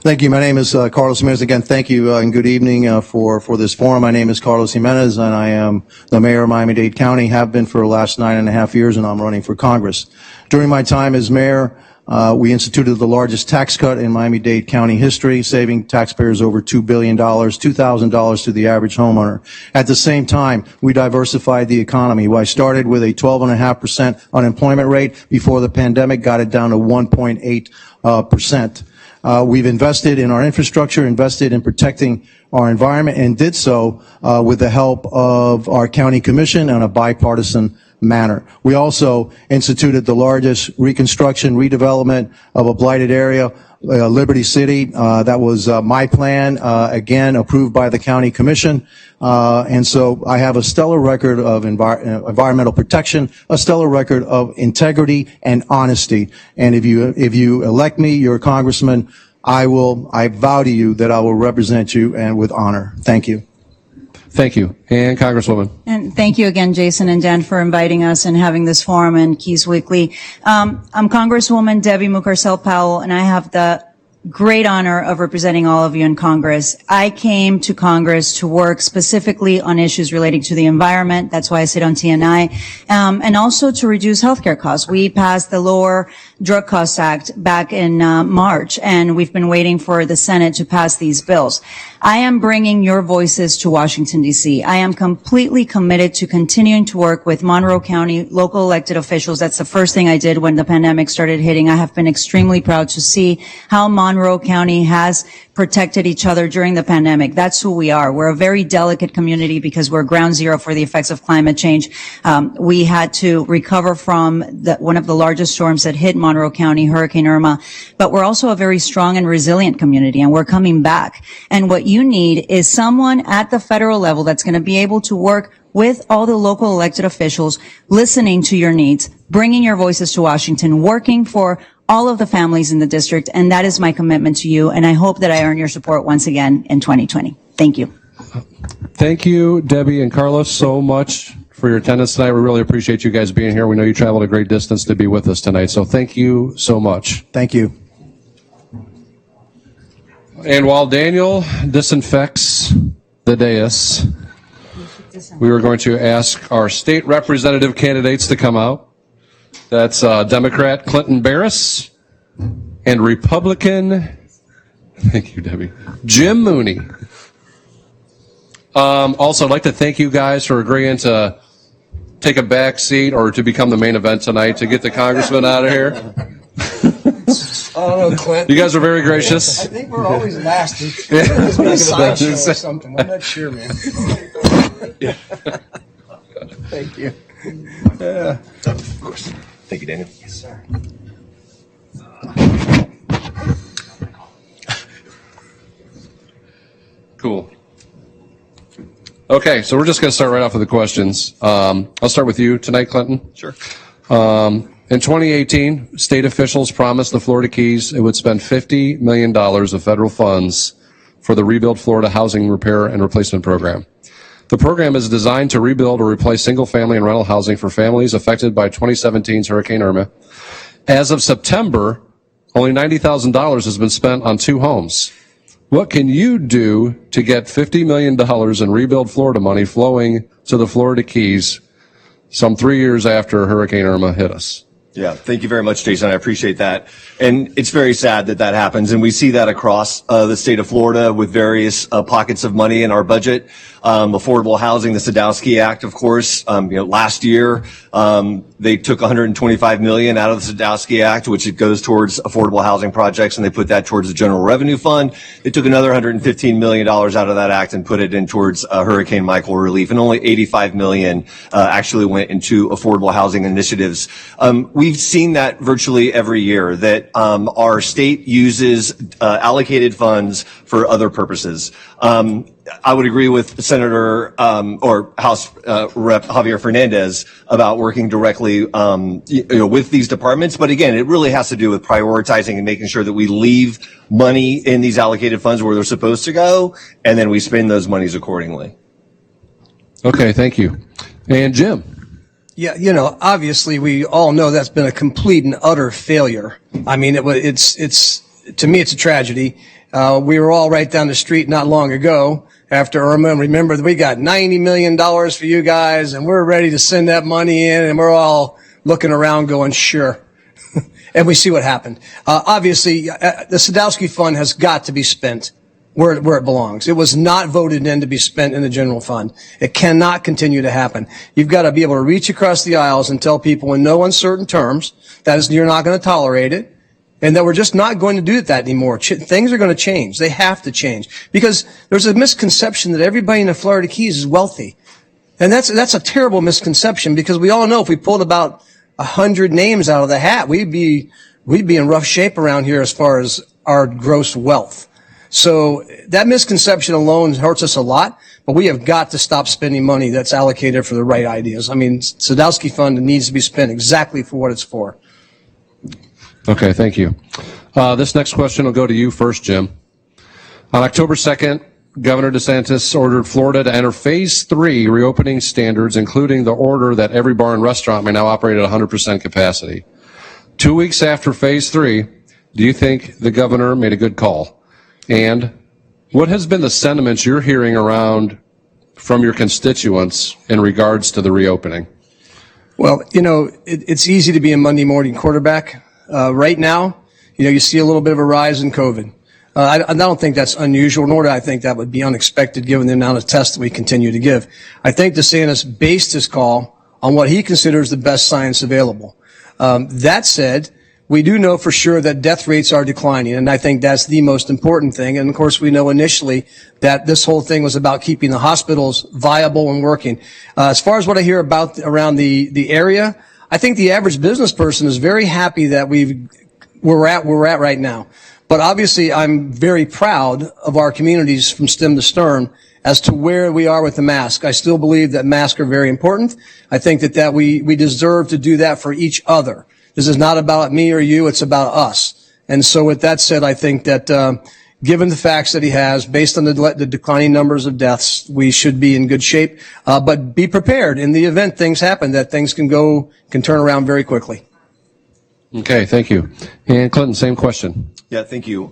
Thank you. My name is Carlos Jimenez. Again, thank you and good evening for this forum. My name is Carlos Jimenez, and I am the mayor of Miami-Dade County, have been for the last 9.5 years, and I'm running for Congress. During my time as mayor, we instituted the largest tax cut in Miami-Dade County history, saving taxpayers over $2 billion, $2,000 to the average homeowner. At the same time, we diversified the economy. I started with a 12.5% unemployment rate before the pandemic, got it down to 1.8%. We've invested in our infrastructure, invested in protecting our environment, and did so with the help of our county commission on a bipartisan manner. We also instituted the largest reconstruction, redevelopment of a blighted area, Liberty City. That was my plan, again, approved by the county commission. And so I have a stellar record of environmental protection, a stellar record of integrity and honesty. And if you elect me, you're a congressman, I vow to you that I will represent you and with honor. Thank you. Thank you. And Congresswoman. And thank you again, Jason and Dan, for inviting us and having this forum in Keys Weekly. I'm Congresswoman Debbie Mucarsel-Powell, and I have the great honor of representing all of you in Congress. I came to Congress to work specifically on issues relating to the environment. That's why I sit on TNI, and also to reduce healthcare costs. We passed the Lower Drug Costs Act back in March, and we've been waiting for the Senate to pass these bills. I am bringing your voices to Washington, D.C. I am completely committed to continuing to work with Monroe County local elected officials. That's the first thing I did when the pandemic started hitting. I have been extremely proud to see how Monroe County has protected each other during the pandemic. That's who we are. We're a very delicate community because we're ground zero for the effects of climate change. We had to recover from one of the largest storms that hit Monroe County, Hurricane Irma, but we're also a very strong and resilient community, and we're coming back. And what you need is someone at the federal level that's going to be able to work with all the local elected officials, listening to your needs, bringing your voices to Washington, working for all of the families in the district, and that is my commitment to you, and I hope that I earn your support once again in 2020. Thank you. Thank you, Debbie and Carlos, so much for your attendance tonight. We really appreciate you guys being here. We know you traveled a great distance to be with us tonight, so thank you so much. Thank you. And while Daniel disinfects the dais, we were going to ask our state representative candidates to come out. That's Democrat Clinton Barris and Republican, thank you, Debbie, Jim Mooney. Also, I'd like to thank you guys for agreeing to take a back seat or to become the main event tonight to get the congressman out of here. I don't know, Clint. You guys are very gracious. I think we're always last. It's been a sideshow or something. I'm not sure, man. Thank you. Yeah. Of course. Thank you, Daniel. Yes, sir. Cool. Okay, so we're just going to start right off with the questions. I'll start with you tonight, Clinton. Sure. In 2018, state officials promised the Florida Keys it would spend $50 million of federal funds for the Rebuild Florida Housing Repair and Replacement Program. The program is designed to rebuild or replace single-family and rental housing for families affected by 2017's Hurricane Irma. As of September, only $90,000 has been spent on 2 homes. What can you do to get $50 million in Rebuild Florida money flowing to the Florida Keys some 3 years after Hurricane Irma hit us? Yeah, thank you very much, Jason. I appreciate that. And it's very sad that that happens. And we see that across the state of Florida with various pockets of money in our budget. Affordable housing, the Sadowski Act, of course. Last year, they took $125 million out of the Sadowski Act, which it goes towards affordable housing projects, and they put that towards the General Revenue Fund. They took another $115 million out of that act and put it in towards Hurricane Michael relief, and only $85 million actually went into affordable housing initiatives. We've seen that virtually every year, that our state uses allocated funds for other purposes. I would agree with Senator or House Rep Javier Fernandez about working directly with these departments. But again, it really has to do with prioritizing and making sure that we leave money in these allocated funds where they're supposed to go, and then we spend those monies accordingly. Okay, thank you. And Jim? Yeah, obviously we all know that's been a complete and utter failure. I mean, it's to me, it's a tragedy. We were all right down the street not long ago after Irma, and remember that we got $90 million for you guys, and we're ready to send that money in, and we're all looking around going, sure. And we see what happened. Obviously, the Sadowski Fund has got to be spent where it belongs. It was not voted in to be spent in the general fund. It cannot continue to happen. You've got to be able to reach across the aisles and tell people in no uncertain terms that is, you're not going to tolerate it, and that we're just not going to do that anymore. Things are going to change. They have to change. Because there's a misconception that everybody in the Florida Keys is wealthy. And that's a terrible misconception, because we all know if we pulled about 100 names out of the hat, we'd be in rough shape around here as far as our gross wealth. So that misconception alone hurts us a lot, but we have got to stop spending money that's allocated for the right ideas. I mean, Sadowski Fund needs to be spent exactly for what it's for. Okay, thank you. This next question will go to you first, Jim. On October 2nd, Governor DeSantis ordered Florida to enter Phase 3 reopening standards, including the order that every bar and restaurant may now operate at 100% capacity. 2 weeks after Phase 3, do you think the governor made a good call? And what has been the sentiments you're hearing around from your constituents in regards to the reopening? Well, it's easy to be a Monday morning quarterback. Right now, you see a little bit of a rise in COVID. I don't think that's unusual, nor do I think that would be unexpected given the amount of tests that we continue to give. I think DeSantis based his call on what he considers the best science available. That said, we do know for sure that death rates are declining, and I think that's the most important thing. And of course, we know initially that this whole thing was about keeping the hospitals viable and working. As far as what I hear about around the area, I think the average business person is very happy that we're at right now. But obviously, I'm very proud of our communities from stem to stern as to where we are with the mask. I still believe that masks are very important. I think that we deserve to do that for each other. This is not about me or you, it's about us. And so with that said, I think that given the facts that he has, based on the declining numbers of deaths, we should be in good shape. But be prepared in the event things happen, that things can turn around very quickly. Okay, thank you. And Clinton, same question. Yeah, thank you.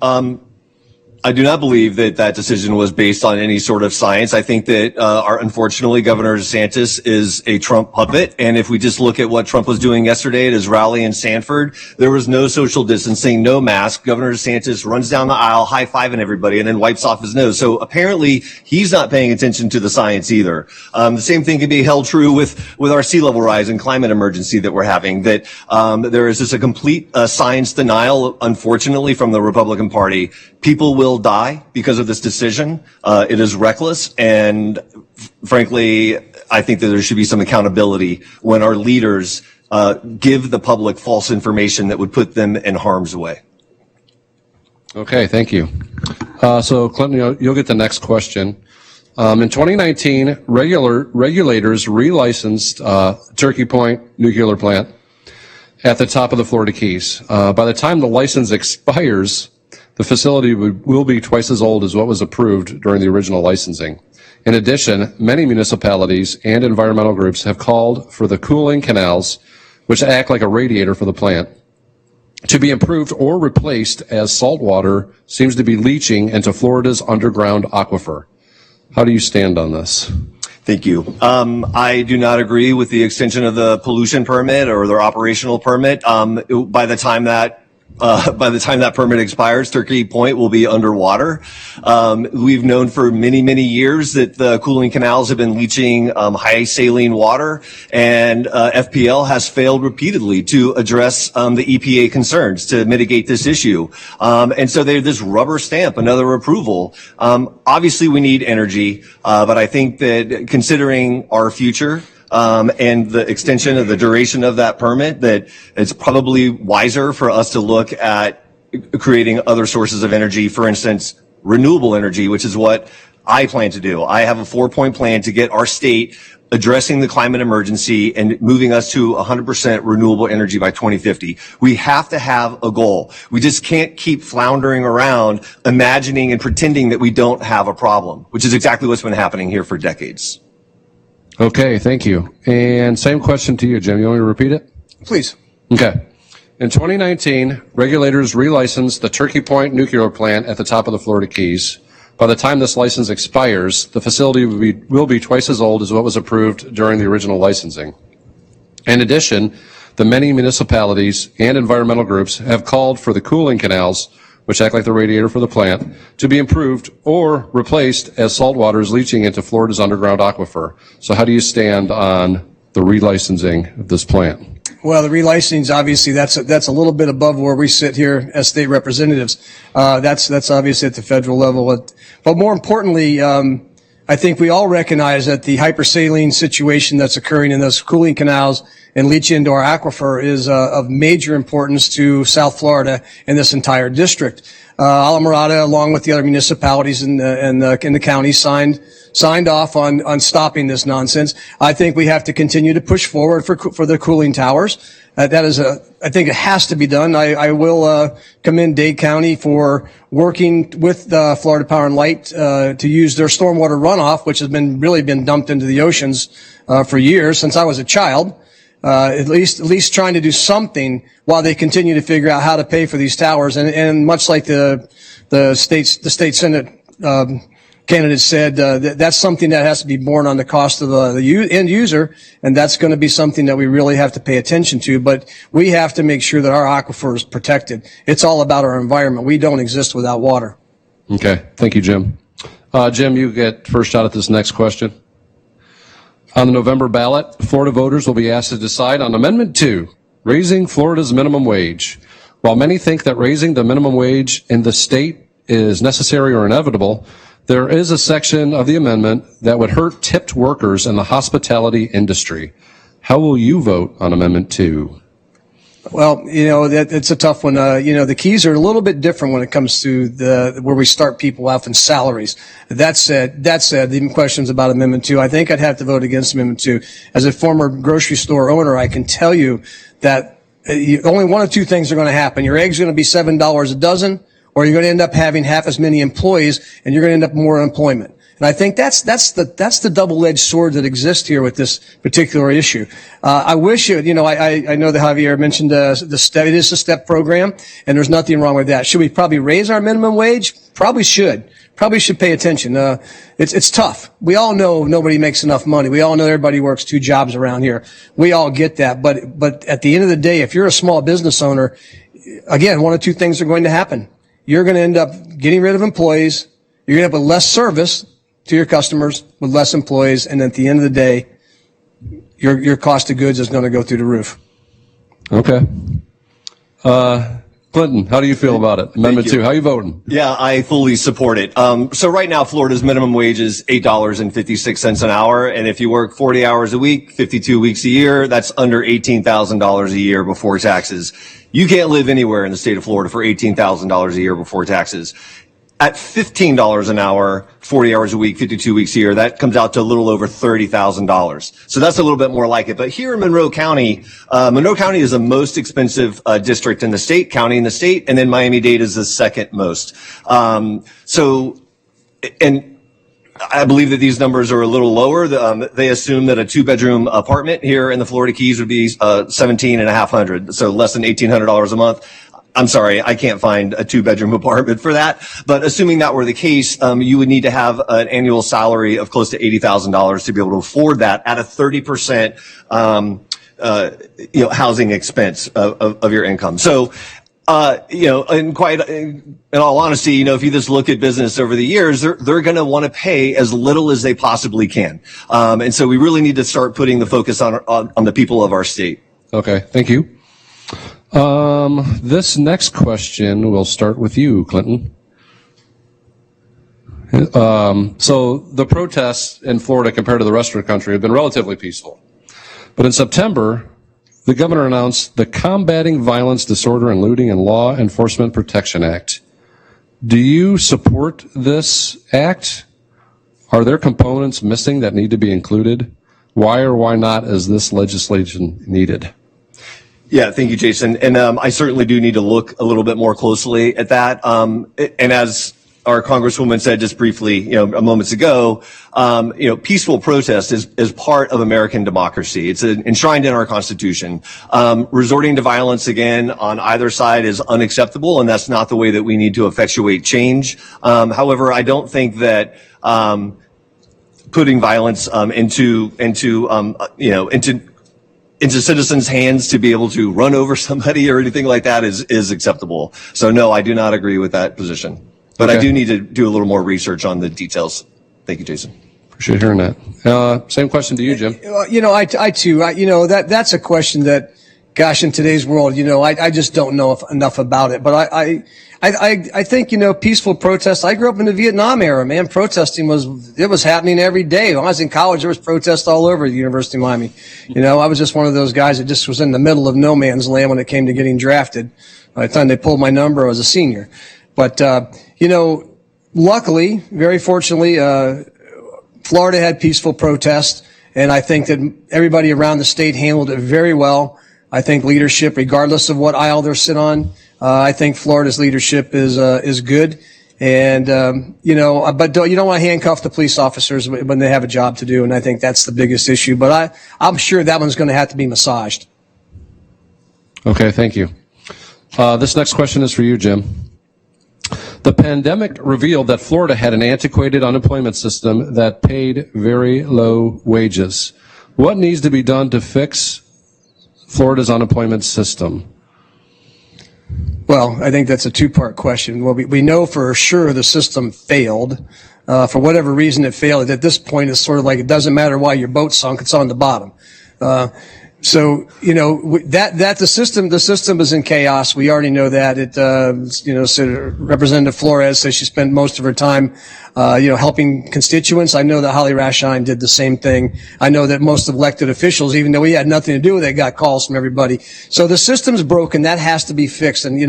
I do not believe that decision was based on any sort of science. I think that, unfortunately, Governor DeSantis is a Trump puppet. And if we just look at what Trump was doing yesterday at his rally in Sanford, there was no social distancing, no mask. Governor DeSantis runs down the aisle, high-fiving everybody, and then wipes off his nose. So apparently, he's not paying attention to the science either. The same thing can be held true with our sea level rise and climate emergency that we're having, that there is just a complete science denial, unfortunately, from the Republican Party. People will die because of this decision. It is reckless, and frankly, I think that there should be some accountability when our leaders give the public false information that would put them in harm's way. Okay, thank you. So, Clinton, you'll get the next question. In 2019, regulators relicensed Turkey Point nuclear plant at the top of the Florida Keys. By the time the license expires, the facility will be twice as old as what was approved during the original licensing. In addition, many municipalities and environmental groups have called for the cooling canals, which act like a radiator for the plant, to be improved or replaced, as salt water seems to be leaching into Florida's underground aquifer. How do you stand on this? Thank you. I do not agree with the extension of the pollution permit or their operational permit. By the time that permit expires, Turkey Point will be underwater. We've known for many, many years that the cooling canals have been leaching high saline water, and FPL has failed repeatedly to address the EPA concerns to mitigate this issue. And so they this rubber stamp another approval. Obviously, we need energy, but I think that considering our future, and the extension of the duration of that permit, that it's probably wiser for us to look at creating other sources of energy, for instance, renewable energy, which is what I plan to do. I have a 4-point plan to get our state addressing the climate emergency and moving us to 100% renewable energy by 2050. We have to have a goal. We just can't keep floundering around imagining and pretending that we don't have a problem, which is exactly what's been happening here for decades. Okay, thank you. And same question to you, Jim. You want me to repeat it? Please. Okay. In 2019, regulators relicensed the Turkey Point nuclear plant at the top of the Florida Keys. By the time this license expires, the facility will be twice as old as what was approved during the original licensing. In addition, the many municipalities and environmental groups have called for the cooling canals, which act like the radiator for the plant, to be improved or replaced as salt water is leaching into Florida's underground aquifer. So how do you stand on the relicensing of this plant? Well, the relicensing, obviously, that's a little bit above where we sit here as state representatives. That's obviously at the federal level. But more importantly, I think we all recognize that the hypersaline situation that's occurring in those cooling canals and leach into our aquifer is of major importance to South Florida and this entire district. Alamorada, along with the other municipalities in the county, signed off on stopping this nonsense. I think we have to continue to push forward for the cooling towers. I think it has to be done. I will commend Dade County for working with Florida Power and Light to use their stormwater runoff, which has really been dumped into the oceans for years since I was a child. At least trying to do something while they continue to figure out how to pay for these towers. And much like the state Senate candidate said, that's something that has to be borne on the cost of the end user, and that's going to be something that we really have to pay attention to. But we have to make sure that our aquifer is protected. It's all about our environment. We don't exist without water. Okay. Thank you, Jim. Jim, you get first shot at this next question. On the November ballot, Florida voters will be asked to decide on Amendment 2, raising Florida's minimum wage. While many think that raising the minimum wage in the state is necessary or inevitable, there is a section of the amendment that would hurt tipped workers in the hospitality industry. How will you vote on Amendment 2? Well, it's a tough one. The keys are a little bit different when it comes to where we start people off in salaries. That said, the questions about Amendment 2, I think I'd have to vote against Amendment 2. As a former grocery store owner, I can tell you that only one of two things are going to happen. Your eggs are going to be $7 a dozen, or you're going to end up having half as many employees, and you're going to end up more unemployment. And I think that's the double-edged sword that exists here with this particular issue. I wish I know that Javier mentioned the step. It is a step program, and there's nothing wrong with that. Should we probably raise our minimum wage? Probably should. Probably should pay attention. It's tough. We all know nobody makes enough money. We all know everybody works two jobs around here. We all get that. But at the end of the day, if you're a small business owner, again, one of two things are going to happen. You're going to end up getting rid of employees. You're going to have less service to your customers with less employees, and at the end of the day, your cost of goods is going to go through the roof. Okay. Clinton, how do you feel about it? Amendment 2, how are you voting? Yeah, I fully support it. So right now, Florida's minimum wage is $8.56 an hour, and if you work 40 hours a week, 52 weeks a year, that's under $18,000 a year before taxes. You can't live anywhere in the state of Florida for $18,000 a year before taxes. At $15 an hour, 40 hours a week, 52 weeks a year, that comes out to a little over $30,000. So that's a little bit more like it. But here in Monroe County is the most expensive district in the state, county in the state, and then Miami-Dade is the second most. And I believe that these numbers are a little lower. They assume that a two-bedroom apartment here in the Florida Keys would be $1,750, so less than $1,800 a month. I'm sorry, I can't find a two-bedroom apartment for that. But assuming that were the case, you would need to have an annual salary of close to $80,000 to be able to afford that at a 30% housing expense of your income. So, in all honesty, if you just look at business over the years, they're going to want to pay as little as they possibly can. And so we really need to start putting the focus on the people of our state. Okay, thank you. This next question will start with you, Clinton. So the protests in Florida compared to the rest of the country have been relatively peaceful. But in September, the governor announced the Combating Violence, Disorder, and Looting and Law Enforcement Protection Act. Do you support this act? Are there components missing that need to be included? Why or why not is this legislation needed? Yeah, thank you, Jason. And I certainly do need to look a little bit more closely at that. And as our Congresswoman said just briefly, moments ago, peaceful protest is part of American democracy. It's enshrined in our Constitution. Resorting to violence again on either side is unacceptable, and that's not the way that we need to effectuate change. However, I don't think that putting violence into citizens' hands to be able to run over somebody or anything like that is acceptable. So no, I do not agree with that position. But I do need to do a little more research on the details. Thank you, Jason. Appreciate hearing that. Same question to you, Jim. I too, that's a question that, gosh, in today's world, I just don't know enough about it. But I think, peaceful protest. I grew up in the Vietnam era, man. Protesting was happening every day. When I was in college, there was protests all over the University of Miami. I was just one of those guys that just was in the middle of no man's land when it came to getting drafted. By the time they pulled my number, I was a senior. But, luckily, very fortunately, Florida had peaceful protest, and I think that everybody around the state handled it very well. I think leadership, regardless of what aisle they're sit on, I think Florida's leadership is good. And, but you don't want to handcuff the police officers when they have a job to do, and I think that's the biggest issue. But I'm sure that one's going to have to be massaged. Okay, thank you. This next question is for you, Jim. The pandemic revealed that Florida had an antiquated unemployment system that paid very low wages. What needs to be done to fix Florida's unemployment system? Well, I think that's a two-part question. Well, we know for sure the system failed. For whatever reason it failed. At this point, it's sort of like it doesn't matter why your boat sunk, it's on the bottom. So, that the system is in chaos. We already know that. Representative Flores says she spent most of her time, helping constituents. I know that Holly Rashine did the same thing. I know that most elected officials, even though we had nothing to do with it, got calls from everybody. So the system's broken. That has to be fixed. And,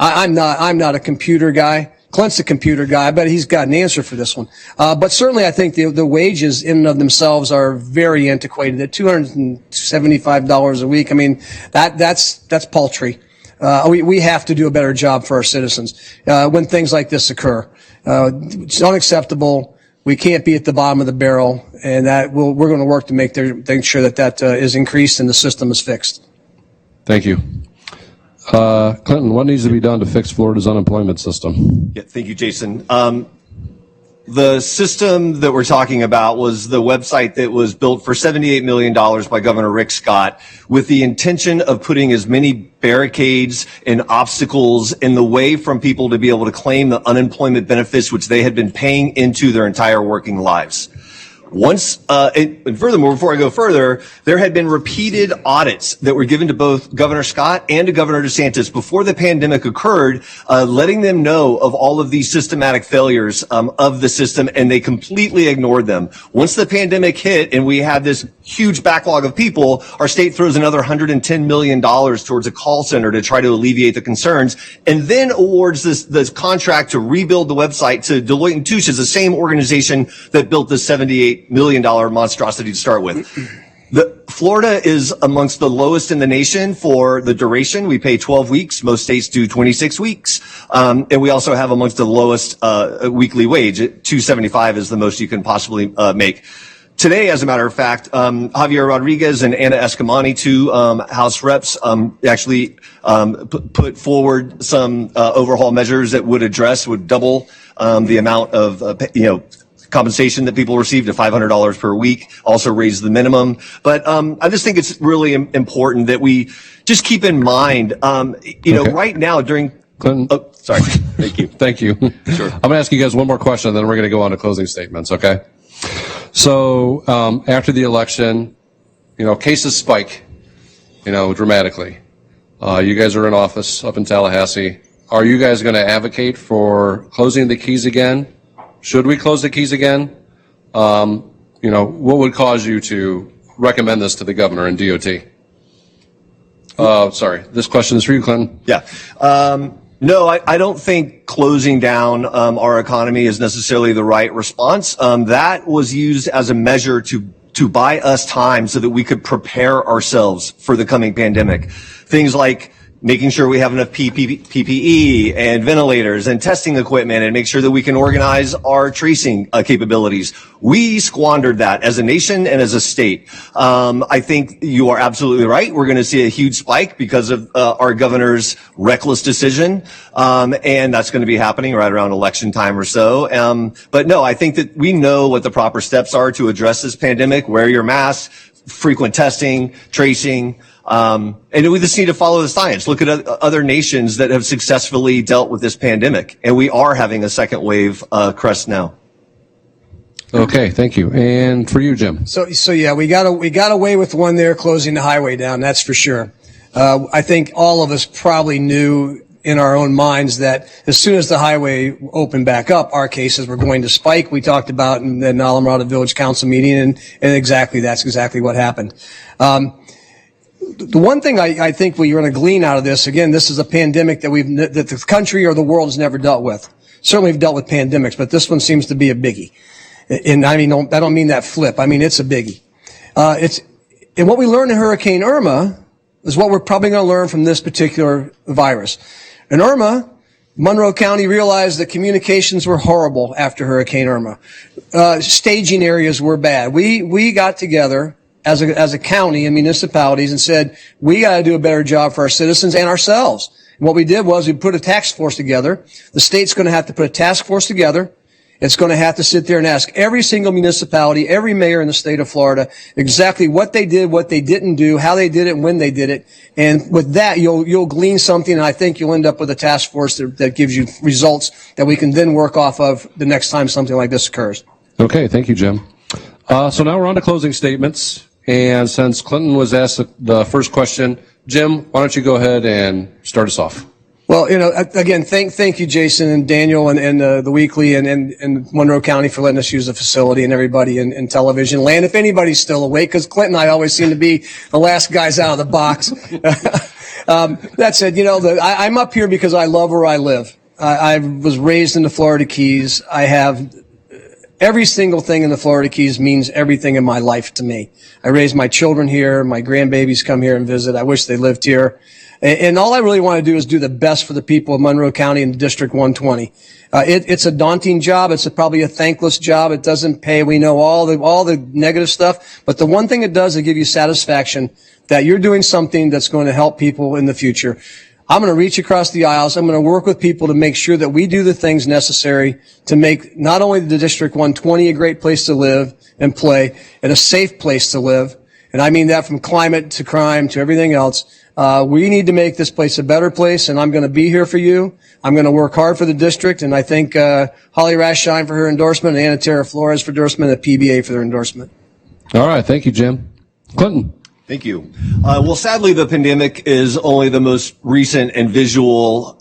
I'm not a computer guy. Clint's a computer guy. I bet he's got an answer for this one. But certainly I think the wages in and of themselves are very antiquated. At $275 a week, I mean, that's paltry. We have to do a better job for our citizens when things like this occur. It's unacceptable. We can't be at the bottom of the barrel, and we're going to work to make sure that is increased and the system is fixed. Thank you. Clinton, what needs to be done to fix Florida's unemployment system? Yeah, thank you, Jason. The system that we're talking about was the website that was built for $78 million by Governor Rick Scott with the intention of putting as many barricades and obstacles in the way from people to be able to claim the unemployment benefits which they had been paying into their entire working lives. And furthermore, before I go further, there had been repeated audits that were given to both Governor Scott and to Governor DeSantis before the pandemic occurred, letting them know of all of these systematic failures of the system, and they completely ignored them. Once the pandemic hit and we had this huge backlog of people, our state throws another $110 million towards a call center to try to alleviate the concerns, and then awards this contract to rebuild the website to Deloitte & Touche, is the same organization that built the $78 million monstrosity to start with. Florida is amongst the lowest in the nation for the duration. We pay 12 weeks. Most states do 26 weeks. And we also have amongst the lowest weekly wage. $275 is the most you can possibly make. Today, as a matter of fact, Javier Rodriguez and Anna Escamani, two House reps, actually put forward some overhaul measures that would double the amount of compensation that people receive to $500 per week, also raise the minimum. But I just think it's really important that we just keep in mind, right now during Clinton. Oh, sorry. Thank you. Thank you. Sure. I'm going to ask you guys one more question, and then we're going to go on to closing statements, okay? So after the election, cases spike, dramatically. You guys are in office up in Tallahassee. Are you guys going to advocate for closing the keys again? Should we close the keys again? What would cause you to recommend this to the governor and DOT? Sorry, this question is for you, Clinton. Yeah. No, I don't think closing down our economy is necessarily the right response. That was used as a measure to buy us time so that we could prepare ourselves for the coming pandemic. Things like making sure we have enough PPE and ventilators and testing equipment and make sure that we can organize our tracing capabilities. We squandered that as a nation and as a state. I think you are absolutely right. We're going to see a huge spike because of our governor's reckless decision, and that's going to be happening right around election time or so. But no, I think that we know what the proper steps are to address this pandemic. Wear your mask, frequent testing, tracing, and we just need to follow the science. Look at other nations that have successfully dealt with this pandemic, and we are having a second wave crest now. Okay, thank you. And for you, Jim. So yeah, we got away with one there, closing the highway down. That's for sure. I think all of us probably knew in our own minds that as soon as the highway opened back up, our cases were going to spike. We talked about in the Alameda Village Council meeting, and that's exactly what happened. The one thing I think we're going to glean out of this, again, this is a pandemic that the country or the world has never dealt with. Certainly we've dealt with pandemics, but this one seems to be a biggie. And I don't mean that flip. I mean, it's a biggie. And what we learned in Hurricane Irma is what we're probably going to learn from this particular virus. In Irma, Monroe County realized that communications were horrible after Hurricane Irma. Staging areas were bad. We got together as a county and municipalities and said, we got to do a better job for our citizens and ourselves. And what we did was we put a task force together. The state's going to have to put a task force together. It's going to have to sit there and ask every single municipality, every mayor in the state of Florida, exactly what they did, what they didn't do, how they did it, and when they did it. And with that, you'll glean something, and I think you'll end up with a task force that gives you results that we can then work off of the next time something like this occurs. Okay, thank you, Jim. So now we're on to closing statements. And since Clinton was asked the first question, Jim, why don't you go ahead and start us off? Well, again, thank you, Jason and Daniel and the Weekly and Monroe County for letting us use the facility and everybody in television land. If anybody's still awake, because Clinton and I always seem to be the last guys out of the box. That said, I'm up here because I love where I live. I was raised in the Florida Keys. I have every single thing in the Florida Keys means everything in my life to me. I raised my children here. My grandbabies come here and visit. I wish they lived here. And all I really want to do is do the best for the people of Monroe County and District 120. It's a daunting job. It's probably a thankless job. It doesn't pay. We know all the negative stuff. But the one thing it does is give you satisfaction that you're doing something that's going to help people in the future. I'm going to reach across the aisles. I'm going to work with people to make sure that we do the things necessary to make not only the District 120 a great place to live and play and a safe place to live, and I mean that from climate to crime to everything else. We need to make this place a better place, and I'm going to be here for you. I'm going to work hard for the district, and I thank Holly Raschheim for her endorsement, and Anna Terra Flores for endorsement, and the PBA for their endorsement. All right, thank you, Jim. Clinton. Thank you. Well, sadly, the pandemic is only the most recent and visual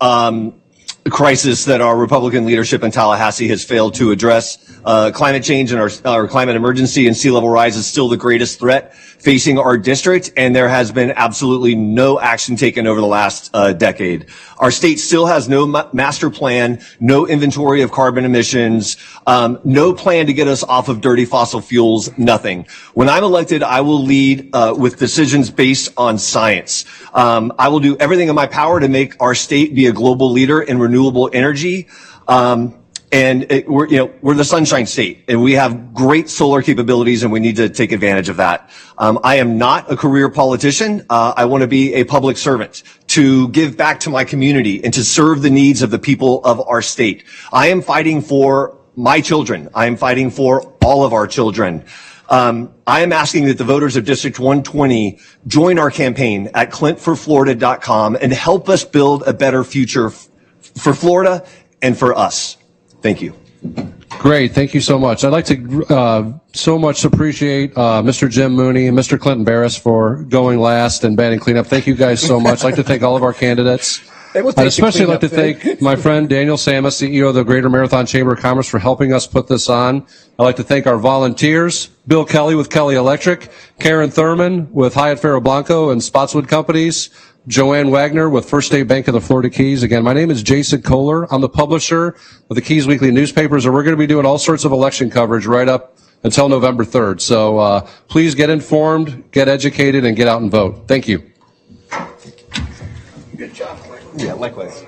crisis that our Republican leadership in Tallahassee has failed to address. Climate change and our climate emergency and sea level rise is still the greatest threat facing our district, and there has been absolutely no action taken over the last decade. Our state still has no master plan, no inventory of carbon emissions, no plan to get us off of dirty fossil fuels, nothing. When I'm elected, I will lead with decisions based on science. I will do everything in my power to make our state be a global leader in renewable energy. We're the Sunshine State, and we have great solar capabilities, and we need to take advantage of that. I am not a career politician. I want to be a public servant to give back to my community and to serve the needs of the people of our state. I am fighting for my children. I am fighting for all of our children. I am asking that the voters of District 120 join our campaign at clintforflorida.com and help us build a better future for Florida and for us. Thank you. Great. Thank you so much. I'd like to so much appreciate Mr. Jim Mooney and Mr. Clinton Barris for going last and batting cleanup. Thank you guys so much. I'd like to thank all of our candidates. I'd especially like to thank my friend Daniel Samus, CEO of the Greater Marathon Chamber of Commerce, for helping us put this on. I'd like to thank our volunteers, Bill Kelly with Kelly Electric, Karen Thurman with Hyatt Ferro Blanco and Spotswood Companies, Joanne Wagner with First State Bank of the Florida Keys. Again, my name is Jason Kohler. I'm the publisher of the Keys Weekly newspapers, and we're going to be doing all sorts of election coverage right up until November 3rd. So please get informed, get educated, and get out and vote. Thank you. Good job. Yeah, likewise.